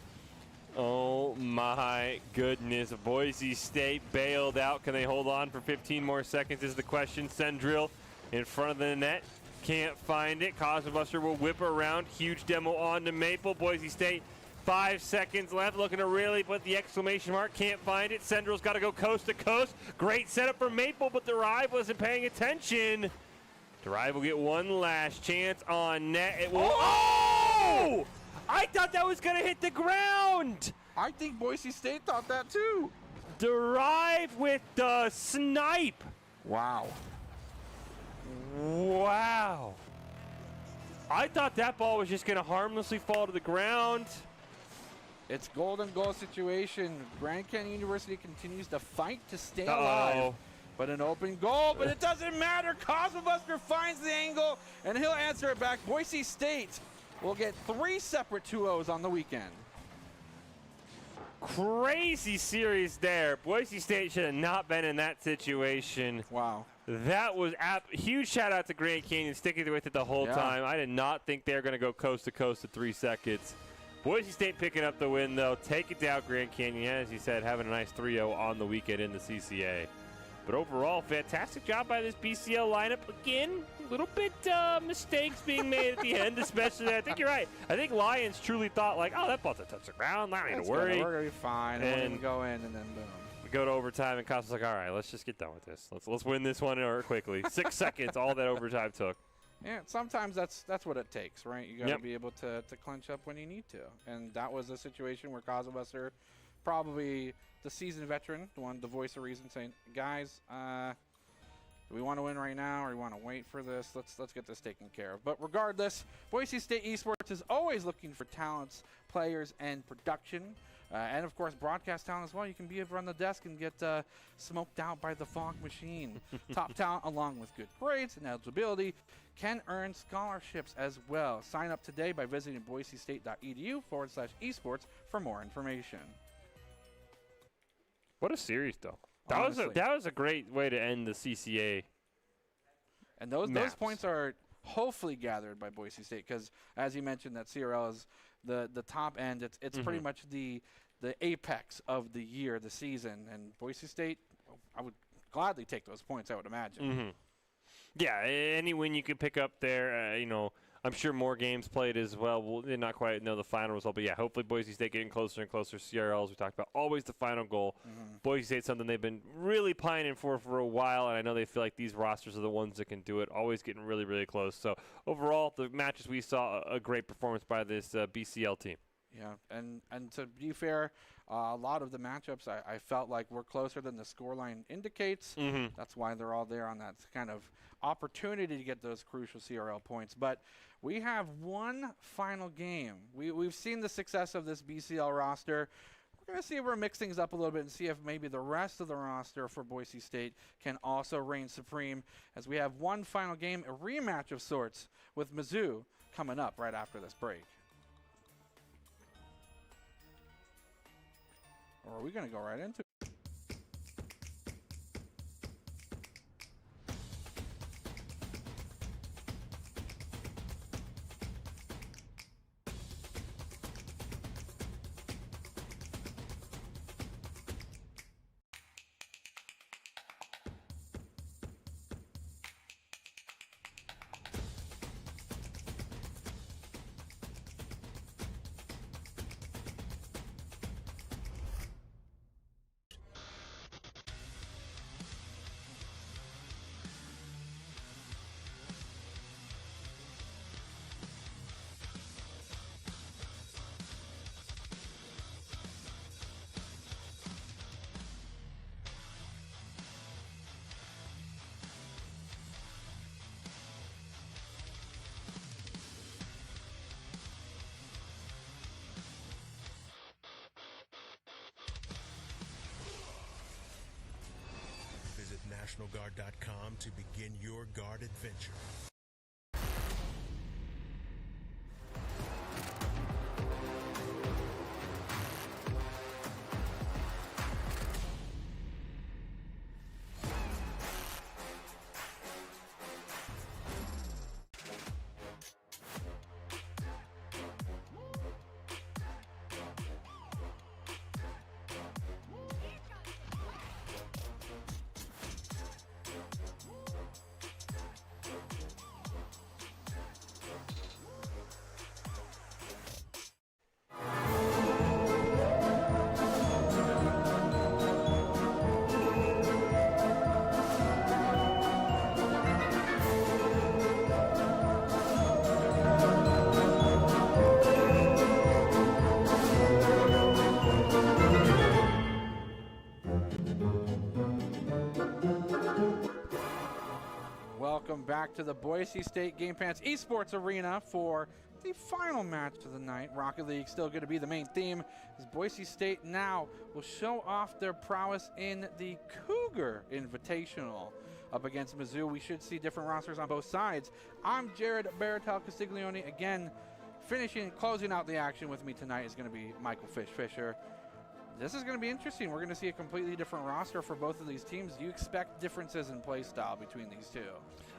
Oh my goodness, Boise State bailed out. Can they hold on for 15 more seconds is the question. Sendril in front of the net, can't find it. Cosmobuster will whip around, huge demo on to Maple. Boise State, 5 seconds left, looking to really put the exclamation mark, can't find it. Sendril's got to go coast to coast. Great setup for Maple, but Derive wasn't paying attention. Derive will get one last chance on net. It will. Oh! I thought that was going to hit the ground. I think Boise State thought that too. Derive with the snipe. Wow. Wow. I thought that ball was just going to harmlessly fall to the ground. It's golden goal situation. Grand Canyon University continues to fight to stay alive. But an open goal, but it doesn't matter. Cosmobuster finds the angle, and he'll answer it back. Boise State will get 3 separate 2-0s on the weekend. Crazy series there. Boise State should have not been in that situation. Wow. That was huge shout out to Grand Canyon sticking with it the whole time. I did not think they were going to go coast to coast at 3 seconds. Boise State picking up the win, though. Take it down, Grand Canyon. As you said, having a nice 3-0 on the weekend in the CCA. But overall, fantastic job by this BCL lineup. Again, a little bit mistakes being made at the end, especially. I think you're right. I think Lions truly thought, like, oh, that ball's a touch the ground. Not need to worry. We're going to be fine. And we'll even go in, and then boom. We go to overtime, and Costa's like, all right, let's just get done with this. Let's win this one quickly. 6 seconds, all that overtime took. Yeah, sometimes that's what it takes, right? You got to be able to clinch up when you need to. And that was a situation where Cosmobuster, probably the seasoned veteran, the one, the voice of reason, saying, guys, do we want to win right now or do we want to wait for this? Let's get this taken care of. But regardless, Boise State Esports is always looking for talents, players, and production. And, of course, broadcast talent as well. You can be over on the desk and get smoked out by the fog machine. Top talent, along with good grades and eligibility, can earn scholarships as well. Sign up today by visiting boisestate.edu/esports for more information. What a series, though. That was a great way to end the CCA. And those points are hopefully gathered by Boise State because, as you mentioned, that CRL is the top end. It's pretty much the apex of the year, the season. And Boise State, I would gladly take those points, I would imagine. Yeah, any win you could pick up there, I'm sure more games played as well. We'll not quite know the final result, but yeah, hopefully Boise State getting closer and closer. CRLs we talked about, always the final goal. Boise State's something they've been really pining for a while, and I know they feel like these rosters are the ones that can do it. Always getting really, really close. So overall, the matches we saw, a great performance by this BCL team. Yeah, and to be fair, a lot of the matchups I felt like were closer than the scoreline indicates. That's why they're all there on that kind of opportunity to get those crucial CRL points. But we have one final game. We've seen the success of this BCL roster. We're going to see if we mix things up a little bit and see if maybe the rest of the roster for Boise State can also reign supreme, as we have one final game, a rematch of sorts with Mizzou coming up right after this break. Or are we going to go right into it? NationalGuard.com to begin your Guard adventure. Welcome back to the Boise State Game Pants Esports Arena for the final match of the night. Rocket League still going to be the main theme, as Boise State now will show off their prowess in the Cougar Invitational. Up against Mizzou, we should see different rosters on both sides. I'm Jared Baratel Castiglione. Again, closing out the action with me tonight is going to be Michael Fisher. This is going to be interesting. We're going to see a completely different roster for both of these teams. Do you expect differences in play style between these two?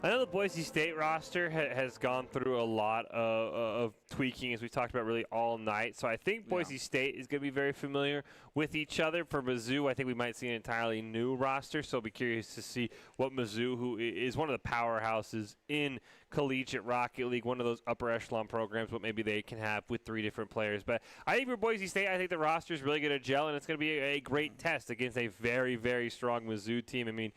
I know the Boise State roster has gone through a lot of tweaking, as we talked about, really all night. So I think Boise State is going to be very familiar with each other. For Mizzou, I think we might see an entirely new roster. So I'll be curious to see what Mizzou, who is one of the powerhouses in Collegiate Rocket League, one of those upper echelon programs, what maybe they can have with 3 different players. But I think for Boise State, I think the roster is really going to gel, and it's going to be a great test against a very, very strong Mizzou team. I mean,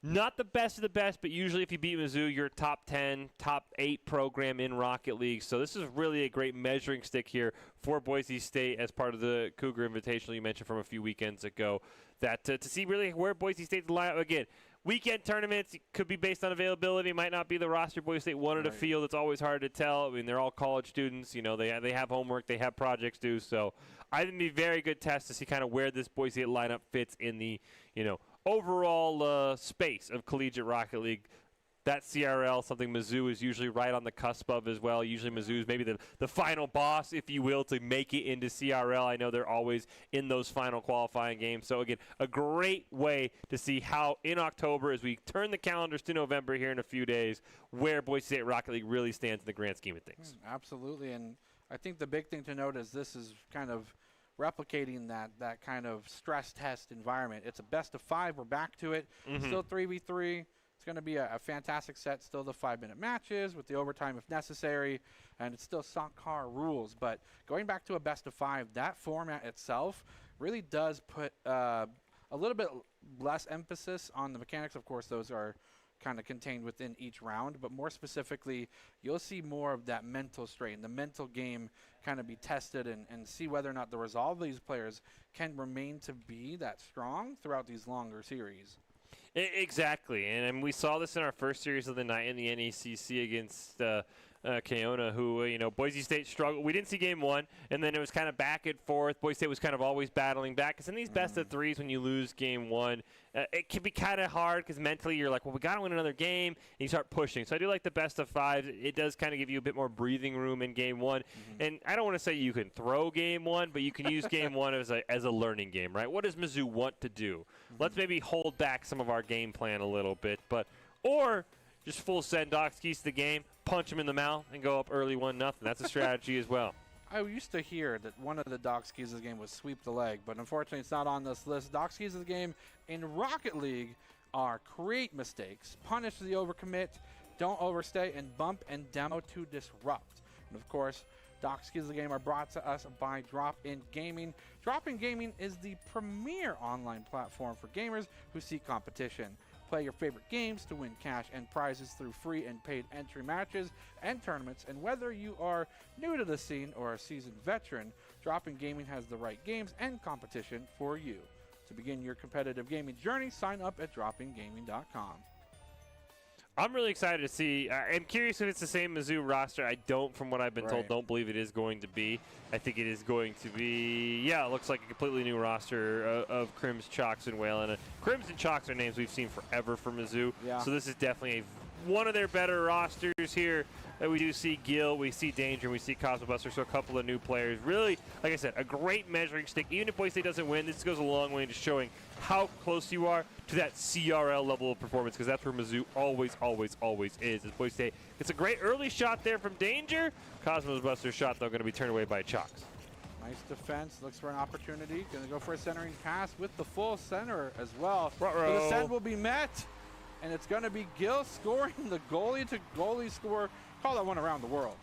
not the best of the best, but usually if you beat Mizzou, you're a top 10, top 8 program in Rocket League. So this is really a great measuring stick here for Boise State as part of the Cougar Invitational you mentioned from a few weekends ago. That to see really where Boise State's line up. Again, weekend tournaments could be based on availability, might not be the roster Boise State wanted to field. It's always hard to tell. I mean, they're all college students. You know, they have homework, they have projects due. So I think it'd be a very good test to see kind of where this Boise State lineup fits in the, overall space of Collegiate Rocket League. That CRL, something Mizzou is usually right on the cusp of as well. Usually Mizzou is maybe the final boss, if you will, to make it into CRL. I know they're always in those final qualifying games. So, again, a great way to see how in October, as we turn the calendars to November here in a few days, where Boise State Rocket League really stands in the grand scheme of things. Absolutely, and I think the big thing to note is this is kind of replicating that kind of stress test environment. It's a best of 5. We're back to it. Still 3v3. It's going to be a fantastic set. Still the 5-minute matches with the overtime if necessary, and it's still soccer rules. But going back to a best of 5, that format itself really does put a little bit less emphasis on the mechanics. Of course, those are kind of contained within each round, but more specifically, you'll see more of that mental strain, the mental game kind of be tested and see whether or not the resolve of these players can remain to be that strong throughout these longer series. Exactly, and we saw this in our first series of the night in the NECC against Keyano, who, Boise State struggled. We didn't see game 1, and then it was kind of back and forth. Boise State was kind of always battling back. Because in these best of 3s, when you lose game 1, it can be kind of hard because mentally you're like, well, we got to win another game, and you start pushing. So I do like the best of 5. It does kind of give you a bit more breathing room in game 1. And I don't want to say you can throw game 1, but you can use game 1 as a learning game, right? What does Mizzou want to do? Let's maybe hold back some of our game plan a little bit, or just full send Doxkeys to the game, punch him in the mouth, and go up early 1-0. That's a strategy as well. I used to hear that one of the Doxkeys of the game was sweep the leg, but unfortunately it's not on this list. Doxkeys of the game in Rocket League are create mistakes, punish the overcommit, don't overstay, and bump and demo to disrupt. And of course, Doxkeys of the game are brought to us by Drop-In Gaming. Drop-In Gaming is the premier online platform for gamers who seek competition. Play your favorite games to win cash and prizes through free and paid entry matches and tournaments. And whether you are new to the scene or a seasoned veteran, Drop-In Gaming has the right games and competition for you. To begin your competitive gaming journey, sign up at dropingaming.com. I'm really excited to see. I'm curious if it's the same Mizzou roster. I don't, from what I've been told, don't believe it is going to be. I think it is going to be, yeah, it looks like a completely new roster of Crims, Chalks, and Whale. And Crims and Chalks are names we've seen forever for Mizzou. Yeah. So this is definitely one of their better rosters here. We do see Gil, we see Danger, and we see Cosmo Buster, so a couple of new players. Really, like I said, a great measuring stick. Even if Boise State doesn't win, this goes a long way to showing how close you are to that CRL level of performance, because that's where Mizzou always, always, always is. As Boise State, it's a great early shot there from Danger. Cosmo Buster's shot, though, going to be turned away by Chalks. Nice defense, looks for an opportunity. Going to go for a centering pass with the full center as well. So the send will be met, and it's going to be Gil scoring the goalie-to-goalie score. Call that one around the world.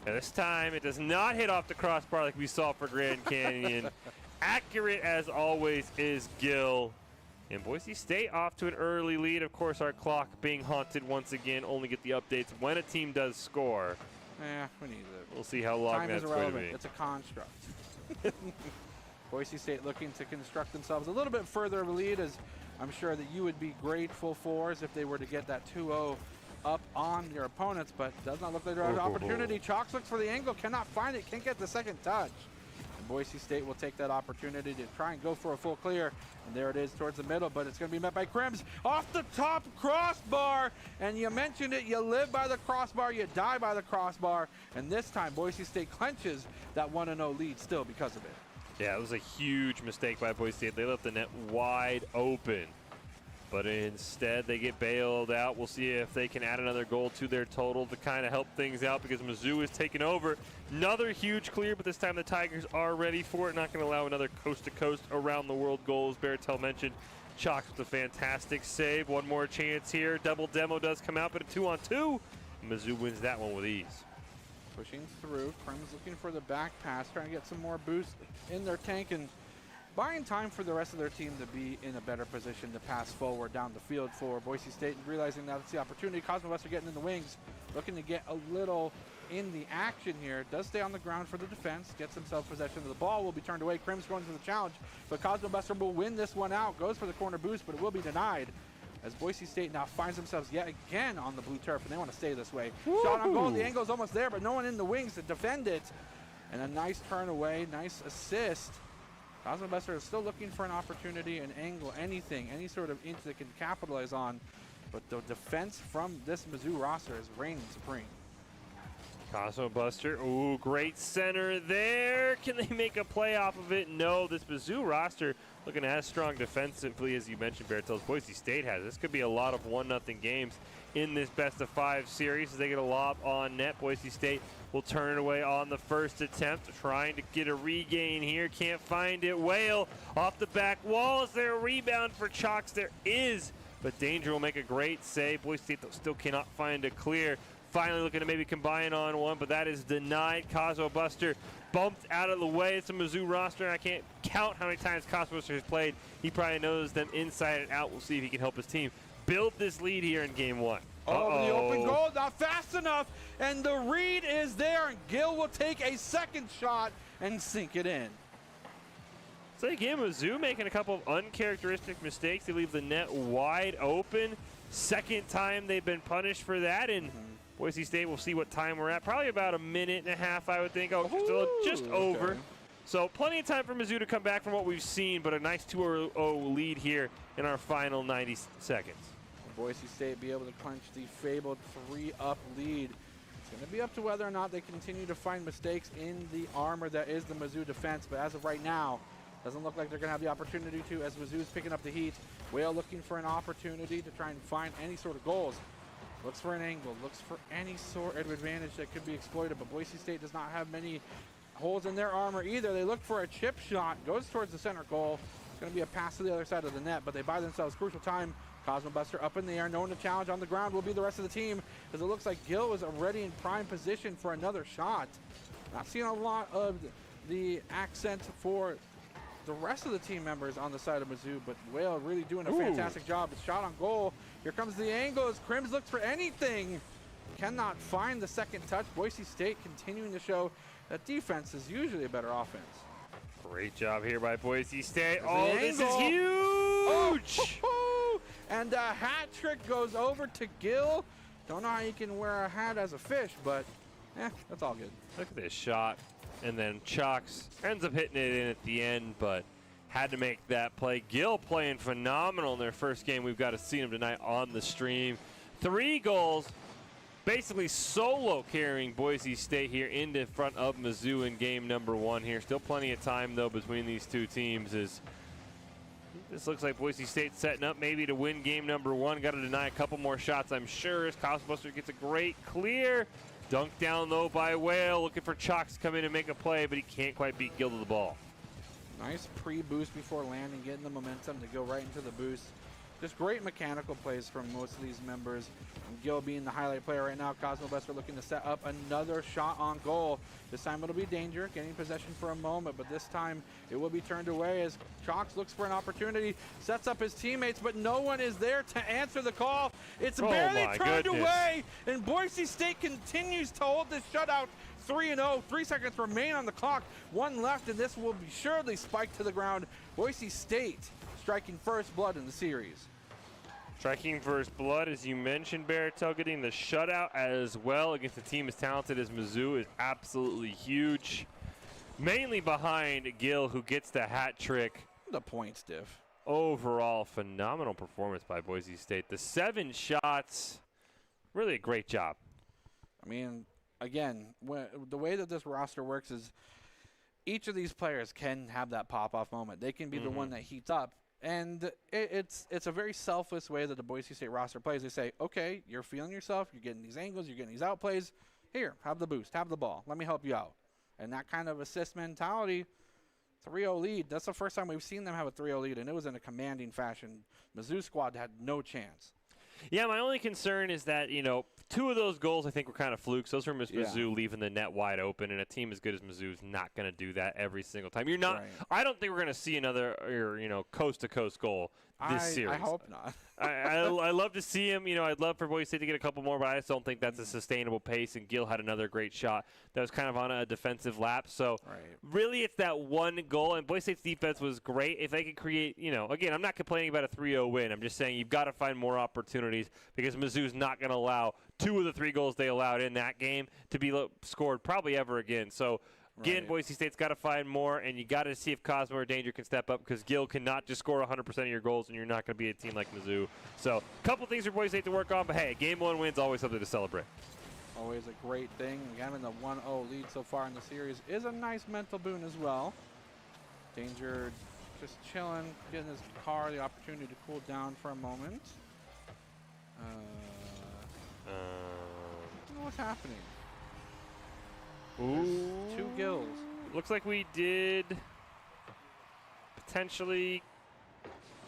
And this time, it does not hit off the crossbar like we saw for Grand Canyon. Accurate as always is Gil. And Boise State off to an early lead. Of course, our clock being haunted once again. Only get the updates when a team does score. We need it. We'll see how long Time that's is going to irrelevant. be. It's a construct. Boise State looking to construct themselves a little bit further of a lead, as I'm sure that you would be grateful for if they were to get that 2-0 up on your opponents, but does not look like there's an opportunity. Chalks looks for the angle, cannot find it, can't get the second touch. And Boise State will take that opportunity to try and go for a full clear, and there it is towards the middle, but it's going to be met by Crims off the top crossbar. And you mentioned it, you live by the crossbar, you die by the crossbar, and this time Boise State clenches that 1-0 lead still because of it. Yeah, it was a huge mistake by Boise State. They left the net wide open, but instead they get bailed out. We'll see if they can add another goal to their total to kind of help things out, because Mizzou is taking over. Another huge clear, but this time the Tigers are ready for it. Not going to allow another coast-to-coast around-the-world goal, as Baratel mentioned. Chalks with a fantastic save. One more chance here. Double demo does come out, but a 2-on-2. Mizzou wins that one with ease. Pushing through, Crims looking for the back pass, trying to get some more boost in their tank and buying time for the rest of their team to be in a better position to pass forward down the field for Boise State, and realizing that it's the opportunity. Cosmo Buster getting in the wings, looking to get a little in the action here. Does stay on the ground for the defense, gets himself possession of the ball, will be turned away. Crims going for the challenge, but Cosmo Buster will win this one out, goes for the corner boost, but it will be denied, as Boise State now finds themselves yet again on the blue turf, and they want to stay this way. Shot on goal, the angle's almost there, but no one in the wings to defend it. And a nice turn away, nice assist. Cosmo Buster is still looking for an opportunity, an angle, anything, any sort of inch they can capitalize on. But the defense from this Mizzou roster is reigning supreme. Cosmo Buster, ooh, great center there. Can they make a play off of it? No, this Mizzou roster looking as strong defensively as you mentioned, Baratel, Boise State has. This could be a lot of 1-0 games in this best-of-5 series as they get a lob on net. Boise State will turn it away on the first attempt, trying to get a regain here. Can't find it. Whale off the back wall. Is there a rebound for Chalks? There is, but Danger will make a great save. Boise State still cannot find a clear. Finally looking to maybe combine on one, but that is denied. Cosmo Buster bumped out of the way. It's a Mizzou roster. I can't count how many times Cosmo Buster has played. He probably knows them inside and out. We'll see if he can help his team build this lead here in game one. Oh, the open goal, not fast enough, and the read is there, and Gil will take a second shot and sink it in. So again, Mizzou making a couple of uncharacteristic mistakes. They leave the net wide open. Second time they've been punished for that, and Boise State will see what time we're at. Probably about a minute and a half, I would think. Oh, just over. So plenty of time for Mizzou to come back from what we've seen, but a nice 2-0 lead here in our final 90 seconds. Boise State be able to clinch the fabled 3-up lead. It's going to be up to whether or not they continue to find mistakes in the armor that is the Mizzou defense, but as of right now, doesn't look like they're going to have the opportunity to, as Mizzou's picking up the heat. Whale looking for an opportunity to try and find any sort of goals. Looks for an angle, looks for any sort of advantage that could be exploited, but Boise State does not have many holes in their armor either. They look for a chip shot, goes towards the center goal. It's going to be a pass to the other side of the net, but they buy themselves crucial time. Cosmo Buster up in the air, knowing the challenge on the ground will be the rest of the team, as it looks like Gil is already in prime position for another shot. Not seeing a lot of the accent for the rest of the team members on the side of Mizzou, but Whale really doing a fantastic job. It's shot on goal. Here comes the angle as Crims looks for anything. Cannot find the second touch. Boise State continuing to show that defense is usually a better offense. Great job here by Boise State. There's this is huge! And a hat trick goes over to Gil. Don't know how you can wear a hat as a fish, but that's all good. Look at this shot. And then Chalks ends up hitting it in at the end, but had to make that play. Gil playing phenomenal in their first game. We've got to see him tonight on the stream. 3 goals, basically solo carrying Boise State here into front of Mizzou in game number 1 here. Still plenty of time, though, between these two teams. As this looks like Boise State setting up maybe to win game number 1. Got to deny a couple more shots, I'm sure, as Cosmobuster gets a great clear. Dunked down, though, by Whale. Looking for Chalks to come in and make a play, but he can't quite beat Gil to the ball. Nice pre-boost before landing, getting the momentum to go right into the boost. Just great mechanical plays from most of these members. And Gil being the highlight player right now. Cosmobuster looking to set up another shot on goal. This time it'll be Danger, getting possession for a moment, but this time it will be turned away as Chalks looks for an opportunity, sets up his teammates, but no one is there to answer the call. It's barely turned away, and Boise State continues to hold this shutout 3-0. 3 seconds remain on the clock. 1 left, and this will be surely spiked to the ground. Boise State striking first blood in the series. Striking first blood, as you mentioned, Baratel getting the shutout as well against a team as talented as Mizzou is absolutely huge. Mainly behind Gil, who gets the hat trick. The points diff. Overall, phenomenal performance by Boise State. The 7 shots, really a great job. I mean, again, the way that this roster works is each of these players can have that pop-off moment. They can be the one that heats up. And it's a very selfless way that the Boise State roster plays. They say, okay, you're feeling yourself, you're getting these angles, you're getting these outplays. Here, have the boost, have the ball. Let me help you out. And that kind of assist mentality, 3-0 lead. That's the first time we've seen them have a 3-0 lead, and it was in a commanding fashion. Mizzou squad had no chance. Yeah, my only concern is that, 2 of those goals I think were kind of flukes. Those were Mizzou leaving the net wide open, and a team as good as Mizzou is not going to do that every single time. You're not. Right. I don't think we're going to see another, coast-to-coast goal this series. I hope not. I love to see him. I'd love for Boise State to get a couple more, but I just don't think that's a sustainable pace. And Gil had another great shot that was kind of on a defensive lapse. So really, it's that 1 goal. And Boise State's defense was great. If they could create, again, I'm not complaining about a 3-0 win. I'm just saying you've got to find more opportunities because Mizzou's not going to allow 2 of the 3 goals they allowed in that game to be scored probably ever again. So. Again, Boise State's got to find more, and you got to see if Cosmo or Danger can step up because Gil cannot just score 100% of your goals, and you're not going to be a team like Mizzou. So a couple things for Boise State to work on, but hey, game 1 win's always something to celebrate. Always a great thing. Having the 1-0 lead so far in the series is a nice mental boon as well. Danger just chilling, getting his car the opportunity to cool down for a moment. I don't know what's happening. Ooh. 2 Gills. Looks like we did potentially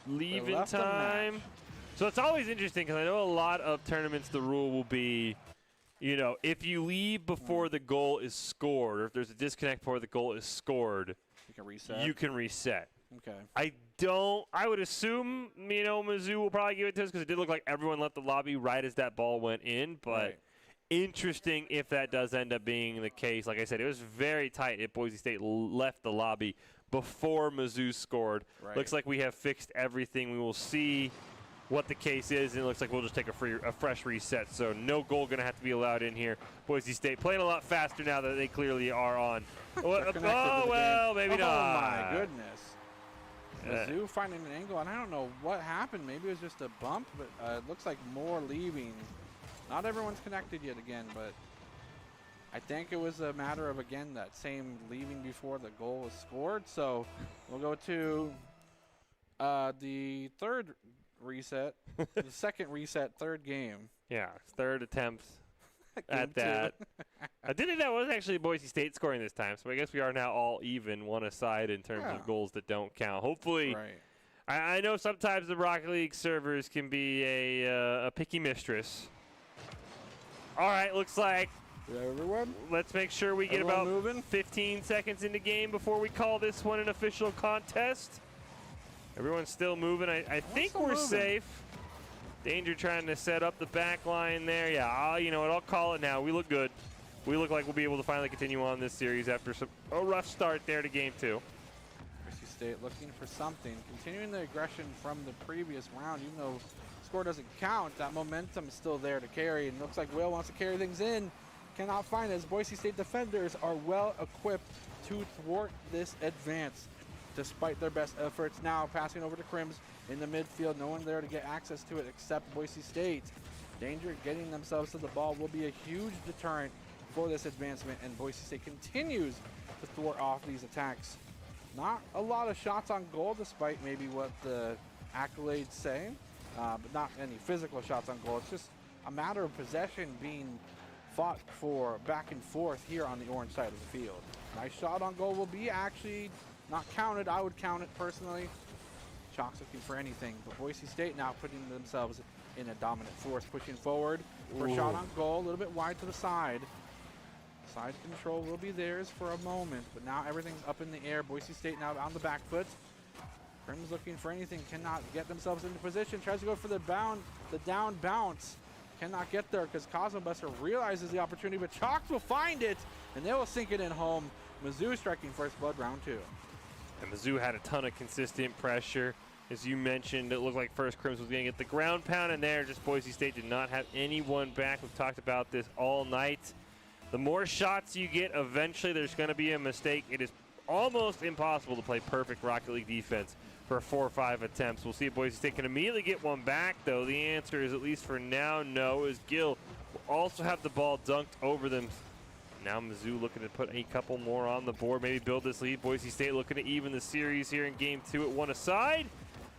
leave in time. So it's always interesting because I know a lot of tournaments the rule will be, if you leave before the goal is scored or if there's a disconnect before the goal is scored, you can reset. Okay. I would assume, Mizzou will probably give it to us because it did look like everyone left the lobby right as that ball went in, but interesting if that does end up being the case. Like I said, it was very tight if Boise State left the lobby before Mizzou scored. Looks like we have fixed everything. We will see what the case is, and it looks like we'll just take a fresh reset. So no goal going to have to be allowed in here. Boise State playing a lot faster now that they clearly are on. Well, maybe not. Oh, my goodness. Mizzou finding an angle, and I don't know what happened. Maybe it was just a bump, but it looks like more leaving. Not everyone's connected yet again, but I think it was a matter of, again, that same leaving before the goal was scored. So we'll go to the 3rd reset, the 2nd reset, 3rd game. Yeah, 3rd attempt at that. I didn't know it was actually Boise State scoring this time, so I guess we are now all even, one aside in terms of goals that don't count. Hopefully, I know sometimes the Rocket League servers can be a picky mistress. All right, looks like let's make sure we get about 15 seconds in the game before we call this one an official contest. Everyone's still moving. I think we're safe. Danger trying to set up the back line there. Yeah, you know what? I'll call it now. We look good. We look like we'll be able to finally continue on this series after a rough start there to game 2. Boise State looking for something. Continuing the aggression from the previous round, even though score doesn't count. That momentum is still there to carry, and looks like Whale wants to carry things in. Cannot find it, as Boise State defenders are well equipped to thwart this advance. Despite their best efforts, now passing over to Crims in the midfield. No one there to get access to it except Boise State. Danger getting themselves to the ball will be a huge deterrent for this advancement, and Boise State continues to thwart off these attacks. Not a lot of shots on goal, despite maybe what the accolades say, but not any physical shots on goal. It's just a matter of possession being fought for back and forth here on the orange side of the field. Nice shot on goal will be actually not counted. I would count it personally. Chalk's looking for anything, but Boise State now putting themselves in a dominant force, pushing forward for a shot on goal, a little bit wide to the side. Side control will be theirs for a moment, but now everything's up in the air. Boise State now on the back foot. Crim's looking for anything, cannot get themselves into position. Tries to go for the down bounce. Cannot get there because Cosmobuster realizes the opportunity, but Chalks will find it, and they will sink it in home. Mizzou striking first blood, round 2. And Mizzou had a ton of consistent pressure. As you mentioned, it looked like first Crims was going to get the ground pound in there. Just Boise State did not have anyone back. We've talked about this all night. The more shots you get, eventually there's going to be a mistake. It is almost impossible to play perfect Rocket League defense for 4 or 5 attempts. We'll see if Boise State can immediately get one back, though. The answer is, at least for now, no, as Gill will also have the ball dunked over them. Now Mizzou looking to put a couple more on the board, maybe build this lead. Boise State looking to even the series here in game 2 at 1 aside.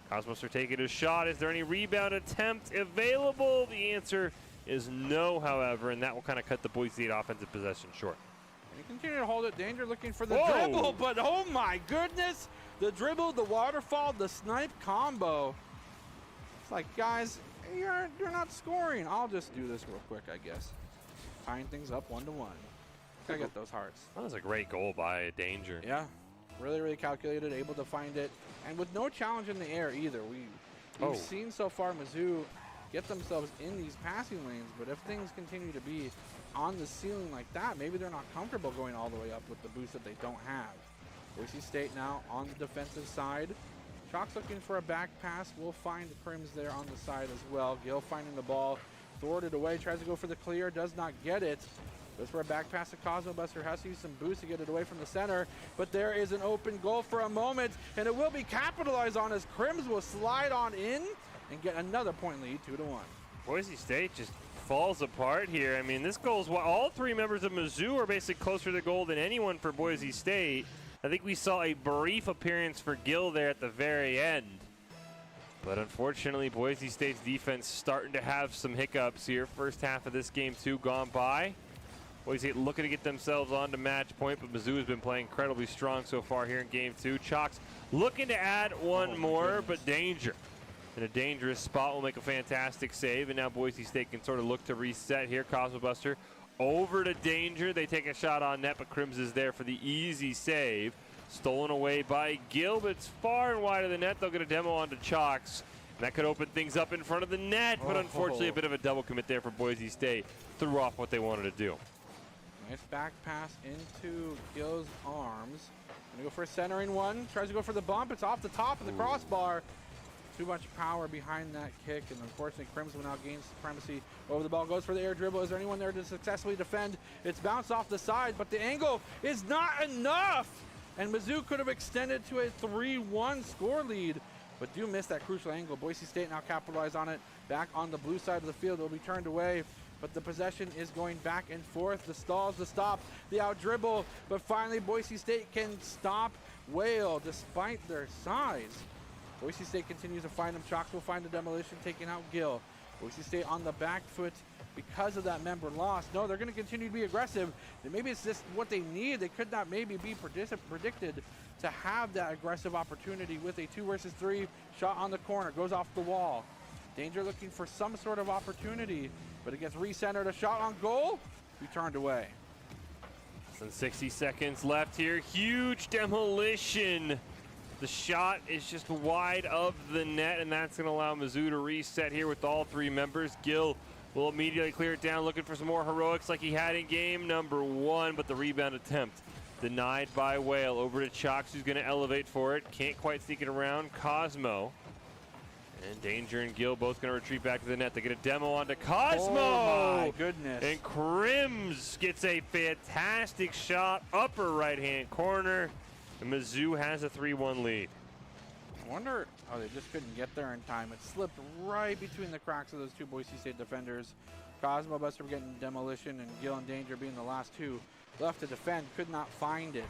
Cosmos are taking a shot. Is there any rebound attempt available? The answer is no, however, and that will kind of cut the Boise State offensive possession short. And you continue to hold it. Danger looking for the dribble, but oh my goodness. The dribble, the waterfall, the snipe combo. It's like, guys, you're not scoring. I'll just do this real quick, I guess. Tying things up 1-1. Gotta get those hearts. That was a great goal by Danger. Yeah, really, really calculated, able to find it. And with no challenge in the air either. We've seen so far Mizzou get themselves in these passing lanes, but if things continue to be on the ceiling like that, maybe they're not comfortable going all the way up with the boost that they don't have. Boise State now on the defensive side. Chalk's looking for a back pass. We'll find the Crims there on the side as well. Gill finding the ball, thwarted away, tries to go for the clear, does not get it. Goes for a back pass to Cosmobuster, has to use some boost to get it away from the center, but there is an open goal for a moment, and it will be capitalized on as Crims will slide on in and get another point lead, 2-1. Boise State just falls apart here. I mean, this goal is what all 3 members of Mizzou are basically closer to the goal than anyone for Boise State. I think we saw a brief appearance for Gill there at the very end. But unfortunately, Boise State's defense starting to have some hiccups here. First half of this game 2 gone by. Boise State looking to get themselves onto match point, but Mizzou has been playing incredibly strong so far here in game 2. Chalks looking to add one more, but Danger in a dangerous spot will make a fantastic save, and now Boise State can sort of look to reset here. Cosmobuster over to Danger. They take a shot on net, but Crims is there for the easy save. Stolen away by Gill, but it's far and wide of the net. They'll get a demo onto Chalks. And that could open things up in front of the net, but unfortunately a bit of a double commit there for Boise State. Threw off what they wanted to do. Nice back pass into Gill's arms. Gonna go for a centering one. Tries to go for the bump. It's off the top of the crossbar. Too much power behind that kick, and unfortunately Crims will now gain supremacy over the ball. Goes for the air dribble. Is there anyone there to successfully defend? It's bounced off the side, but the angle is not enough. And Mizzou could have extended to a 3-1 score lead, but do miss that crucial angle. Boise State now capitalize on it. Back on the blue side of the field. It will be turned away, but the possession is going back and forth. The stalls, the stop, the out dribble, but finally Boise State can stop Whale despite their size. Boise State continues to find them. Chalks will find the demolition, taking out Gill. Boise State on the back foot because of that member loss. No, they're going to continue to be aggressive. Maybe it's just what they need. They could not maybe be predicted to have that aggressive opportunity with a 2 versus 3 shot on the corner. Goes off the wall. Danger looking for some sort of opportunity, but it gets recentered. A shot on goal. We turned away. Less than 60 seconds left here. Huge demolition. The shot is just wide of the net, and that's going to allow Mizzou to reset here with all 3 members. Gill will immediately clear it down, looking for some more heroics like he had in game number 1, but the rebound attempt denied by Whale. Over to Chalks, who's going to elevate for it. Can't quite sneak it around. Cosmo And Danger and Gil both going to retreat back to the net. They get a demo onto Cosmo. Oh my goodness. And Crims gets a fantastic shot, upper right-hand corner. And Mizzou has a 3-1 lead. I wonder, oh, they just couldn't get there in time. It slipped right between the cracks of those two Boise State defenders. Cosmo Buster getting demolition and Gil and Danger being the last two left to defend. Could not find it.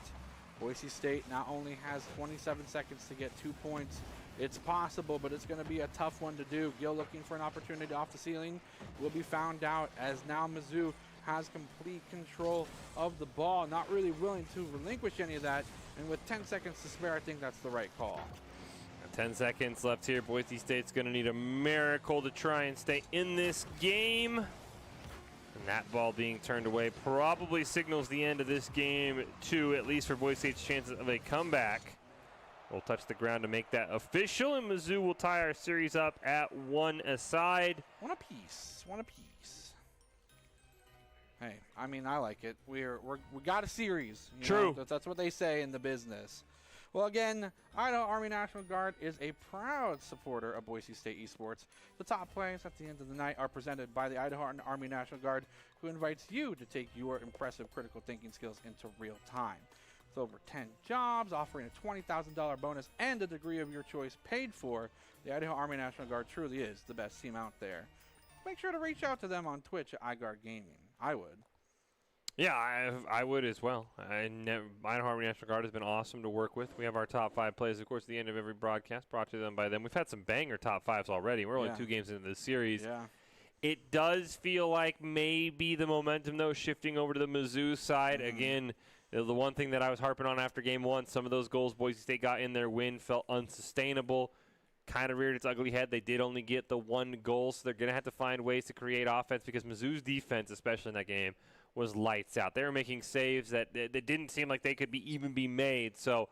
Boise State not only has 27 seconds to get 2 points. It's possible, but it's going to be a tough one to do. Gil looking for an opportunity off the ceiling will be found out, as now Mizzou has complete control of the ball, not really willing to relinquish any of that. And with 10 seconds to spare, I think that's the right call. 10 seconds left here. Boise State's going to need a miracle to try and stay in this game. And that ball being turned away probably signals the end of this game, too, at least for Boise State's chances of a comeback. We'll touch the ground to make that official, and Mizzou will tie our series up at 1 aside. One apiece. One apiece. Hey, I mean, I like it. We got a series. True. That's what they say in the business. Well, again, Idaho Army National Guard is a proud supporter of Boise State Esports. The top plays at the end of the night are presented by the Idaho Army National Guard, who invites you to take your impressive critical thinking skills into real time. With over 10 jobs, offering a $20,000 bonus and a degree of your choice paid for, the Idaho Army National Guard truly is the best team out there. Make sure to reach out to them on Twitch at iGuard Gaming. I would. Yeah, I would as well. Idaho Army National Guard has been awesome to work with. We have our top 5 plays, of course, at the end of every broadcast, brought to them by them. We've had some banger top 5s already. We're only 2 games into the series. Yeah. It does feel like maybe the momentum, though, shifting over to the Mizzou side. Again, the one thing that I was harping on after game 1, some of those goals Boise State got in their win felt unsustainable. Kind of reared its ugly head. They did only get the 1 goal, so they're going to have to find ways to create offense, because Mizzou's defense, especially in that game, was lights out. They were making saves that didn't seem like they could even be made. So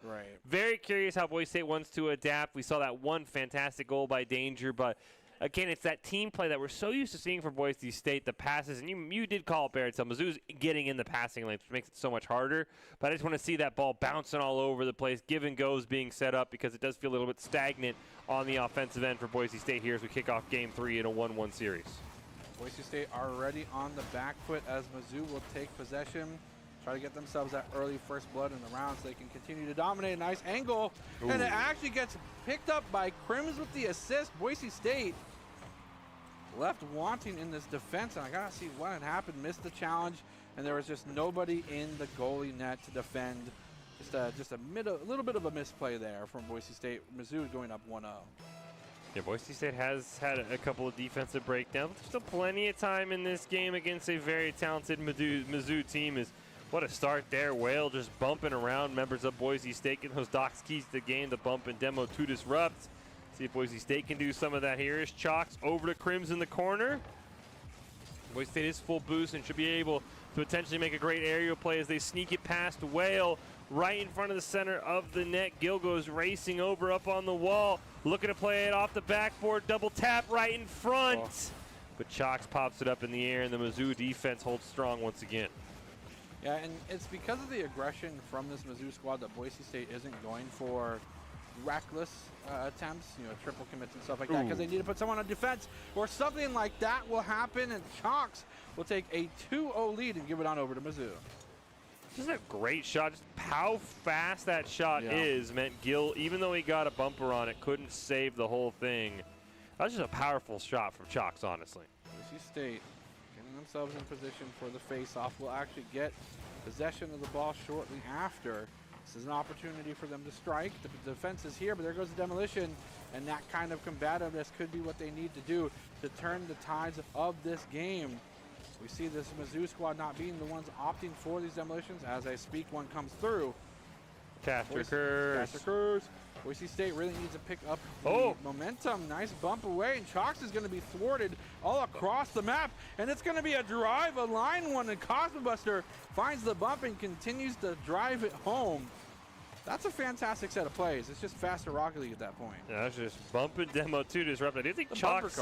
very curious how Boise State wants to adapt. We saw that one fantastic goal by Danger, but again, it's that team play that we're so used to seeing from Boise State, the passes, and you did call it, Barrett. So Mizzou's getting in the passing lanes, which makes it so much harder. But I just want to see that ball bouncing all over the place, give and goes being set up, because it does feel a little bit stagnant on the offensive end for Boise State here as we kick off game 3 in a 1-1 series. Boise State already on the back foot as Mizzou will take possession, try to get themselves that early first blood in the round so they can continue to dominate. A nice angle, and it actually gets picked up by Crims with the assist. Boise State left wanting in this defense, and I gotta see what had happened. Missed the challenge, and there was just nobody in the goalie net to defend. Just a little bit of a misplay there from Boise State. Mizzou going up 1-0. Yeah, Boise State has had a couple of defensive breakdowns. There's still plenty of time in this game against a very talented Mizzou team. What a start there. Whale just bumping around members of Boise State, getting those Doc's keys to the game, the bump and demo to disrupt. See if Boise State can do some of that here. Is Chalks over to Crims in the corner. Boise State is full boost and should be able to potentially make a great aerial play as they sneak it past Whale right in front of the center of the net. Gil goes racing over up on the wall, looking to play it off the backboard. Double tap right in front. But Chalks pops it up in the air, and the Mizzou defense holds strong once again. Yeah, and it's because of the aggression from this Mizzou squad that Boise State isn't going for reckless attempts, triple commits and stuff like that, because they need to put someone on defense or something like that will happen, and Chalks will take a 2-0 lead and give it on over to Mizzou. This is a great shot. Just how fast that shot is meant Gil, even though he got a bumper on it, couldn't save the whole thing. That was just a powerful shot from Chalks, honestly. Boise State getting themselves in position for the face-off. Will actually get possession of the ball shortly after. This is an opportunity for them to strike. The defense is here, but there goes the demolition, and that kind of combativeness could be what they need to do to turn the tides of this game. We see this Mizzou squad not being the ones opting for these demolitions. As I speak, one comes through. Caster Curse. Boise State really needs to pick up the momentum. Nice bump away, and Chalks is going to be thwarted all across the map. And it's going to be a drive, a line one, and Cosmo Buster finds the bump and continues to drive it home. That's a fantastic set of plays. It's just faster Rocket League at that point. Yeah, that's just bump and demo to disrupt. I do think Chalks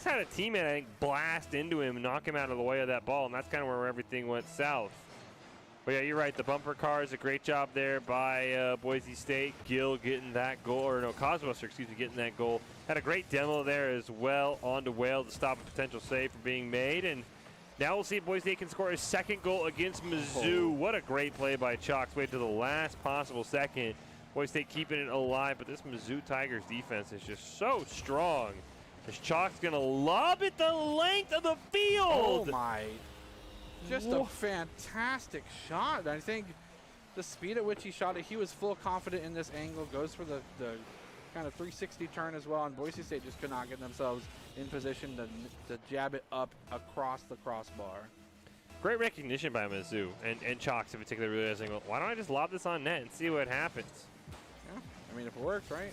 had a teammate, I think, blast into him and knock him out of the way of that ball, and that's kind of where everything went south. But yeah, you're right. The bumper cars, a great job there by Boise State. Gil getting that goal, or no, Cosmo, excuse me, getting that goal Had a great demo there as well on to Whale to stop a potential save from being made. And now we'll see if Boise State can score a second goal against Mizzou. What a great play by Chalks. Wait to the last possible second. Boise State keeping it alive, but this Mizzou Tigers defense is just so strong. As Chalk's going to lob it the length of the field. Oh, my. Just a fantastic shot. I think the speed at which he shot it, he was full confident in this angle, goes for the kind of 360 turn as well, and Boise State just could not get themselves in position to jab it up across the crossbar. Great recognition by Mizzou and Chalks in particular, realizing, well, why don't I just lob this on net and see what happens? Yeah, I mean, if it works, right?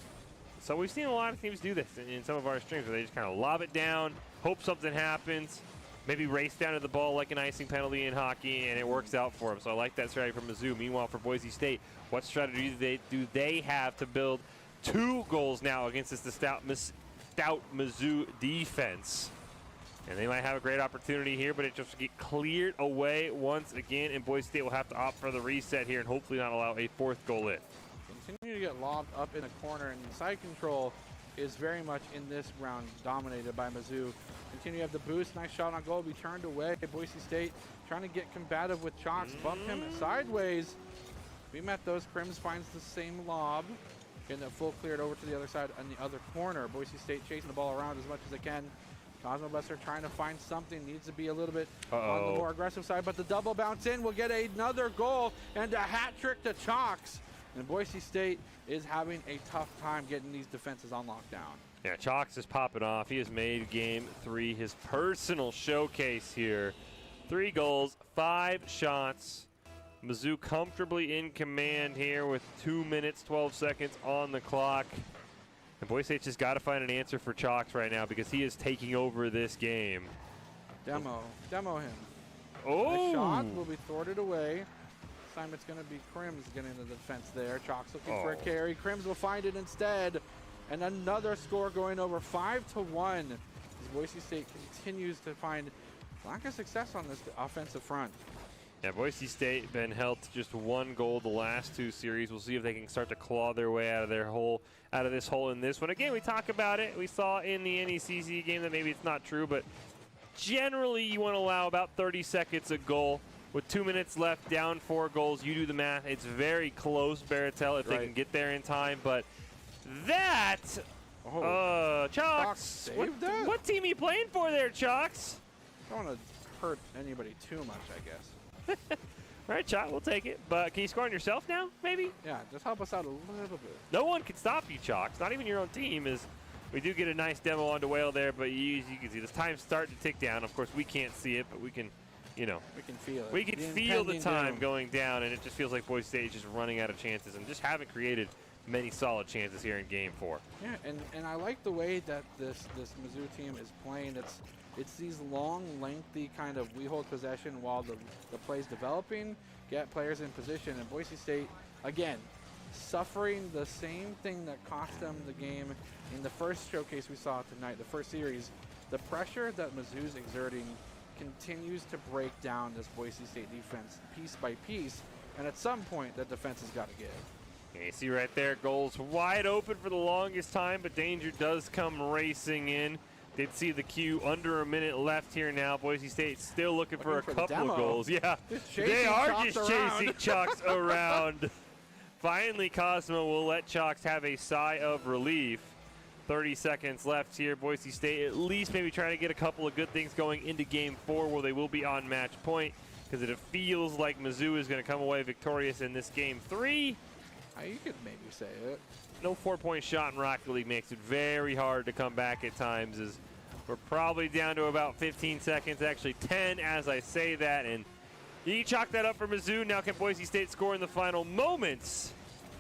So we've seen a lot of teams do this in some of our streams where they just kind of lob it down, hope something happens, maybe race down to the ball like an icing penalty in hockey, and it works out for them. So I like that strategy from Mizzou. Meanwhile, for Boise State, what strategy do they have to build 2 goals now against this stout Mizzou defense? And they might have a great opportunity here, but it just get cleared away once again, and Boise State will have to opt for the reset here and hopefully not allow a 4th goal in. Continue to get lobbed up in a corner, and side control is very much in this round dominated by Mizzou. Continue to have the boost, nice shot on goal, be turned away. Boise State trying to get combative with Chalks, bump him sideways. We met those. Crims finds the same lob. Getting that full cleared over to the other side on the other corner. Boise State chasing the ball around as much as they can. Cosmo Buster trying to find something, needs to be a little bit on the more aggressive side, but the double bounce in will get another goal and a hat trick to Chalks. And Boise State is having a tough time getting these defenses on lockdown. Yeah, Chalks is popping off. He has made Game 3 his personal showcase here. 3 goals, 5 shots. Mizzou comfortably in command here with 2 minutes, 12 seconds on the clock. And Boise State's just got to find an answer for Chalks right now because he is taking over this game. Demo him. Oh! The shot will be thwarted away. This time it's going to be Crims getting into the defense there. Chalks looking for a carry. Crims will find it instead. And another score going over 5-1 as Boise State continues to find lack of success on this offensive front. Yeah, Boise State been held to just 1 goal the last 2 series. We'll see if they can start to claw their way out of this hole in this one. Again, we talk about it. We saw in the NECC game that maybe it's not true, but generally you want to allow about 30 seconds a goal. With 2 minutes left, down 4 goals, you do the math. It's very close, Baratel, if they can get there in time. But that, Chalks, what team are you playing for there, Chalks? Don't want to hurt anybody too much, I guess. All right, Chalk, we'll take it. But can you score on yourself now, maybe? Yeah, just help us out a little bit. No one can stop you, Chalks. Not even your own team. We do get a nice demo onto Whale there, but you can see this time's starting to tick down. Of course, we can't see it, but we can, we can feel it. We can feel the time going down, and it just feels like Boise State is just running out of chances and just haven't created many solid chances here in Game 4. Yeah, and I like the way that this Mizzou team is playing. It's these long, lengthy kind of we hold possession while the play's developing, get players in position, and Boise State, again, suffering the same thing that cost them the game in the first showcase we saw tonight, the first series. The pressure that Mizzou's exerting continues to break down this Boise State defense piece by piece, and at some point that defense has got to give. Yeah, you see right there, goals wide open for the longest time, but danger does come racing in. Did see the cue, under a minute left here now. Boise State still looking for a couple of goals. Yeah, they are just chasing Chalks around. Finally, Cosmo will let Chalks have a sigh of relief. 30 seconds left here. Boise State at least maybe trying to get a couple of good things going into Game 4 where they will be on match point because it feels like Mizzou is going to come away victorious in this Game 3. You could maybe say it. No 4-point shot in Rocket League makes it very hard to come back at times as we're probably down to about 15 seconds, actually 10 as I say that, and you can chalk that up for Mizzou. Now can Boise State score in the final moments?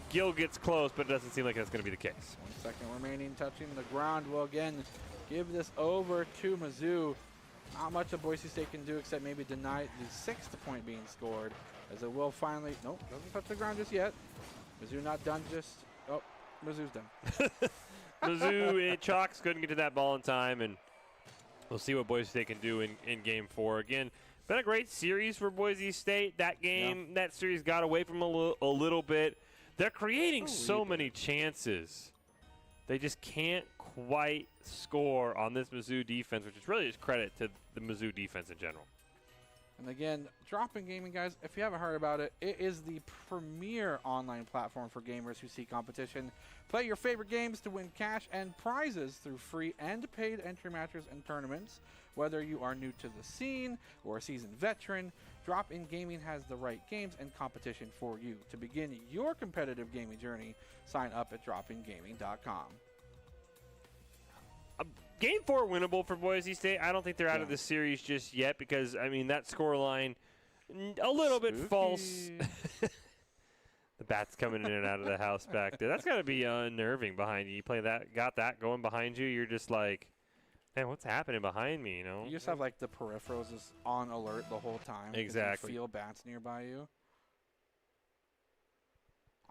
Gill gets close, but it doesn't seem like that's going to be the case. 1 second remaining, touching the ground will again give this over to Mizzou. Not much of Boise State can do except maybe deny the 6th point being scored as it will finally, nope, doesn't touch the ground just yet. Mizzou not done just, oh, Mizzou's done. Mizzou, Chalks couldn't get to that ball in time, and we'll see what Boise State can do in Game 4. Again, been a great series for Boise State. That game, that series got away from a little bit. They're creating so many chances. They just can't quite score on this Mizzou defense, which is really just credit to the Mizzou defense in general. And again, Drop-In Gaming, guys, if you haven't heard about it, it is the premier online platform for gamers who seek competition. Play your favorite games to win cash and prizes through free and paid entry matches and tournaments. Whether you are new to the scene or a seasoned veteran, Drop-In Gaming has the right games and competition for you. To begin your competitive gaming journey, sign up at dropingaming.com. Game 4 winnable for Boise State. I don't think they're out of the series just yet because, I mean, that score line a little bit false. The bat's coming in and out of the house back there. That's got to be unnerving behind you. You play that, got that going behind you. You're just like, man, what's happening behind me, you know? You just have, like, the peripherals just on alert the whole time. Exactly. You feel bats nearby you.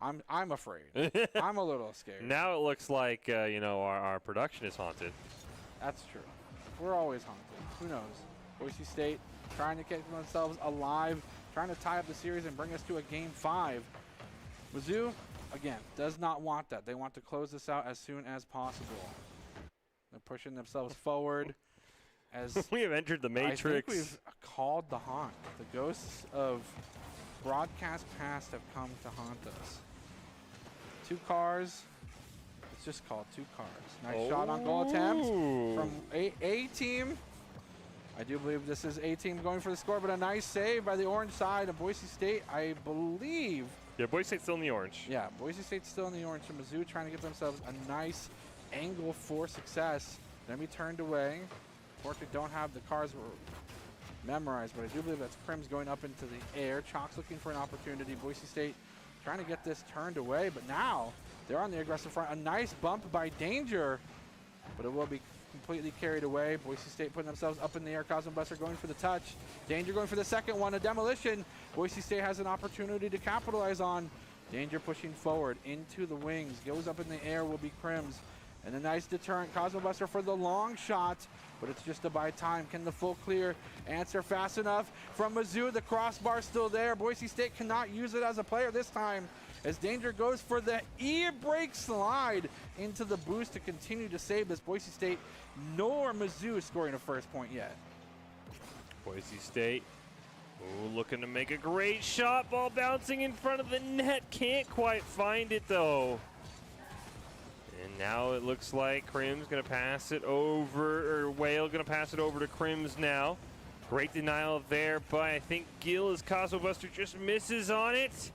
I'm afraid. I'm a little scared. Now it looks like, you know, our production is haunted. That's true. We're always haunted. Who knows? Boise State trying to keep themselves alive, trying to tie up the series and bring us to a Game 5. Mizzou, again, does not want that. They want to close this out as soon as possible. They're pushing themselves forward. As we have entered the Matrix. I think we've called the haunt. The ghosts of broadcast past have come to haunt us. 2 cars. It's just called 2 cars. Nice shot on goal attempt from A team. I do believe this is A team going for the score, but a nice save by the orange side of Boise State, I believe. Yeah, Boise State's still in the orange. Yeah, Boise State's still in the orange. So Mizzou trying to get themselves a nice angle for success. Then we turned away. Unfortunately, don't have the cars memorized, but I do believe that's Crims going up into the air. Chalk's looking for an opportunity. Boise State trying to get this turned away, but now they're on the aggressive front. A nice bump by Danger, but it will be completely carried away. Boise State putting themselves up in the air. Cosmo Buster going for the touch. Danger going for the second one. A demolition. Boise State has an opportunity to capitalize on. Danger pushing forward into the wings. Goes up in the air will be Crims. And a nice deterrent. Cosmo Buster for the long shot, but it's just to buy time. Can the full clear answer fast enough from Mizzou? The crossbar still there. Boise State cannot use it as a player this time, as Danger goes for the e-brake slide into the boost to continue to save this. Boise State nor Mizzou scoring a first point yet. Boise State looking to make a great shot. Ball bouncing in front of the net. Can't quite find it though. And now it looks like Crim's going to pass it over, or Whale going to pass it over to Crims now. Great denial there, but I think Gill, as Cosmo Buster just misses on it.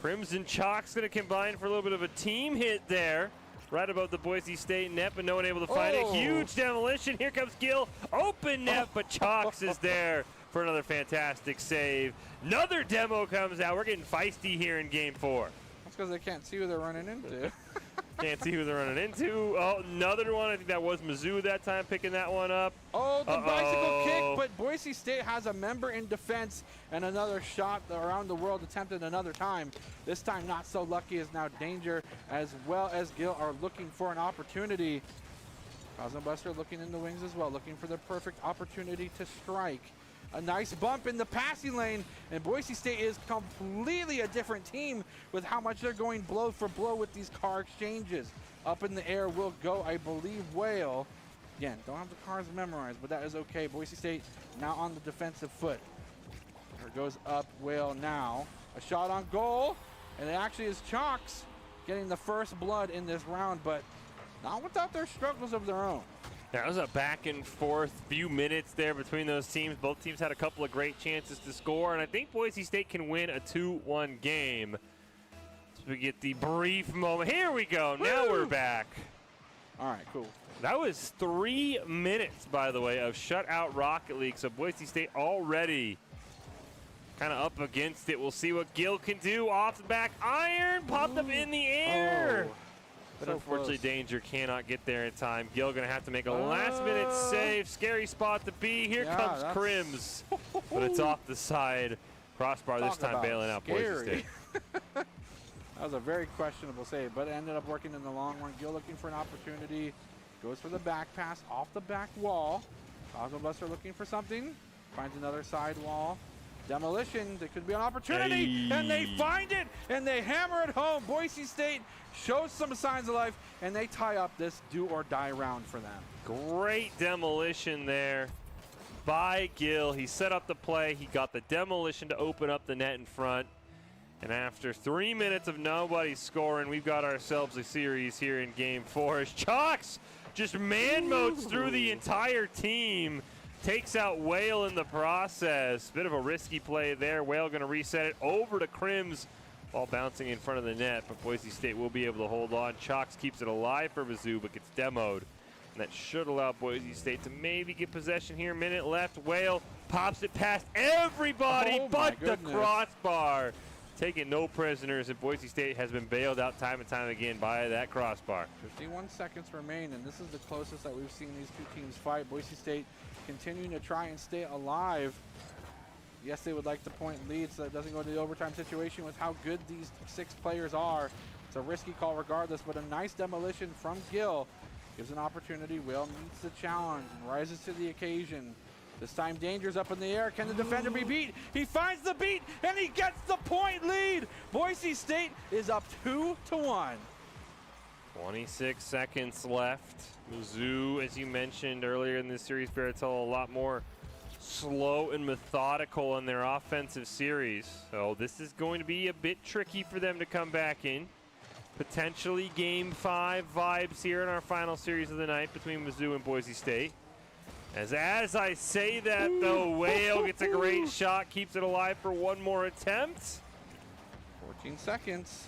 Crims and Chalk's going to combine for a little bit of a team hit there. Right above the Boise State net, but no one able to find it. Huge demolition. Here comes Gill. Open net, but Chalk's is there for another fantastic save. Another demo comes out. We're getting feisty here in Game 4. That's because they can't see who they're running into. Can't see who they're running into. Oh, another one. I think that was Mizzou that time picking that one up. Oh, the bicycle kick, but Boise State has a member in defense, and another shot around the world attempted another time. This time not so lucky, as now Danger as well as Gill are looking for an opportunity. Cosmo Buster looking in the wings as well, looking for the perfect opportunity to strike. A nice bump in the passing lane, and Boise State is completely a different team with how much they're going blow for blow with these car exchanges. Up in the air will go, I believe, Whale. Again, don't have the cars memorized, but that is okay. Boise State now on the defensive foot. There goes up Whale now. A shot on goal, and it actually is Chalks getting the first blood in this round, but not without their struggles of their own. That was a back and forth few minutes there between those teams. Both teams had a couple of great chances to score, and I think Boise State can win a 2-1 game. So we get the brief moment. Here we go. Woo! Now we're back. All right, cool. That was 3 minutes, by the way, of shutout Rocket League. So Boise State already kind of up against it. We'll see what Gill can do. Off the back iron, popped up in the air. Oh. But So unfortunately, close. Danger cannot get there in time. Gill going to have to make a last-minute save. Scary spot to be. Here comes Crims. But it's off the side. Crossbar this time bailing out Boise State. That was a very questionable save, but it ended up working in the long run. Gill looking for an opportunity. Goes for the back pass off the back wall. Cosmo Buster looking for something. Finds another side wall. Demolition, there could be an opportunity, and they find it, and they hammer it home. Boise State shows some signs of life, and they tie up this do-or-die round for them. Great demolition there by Gill. He set up the play. He got the demolition to open up the net in front. And after 3 minutes of nobody scoring, we've got ourselves a series here in Game 4 as Chalks just man-modes through the entire team. Takes out Whale in the process. Bit of a risky play there. Whale going to reset it over to Crims. Ball bouncing in front of the net, but Boise State will be able to hold on. Chalks keeps it alive for Mizzou, but gets demoed. And that should allow Boise State to maybe get possession here. Minute left. Whale pops it past everybody but the crossbar. Taking no prisoners, and Boise State has been bailed out time and time again by that crossbar. 51 seconds remain, and this is the closest that we've seen these two teams fight. Boise State continuing to try and stay alive. Yes, they would like the point lead so that it doesn't go to the overtime situation with how good these 6 players are. It's a risky call regardless, but a nice demolition from Gill gives an opportunity. Will meets the challenge and rises to the occasion. This time Danger's up in the air. Can the defender be beat? He finds the beat and he gets the point lead. Boise State is up 2-1. 26 seconds left. Mizzou, as you mentioned earlier in this series, Baratell, a lot more slow and methodical in their offensive series. So this is going to be a bit tricky for them to come back in. Potentially Game 5 vibes here in our final series of the night between Mizzou and Boise State. As I say that, though, Whale gets a great shot, keeps it alive for one more attempt. 14 seconds.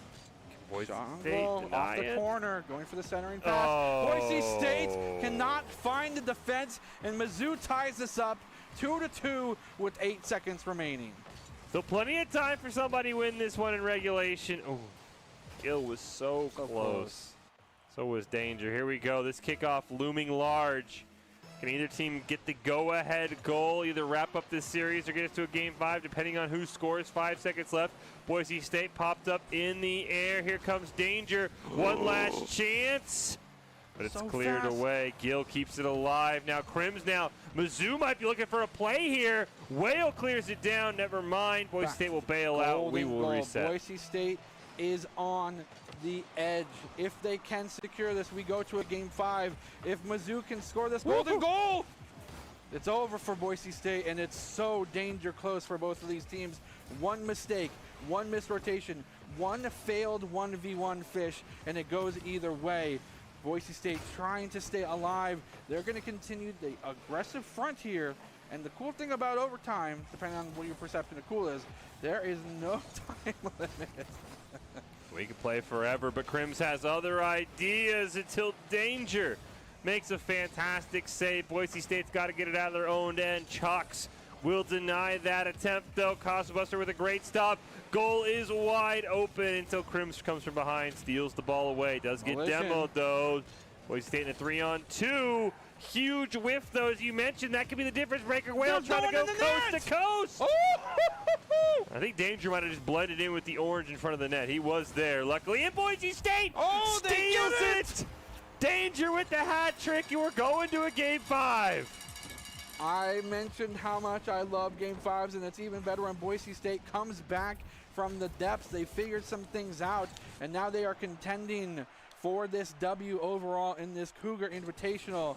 Boise State off the corner, going for the centering pass. Boise State cannot find the defense, and Mizzou ties this up 2-2 with 8 seconds remaining. So plenty of time for somebody to win this one in regulation. Oh, Gill was so close. So was Danger. Here we go. This kickoff looming large. Can either team get the go-ahead goal, either wrap up this series or get us to a Game 5, depending on who scores. 5 seconds left. Boise State popped up in the air. Here comes Danger. One last chance. But it's cleared away. Gill keeps it alive. Now Crims now. Mizzou might be looking for a play here. Whale clears it down. Never mind. Boise State will bail out. We will reset. Boise State is on the edge. If they can secure this, we go to a Game 5. If Mizzou can score this golden goal, it's over for Boise State, and it's so danger close for both of these teams. One mistake, one missed rotation, one failed 1v1 fish, and it goes either way. Boise State trying to stay alive. They're going to continue the aggressive front here. And the cool thing about overtime, depending on what your perception of cool is, there is no time limit. We could play forever, but Crims has other ideas until Danger makes a fantastic save. Boise State's got to get it out of their own end. Chalks will deny that attempt, though. Costabuster with a great stop. Goal is wide open until Crims comes from behind, steals the ball away. Does get demoed, though. Boise State in a 3-on-2. Huge whiff, though, as you mentioned. That could be the difference maker. Whale trying to go coast to coast. I think Danger might have just blended in with the orange in front of the net. He was there, luckily. And Boise State steals it! Danger with the hat trick, and we're going to a Game 5. I mentioned how much I love Game 5s, and it's even better when Boise State comes back from the depths. They figured some things out, and now they are contending for this W overall in this Cougar Invitational.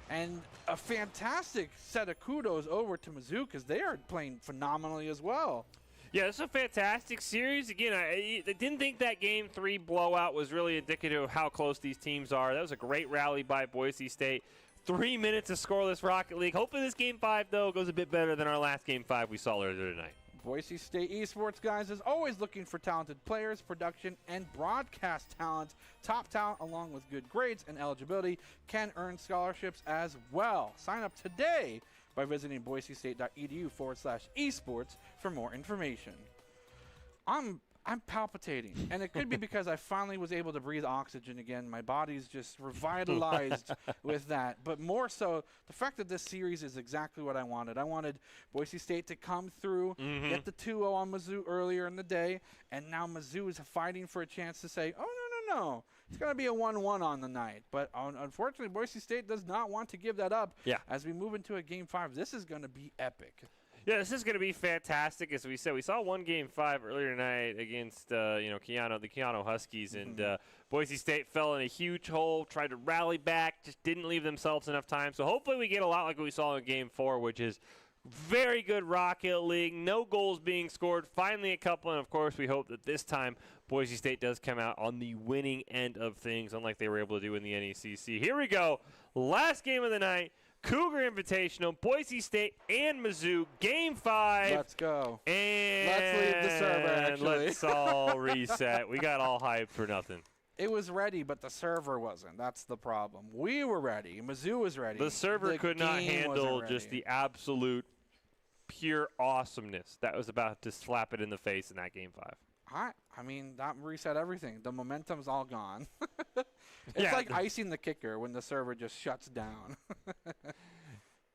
And a fantastic set of kudos over to Mizzou because they are playing phenomenally as well. Yeah, this is a fantastic series. Again, I didn't think that Game 3 blowout was really indicative of how close these teams are. That was a great rally by Boise State. 3 minutes of scoreless Rocket League. Hopefully this Game 5, though, goes a bit better than our last Game 5 we saw earlier tonight. Boise State Esports, guys, is always looking for talented players, production, and broadcast talent. Top talent, along with good grades and eligibility, can earn scholarships as well. Sign up today by visiting boisestate.edu/esports for more information. I'm palpitating, and it could be because I finally was able to breathe oxygen again. My body's just revitalized with that. But more so, the fact that this series is exactly what I wanted. I wanted Boise State to come through, get the 2-0 on Mizzou earlier in the day, and now Mizzou is fighting for a chance to say, oh, no. It's going to be a 1-1 on the night. But unfortunately, Boise State does not want to give that up. Yeah. As we move into a Game 5, this is going to be epic. Yeah, this is going to be fantastic. As we said, we saw one game 5 earlier tonight against the Keyano Huskies, and Boise State fell in a huge hole, tried to rally back, just didn't leave themselves enough time. So hopefully we get a lot like what we saw in game 4, which is very good Rocket League, no goals being scored, finally a couple, and of course we hope that this time Boise State does come out on the winning end of things, unlike they were able to do in the NECC. Here we go, last game of the night. Cougar Invitational, Boise State and Mizzou, Game 5. Let's go. And let's leave the server, actually. Let's all reset. We got all hyped for nothing. It was ready, but the server wasn't. That's the problem. We were ready. Mizzou was ready. The server could not handle just the absolute pure awesomeness that was about to slap it in the face in that Game 5. I mean, that reset everything. The momentum's all gone. It's like icing the kicker when the server just shuts down.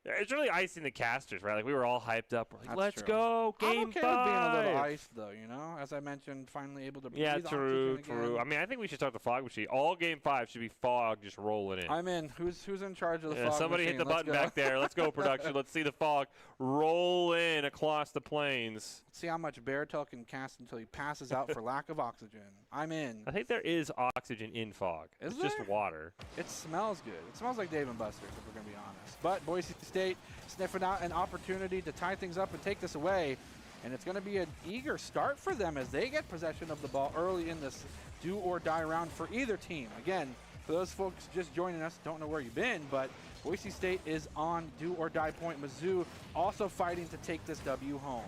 It's really icing the casters, right? Like, we were all hyped up. We're like, That's let's true. go, Game 5. I'm okay with being a little iced, though, you know? As I mentioned, finally able to breathe true. again. I mean, I think we should start the fog machine. All Game 5 should be fog just rolling in. I'm in. Who's in charge of the fog somebody machine? hit the button back there. Let's go, production. Let's see the fog roll in across the plains. Let's see how much Beartail can cast until he passes out for lack of oxygen. I'm in. I think there is oxygen in fog. Is it's there? just water. It smells good. It smells like Dave & Buster's, if we're going to be honest. But Boise State sniffing out an opportunity to tie things up and take this away. And it's going to be an eager start for them as they get possession of the ball early in this do-or-die round for either team. Again, for those folks just joining us, don't know where you've been, but Boise State is on do-or-die point. Mizzou also fighting to take this W home.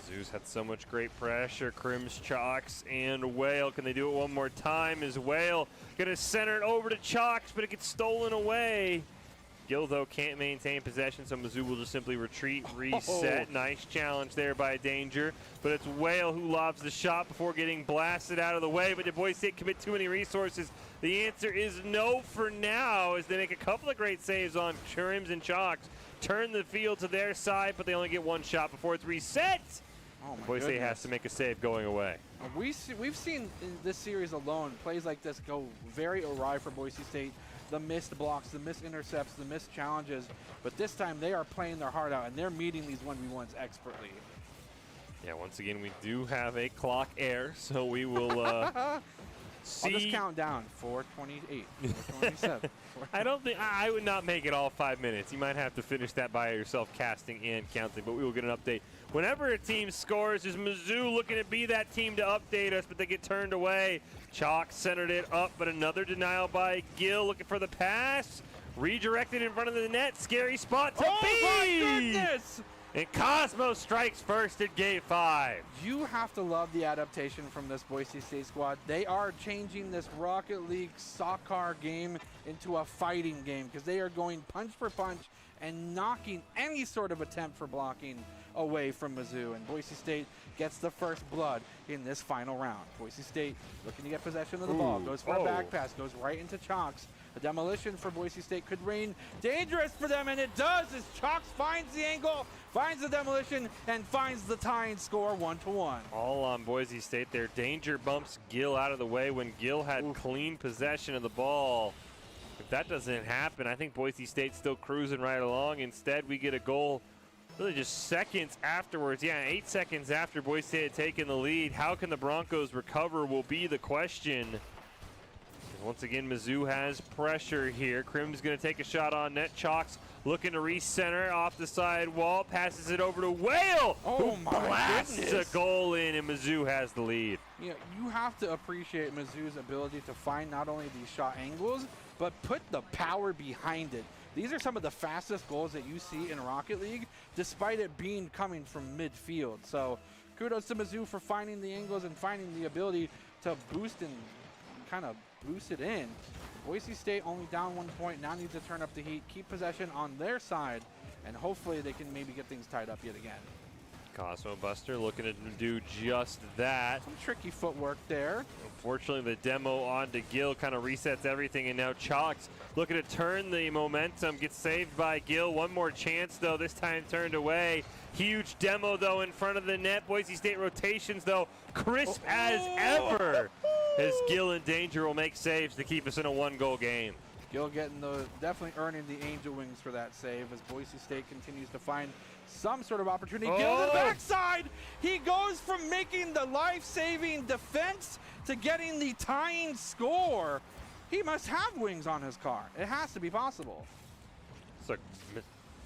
Mizzou's had so much great pressure. Crims, Chalks, and Whale. Can they do it one more time? Is Whale going to center it over to Chalks, but it gets stolen away. Gill, though, can't maintain possession, so Mizzou will just simply retreat, reset. Nice challenge there by Danger. But it's Whale who lobs the shot before getting blasted out of the way. But did Boise State commit too many resources? The answer is no for now, as they make a couple of great saves on Crims and Chalks. Turn the field to their side, but they only get one shot before it's reset. Boise State has to make a save going away. We've seen in this series alone plays like this go very awry for Boise State. The missed blocks, the missed intercepts, the missed challenges. But this time they are playing their heart out, and they're meeting these 1v1s expertly. Yeah, once again, we do have a clock error, so we will see. I'll just count down. 4:28, 4:27. I would not make it all 5 minutes. You might have to finish that by yourself, casting and counting, but we will get an update. Whenever a team scores, is Mizzou looking to be that team to update us, but they get turned away. Chalk centered it up, but another denial by Gill, looking for the pass. Redirected in front of the net. Scary spot to B! My goodness! And Cosmo strikes first at Gate 5. You have to love the adaptation from this Boise State squad. They are changing this Rocket League soccer game into a fighting game because they are going punch for punch and knocking any sort of attempt for blocking away from Mizzou. And Boise State gets the first blood in this final round. Boise State looking to get possession of the ball. Goes for a back pass. Goes right into Chalks. A demolition for Boise State could reign dangerous for them, and it does as Chalks finds the angle, finds the demolition, and finds the tying score 1-1. All on Boise State there. Danger bumps Gill out of the way when Gill had clean possession of the ball. If that doesn't happen, I think Boise State's still cruising right along. Instead, we get a goal really just seconds afterwards. Yeah, 8 seconds after Boise State had taken the lead. How can the Broncos recover will be the question. Once again, Mizzou has pressure here. Crim's going to take a shot on net. Chalks looking to recenter off the side wall. Passes it over to Whale. Oh, my blasts goodness. a goal in, and Mizzou has the lead. You know, you have to appreciate Mizzou's ability to find not only these shot angles, but put the power behind it. These are some of the fastest goals that you see in Rocket League, despite it being coming from midfield. So kudos to Mizzou for finding the angles and finding the ability to boost and kind of boost it in. Boise State only down 1 point, now needs to turn up the heat, keep possession on their side, and hopefully they can maybe get things tied up yet again. Cosmo Buster looking to do just that. Some tricky footwork there. Unfortunately, the demo onto Gill kind of resets everything, and now Chalks looking to turn the momentum, gets saved by Gill. One more chance, though, this time turned away. Huge demo, though, in front of the net. Boise State rotations, though, crisp as ever, as Gill and Danger will make saves to keep us in a 1-goal game. Gill getting definitely earning the angel wings for that save as Boise State continues to find some sort of opportunity. Gill to the backside. He goes from making the life-saving defense to getting the tying score. He must have wings on his car. It has to be possible. It's a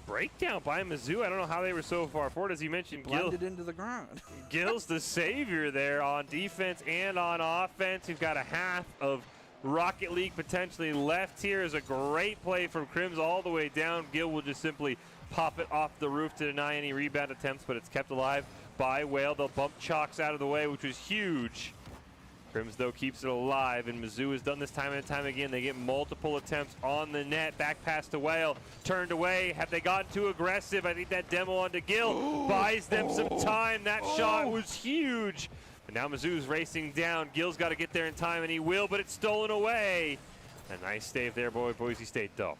breakdown by Mizzou. I don't know how they were so far forward. As you mentioned, Blended into the ground. Gill's the savior there on defense and on offense. He's got a half of Rocket League potentially left here. Is a great play from Crims all the way down. Gill will just simply pop it off the roof to deny any rebound attempts, but it's kept alive by Whale. They'll bump Chalks out of the way, which was huge. Crims, though, keeps it alive, and Mizzou has done this time and time again. They get multiple attempts on the net. Back pass to Whale, turned away. Have they gotten too aggressive? I think that demo onto Gill buys them some time. That shot was huge. But now Mizzou's racing down. Gill's got to get there in time, and he will, but it's stolen away. A nice save there, Boise State, though.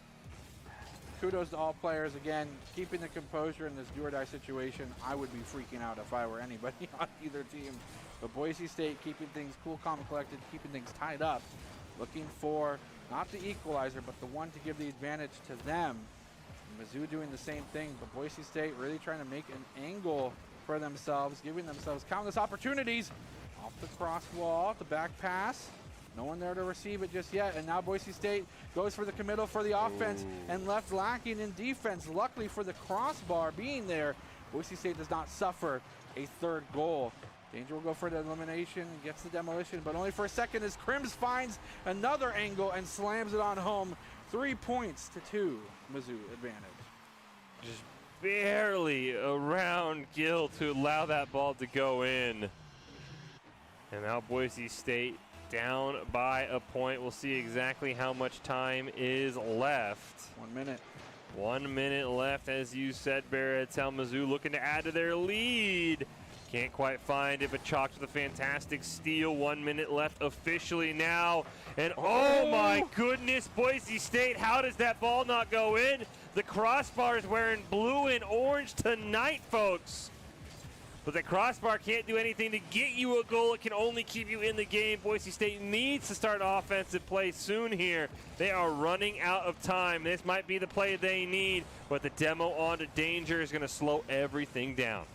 Kudos to all players, again, keeping the composure in this do-or-die situation. I would be freaking out if I were anybody on either team. But Boise State keeping things cool, calm, and collected, keeping things tied up, looking for not the equalizer, but the one to give the advantage to them. Mizzou doing the same thing, but Boise State really trying to make an angle for themselves, giving themselves countless opportunities. Off the cross wall, the back pass. No one there to receive it just yet, and now Boise State goes for the committal for the offense and left lacking in defense. Luckily for the crossbar being there, Boise State does not suffer a third goal. Danger will go for the elimination, gets the demolition, but only for a second as Crims finds another angle and slams it on home. 3 points to 2, Mizzou advantage. Just barely around Gill to allow that ball to go in. And now Boise State down by a point. We'll see exactly how much time is left. 1 minute. 1 minute left, as you said, Barrett. Mizzou looking to add to their lead. Can't quite find it, but Chalks with a fantastic steal. 1 minute left officially now. And oh my goodness, Boise State, how does that ball not go in? The crossbar is wearing blue and orange tonight, folks. But the crossbar can't do anything to get you a goal. It can only keep you in the game. Boise State needs to start offensive play soon here. They are running out of time. This might be the play they need, but the demo onto Danger is going to slow everything down.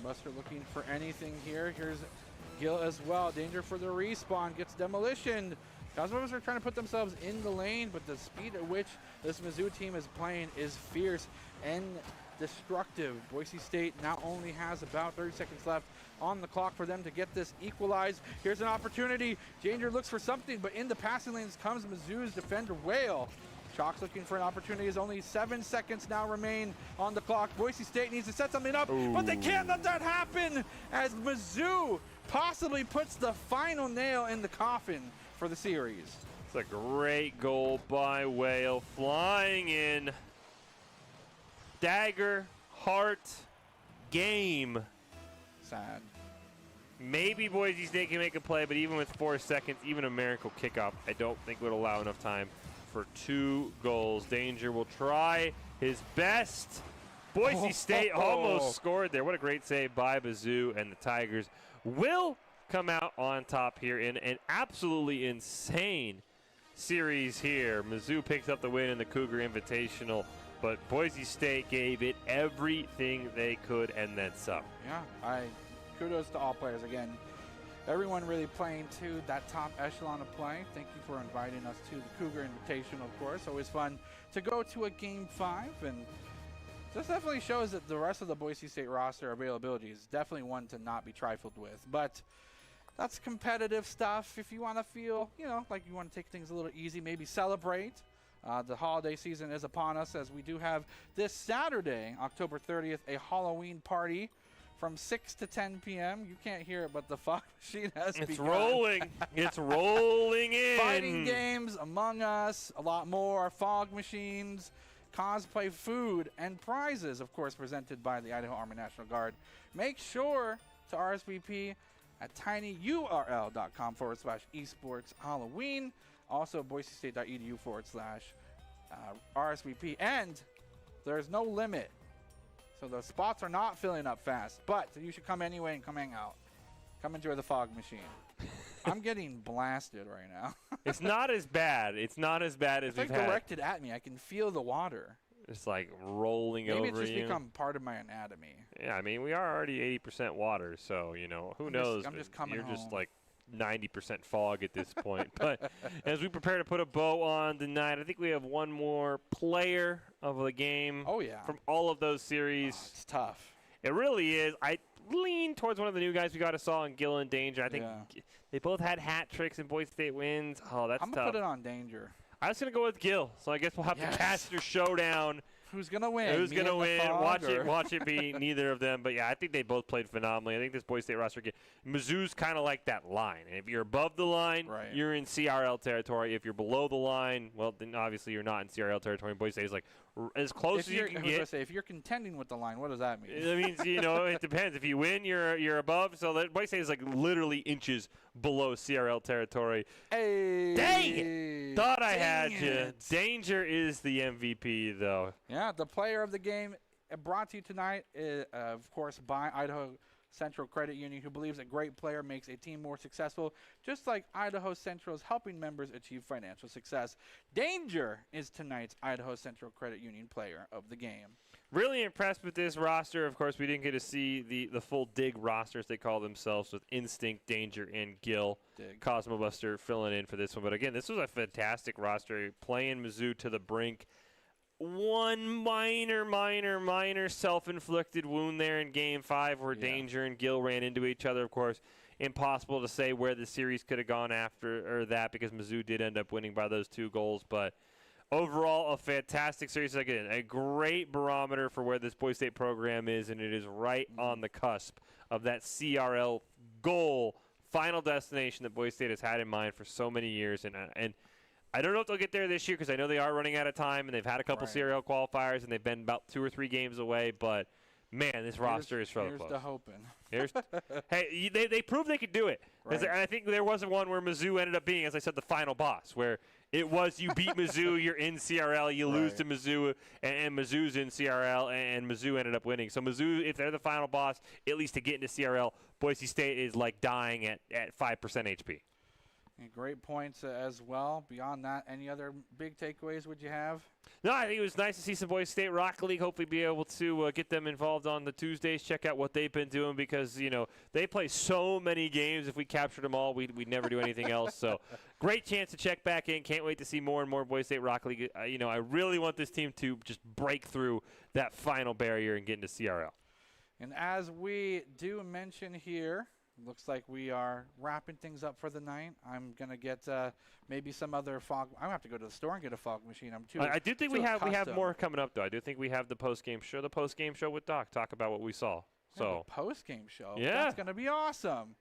Buster looking for anything here. Here's Gill as well. Danger for the respawn. Gets demolitioned. Cosmos are trying to put themselves in the lane, but the speed at which this Mizzou team is playing is fierce and destructive. Boise State now only has about 30 seconds left on the clock for them to get this equalized. Here's an opportunity. Danger looks for something, but in the passing lanes comes Mizzou's defender, Whale. Chalks looking for an opportunity as only 7 seconds now remain on the clock. Boise State needs to set something up, but they can't let that happen as Mizzou possibly puts the final nail in the coffin for the series. It's a great goal by Whale, flying in. Dagger, heart, game. Sad. Maybe Boise State can make a play, but even with 4 seconds, even a miracle kickoff, I don't think would allow enough time for 2 goals. Danger will try his best. Boise State almost scored there. What a great save by Mizzou, and the Tigers will come out on top here in an absolutely insane series here. Mizzou picks up the win in the Cougar Invitational, but Boise State gave it everything they could and then some. Yeah, kudos to all players again. Everyone really playing to that top echelon of play. Thank you for inviting us to the Cougar Invitational, of course. Always fun to go to a Game 5, and this definitely shows that the rest of the Boise State roster availability is definitely one to not be trifled with. But that's competitive stuff. If you want to feel, like you want to take things a little easy, maybe celebrate. The holiday season is upon us, as we do have this Saturday, October 30th, a Halloween party from 6 to 10 p.m. You can't hear it, but the fog machine has begun. It's rolling. It's rolling in. Fighting games, Among Us, a lot more, fog machines, cosplay, food, and prizes, of course, presented by the Idaho Army National Guard. Make sure to RSVP at tinyurl.com/esports Halloween. Also, boisestate.edu/RSVP. And there's no limit. So the spots are not filling up fast, but you should come anyway and come hang out. Come enjoy the fog machine. I'm getting blasted right now. It's not as bad. It's not as bad as It's we've like had. directed at me. I can feel the water. It's like rolling Maybe over it's just you. become part of my anatomy. Yeah, I mean, we are already 80% water, so, you know, who knows? I'm just coming You're just home. like 90% fog at this point. But as we prepare to put a bow on tonight, I think we have one more player of the game Oh, yeah. from all of those series. Oh, it's tough. It really is. I lean towards one of the new guys we got to saw in Gill and Danger. I think they both had hat tricks and Boise State wins. Oh, that's I'm tough. going to put it on Danger. I was going to go with Gill, so I guess we'll have Yes. the caster showdown. Who's going to win? Who's Me going to and the win? fog, Watch it be neither of them. But, yeah, I think they both played phenomenally. I think this Boise State roster, Mizzou's kind of like that line. And if you're above the line, Right. you're in CRL territory. If you're below the line, well, then obviously you're not in CRL territory. And Boise State is like as close as you can get. If you're contending with the line, what does that mean? That means, you know, it depends. If you win, you're above. So that Boise State is like literally inches below CRL territory. Hey. Dang it. Thought I had Dang you. it. Danger is the MVP, though. Yeah, the player of the game brought to you tonight, of course, by Idaho Central Credit Union, who believes a great player makes a team more successful, just like Idaho Central is helping members achieve financial success. Danger is tonight's Idaho Central Credit Union player of the game. Really impressed with this roster. Of course, we didn't get to see the full dig rosters they call themselves with Instinct, Danger, and Gill. Dig. Cosmo Buster filling in for this one. But again, this was a fantastic roster, playing Mizzou to the brink. One minor self-inflicted wound there in Game 5 where Danger and Gill ran into each other, of course. Impossible to say where the series could have gone after or that because Mizzou did end up winning by those 2 goals. But overall, a fantastic series. Again, a great barometer for where this Boise State program is, and it is right on the cusp of that CRL goal, final destination that Boise State has had in mind for so many years. And I don't know if they'll get there this year because I know they are running out of time, and they've had a couple CRL qualifiers, and they've been about 2 or 3 games away. But, man, this roster is so close. Here's the hoping. Hey, they proved they could do it. Right. And I think there was one where Mizzou ended up being, as I said, the final boss, where it was you beat Mizzou, you're in CRL, you lose to Mizzou, and Mizzou's in CRL, and Mizzou ended up winning. So Mizzou, if they're the final boss, at least to get into CRL, Boise State is like dying at 5% HP. And great points as well. Beyond that, any other big takeaways would you have? No, I think it was nice to see some Boise State Rocket League. Hopefully be able to get them involved on the Tuesdays, check out what they've been doing because, you know, they play so many games. If we captured them all, we'd never do anything else. So great chance to check back in. Can't wait to see more and more Boise State Rocket League. You know, I really want this team to just break through that final barrier and get into CRL. And as we do mention here, looks like we are wrapping things up for the night. I'm going to get maybe some other fog. I'm going to have to go to the store and get a fog machine. I do think we have more coming up, though. I do think we have the post-game show with Doc. Talk about what we saw. So post-game show? Yeah. That's going to be awesome.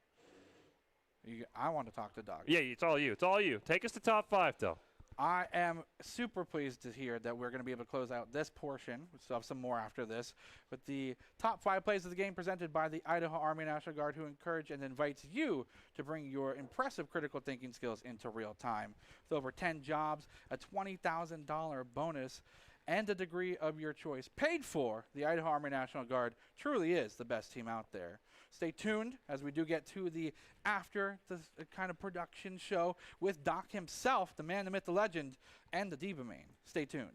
I want to talk to Doc. Yeah, it's all you. It's all you. Take us to top 5, though. I am super pleased to hear that we're going to be able to close out this portion. We still have some more after this. With the top 5 plays of the game presented by the Idaho Army National Guard, who encourage and invites you to bring your impressive critical thinking skills into real time. With over 10 jobs, a $20,000 bonus, and a degree of your choice paid for, the Idaho Army National Guard truly is the best team out there. Stay tuned as we do get to the after the kind of production show with Doc himself, the man, the myth, the legend, and the Diva Main. Stay tuned.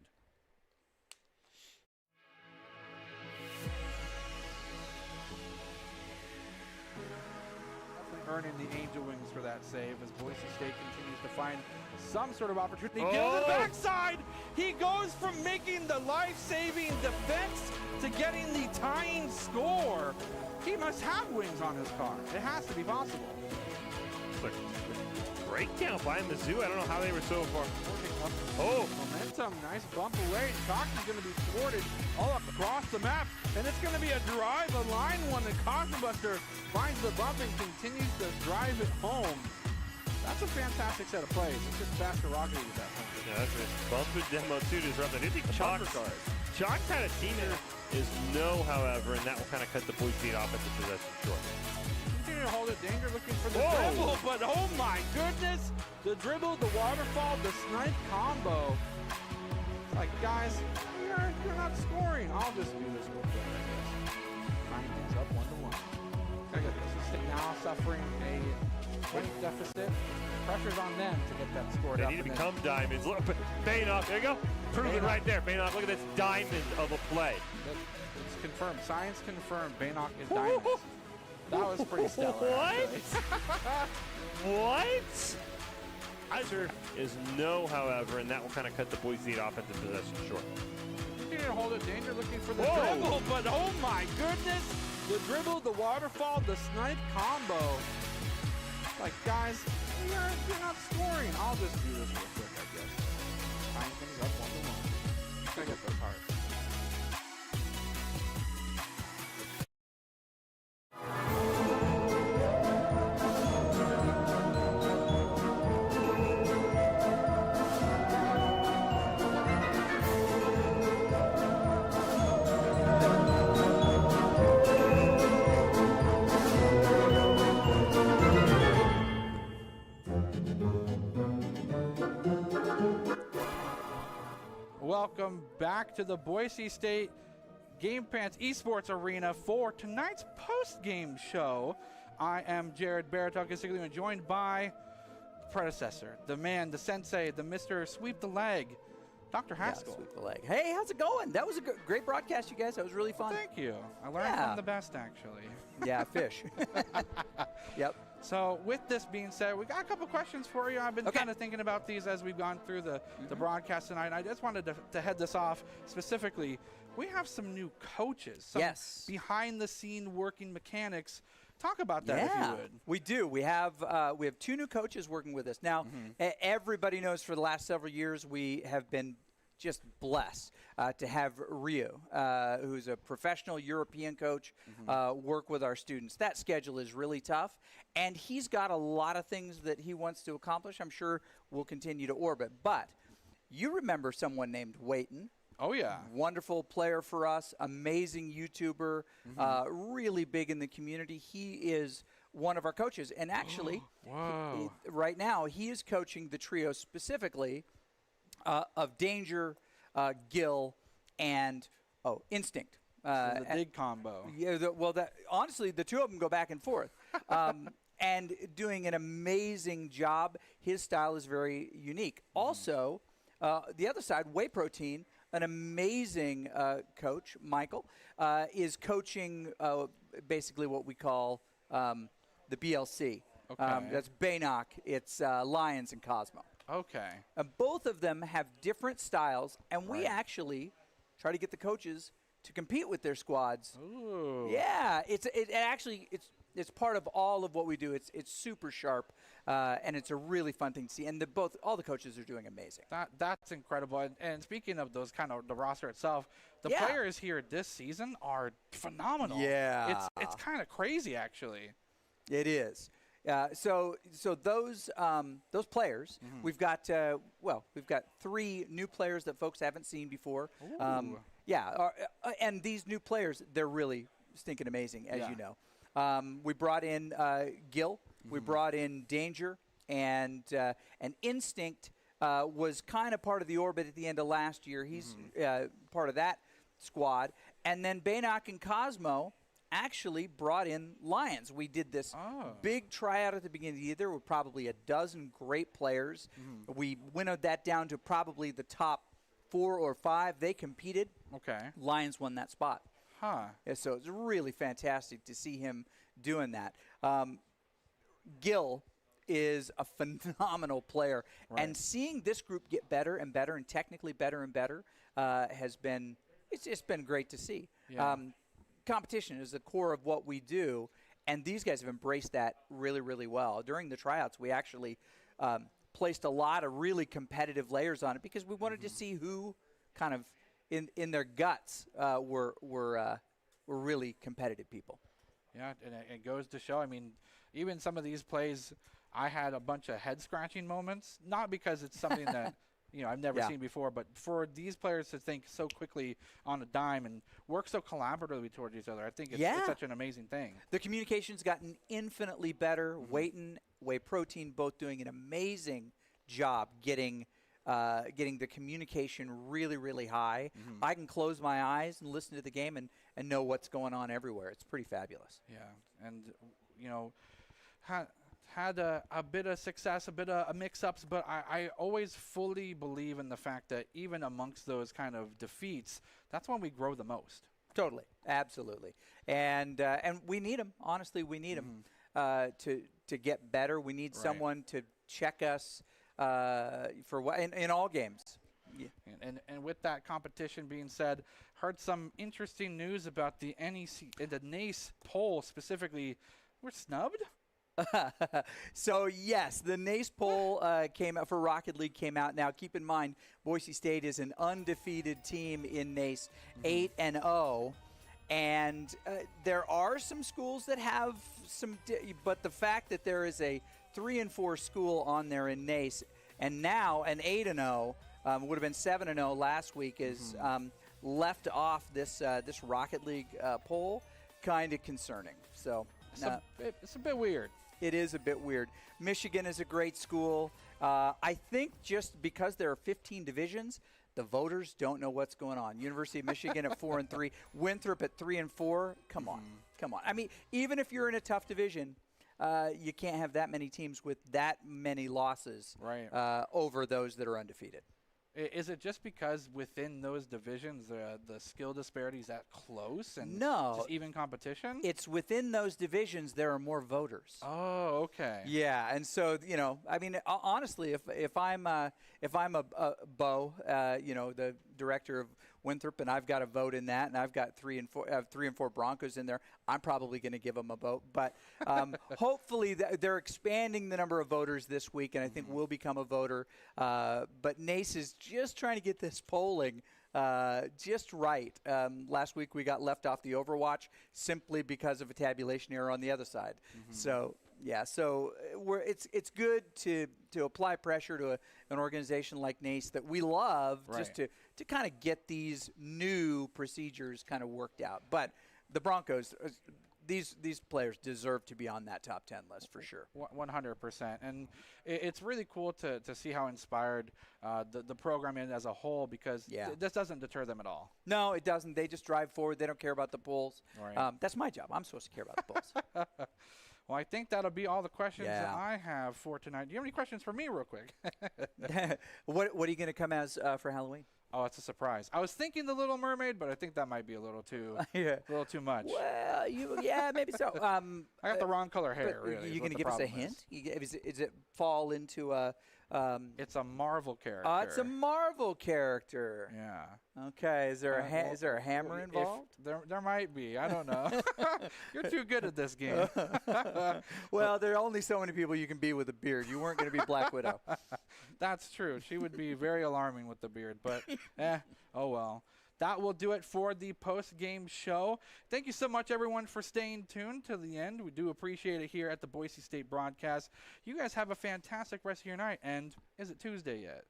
Earning the angel wings for that save as Boise State continues to find some sort of opportunity. Gill to the backside. He goes from making the life-saving defense to getting the tying score. He must have wings on his car. It has to be possible. Breakdown by Mizzou. I don't know how they were so far. Momentum, nice bump away. And Cox's going to be thwarted all across the map. And it's going to be a drive, a line one. And Cosmobuster finds the bump and continues to drive it home. That's a fantastic set of plays. It's just faster Rocket League at that point. Yeah, that's a bump and demo too to disrupt. I do think Chalk had a team is no, however, and that will kind of cut the Boise State offensive possession short. Continue to hold it. Danger looking for the dribble, but oh my goodness. The dribble, the waterfall, the snipe combo. It's like, guys, you're not scoring. I'll just do this real quick, I guess. Tying things up 1-1. Now suffering a strength deficit. Pressure's on them to get that scored They up. need to and then- become diamonds. Look, Baynock, there you go. Proven right there. Baynock, look at this diamond of a play. It's confirmed. Science confirmed. Baynock is diamonds. That was pretty stellar. What? actually. What? Answer is no, however, and that will kind of cut the Boise State offensive possession short. He didn't hold it. Danger looking for the Whoa. dribble, but oh my goodness. The dribble, the waterfall, the snipe combo. Like, guys, you're not scoring. I'll just do this real quick, I guess. Tying things up 1-1. Gotta get those hearts. Welcome back to the Boise State Game Pants Esports Arena for tonight's post-game show. I am Jared Baratow, joined by predecessor, the man, the sensei, the Mr. Sweep the Leg, Dr. Haskell. Yeah, sweep the leg. Hey, how's it going? That was a great broadcast, you guys. That was really fun. Thank you. I learned from the best, actually. Yeah, fish. Yep. So with this being said, we got a couple questions for you. I've been kind of thinking about these as we've gone through the broadcast tonight. I just wanted to head this off specifically. We have some new coaches, some behind-the-scene working mechanics. Talk about that if you would. We do. We have 2 new coaches working with us. Now, everybody knows for the last several years we have been just blessed to have Rio, who's a professional European coach, work with our students. That schedule is really tough, and he's got a lot of things that he wants to accomplish. I'm sure we'll continue to orbit. But you remember someone named Wayton. Oh, yeah. Wonderful player for us, amazing YouTuber, really big in the community. He is one of our coaches. And actually, right now, he is coaching the trio specifically of Danger, Gil, and Instinct. So the big combo. Yeah, honestly, the two of them go back and forth. And doing an amazing job. His style is very unique. Also, the other side, Whey Protein, an amazing coach, Michael, is coaching basically what we call the BLC. Okay. That's Baynock, it's Lions, and Cosmo. Okay. Both of them have different styles, and we actually try to get the coaches to compete with their squads. Ooh. Yeah, it's part of all of what we do. It's super sharp, and it's a really fun thing to see. And all the coaches are doing amazing. That's incredible. And speaking of those kind of the roster itself, the players here this season are phenomenal. Yeah, it's kind of crazy actually. It is. So those players, we've got 3 new players that folks haven't seen before. And these new players, they're really stinking amazing, as you know. We brought in Gil, we brought in Danger, and Instinct was kind of part of the orbit at the end of last year. He's part of that squad. And then Baynock and Cosmo actually brought in Lions. We did this big tryout at the beginning of the year. There were probably a dozen great players. We winnowed that down to probably the top 4 or 5. They competed. Okay. Lions won that spot. Huh. And so it's really fantastic to see him doing that. Gil is a phenomenal player. And seeing this group get better and better and technically better and better has been – it's just been great to see. Yeah. Competition is the core of what we do, and these guys have embraced that really, really well. During the tryouts, we actually placed a lot of really competitive layers on it because we wanted to see who kind of in their guts were really competitive people. Yeah, and it goes to show, I mean, even some of these plays, I had a bunch of head-scratching moments, not because it's something that I've never seen before, but for these players to think so quickly on a dime and work so collaboratively towards each other, I think it's such an amazing thing. The communication's gotten infinitely better. Whey Protein both doing an amazing job getting the communication really, really high. I can close my eyes and listen to the game and know what's going on everywhere. It's pretty fabulous. Yeah, and had a bit of success, a bit of mix-ups, but I always fully believe in the fact that even amongst those kind of defeats, that's when we grow the most. Totally, absolutely, and we need them. Honestly, we need them to get better. We need someone to check us for what in all games. Yeah. And with that competition being said, heard some interesting news about the NECC, the NACE poll specifically. We're snubbed. So yes, the NACE poll came out for Rocket League came out. Now keep in mind, Boise State is an undefeated team in NACE, 8-0, and there are some schools that have some, but the fact that there is a 3-4 school on there in NACE, and now an 8-0 would have been 7-0 last week is left off this this Rocket League poll, kind of concerning. So it's a bit weird. It is a bit weird. Michigan is a great school. I think just because there are 15 divisions, the voters don't know what's going on. University of Michigan at 4-3, Winthrop at 3-4. Come on, come on. I mean, even if you're in a tough division, you can't have that many teams with that many losses over those that are undefeated. Is it just because within those divisions the skill disparity is that close and just even competition? It's within those divisions there are more voters. Oh, okay. Yeah, and so I mean, honestly, if I'm a Bo, the director of Winthrop, and I've got a vote in that, and I've got 3 and 4 Broncos in there, I'm probably going to give them a vote. But hopefully they're expanding the number of voters this week, and I think we'll become a voter. But NACE is just trying to get this polling just right. Last week we got left off the Overwatch simply because of a tabulation error on the other side. So yeah, so it's good to apply pressure to an organization like NACE that we love, just to kind of get these new procedures kind of worked out. But the Broncos, these players deserve to be on that top 10 list for sure. 100%. And it's really cool to see how inspired the program is as a whole, because this doesn't deter them at all. No, it doesn't. They just drive forward. They don't care about the polls. Right. That's my job. I'm supposed to care about the polls. Well, I think that'll be all the questions that I have for tonight. Do you have any questions for me real quick? What are you going to come as for Halloween? Oh, it's a surprise. I was thinking The Little Mermaid, but I think that might be a little too much. Well, maybe so. I got the wrong color hair, really. You going to give us a hint? Is it fall into a... it's a Marvel character. Oh, it's a Marvel character. Yeah. Okay. Is there a hammer involved? There might be. I don't know. You're too good at this game. Well, there are only so many people you can be with a beard. You weren't going to be Black Widow. That's true. She would be very alarming with the beard, but oh well. That will do it for the post-game show. Thank you so much, everyone, for staying tuned to the end. We do appreciate it here at the Boise State Broadcast. You guys have a fantastic rest of your night. And is it Tuesday yet?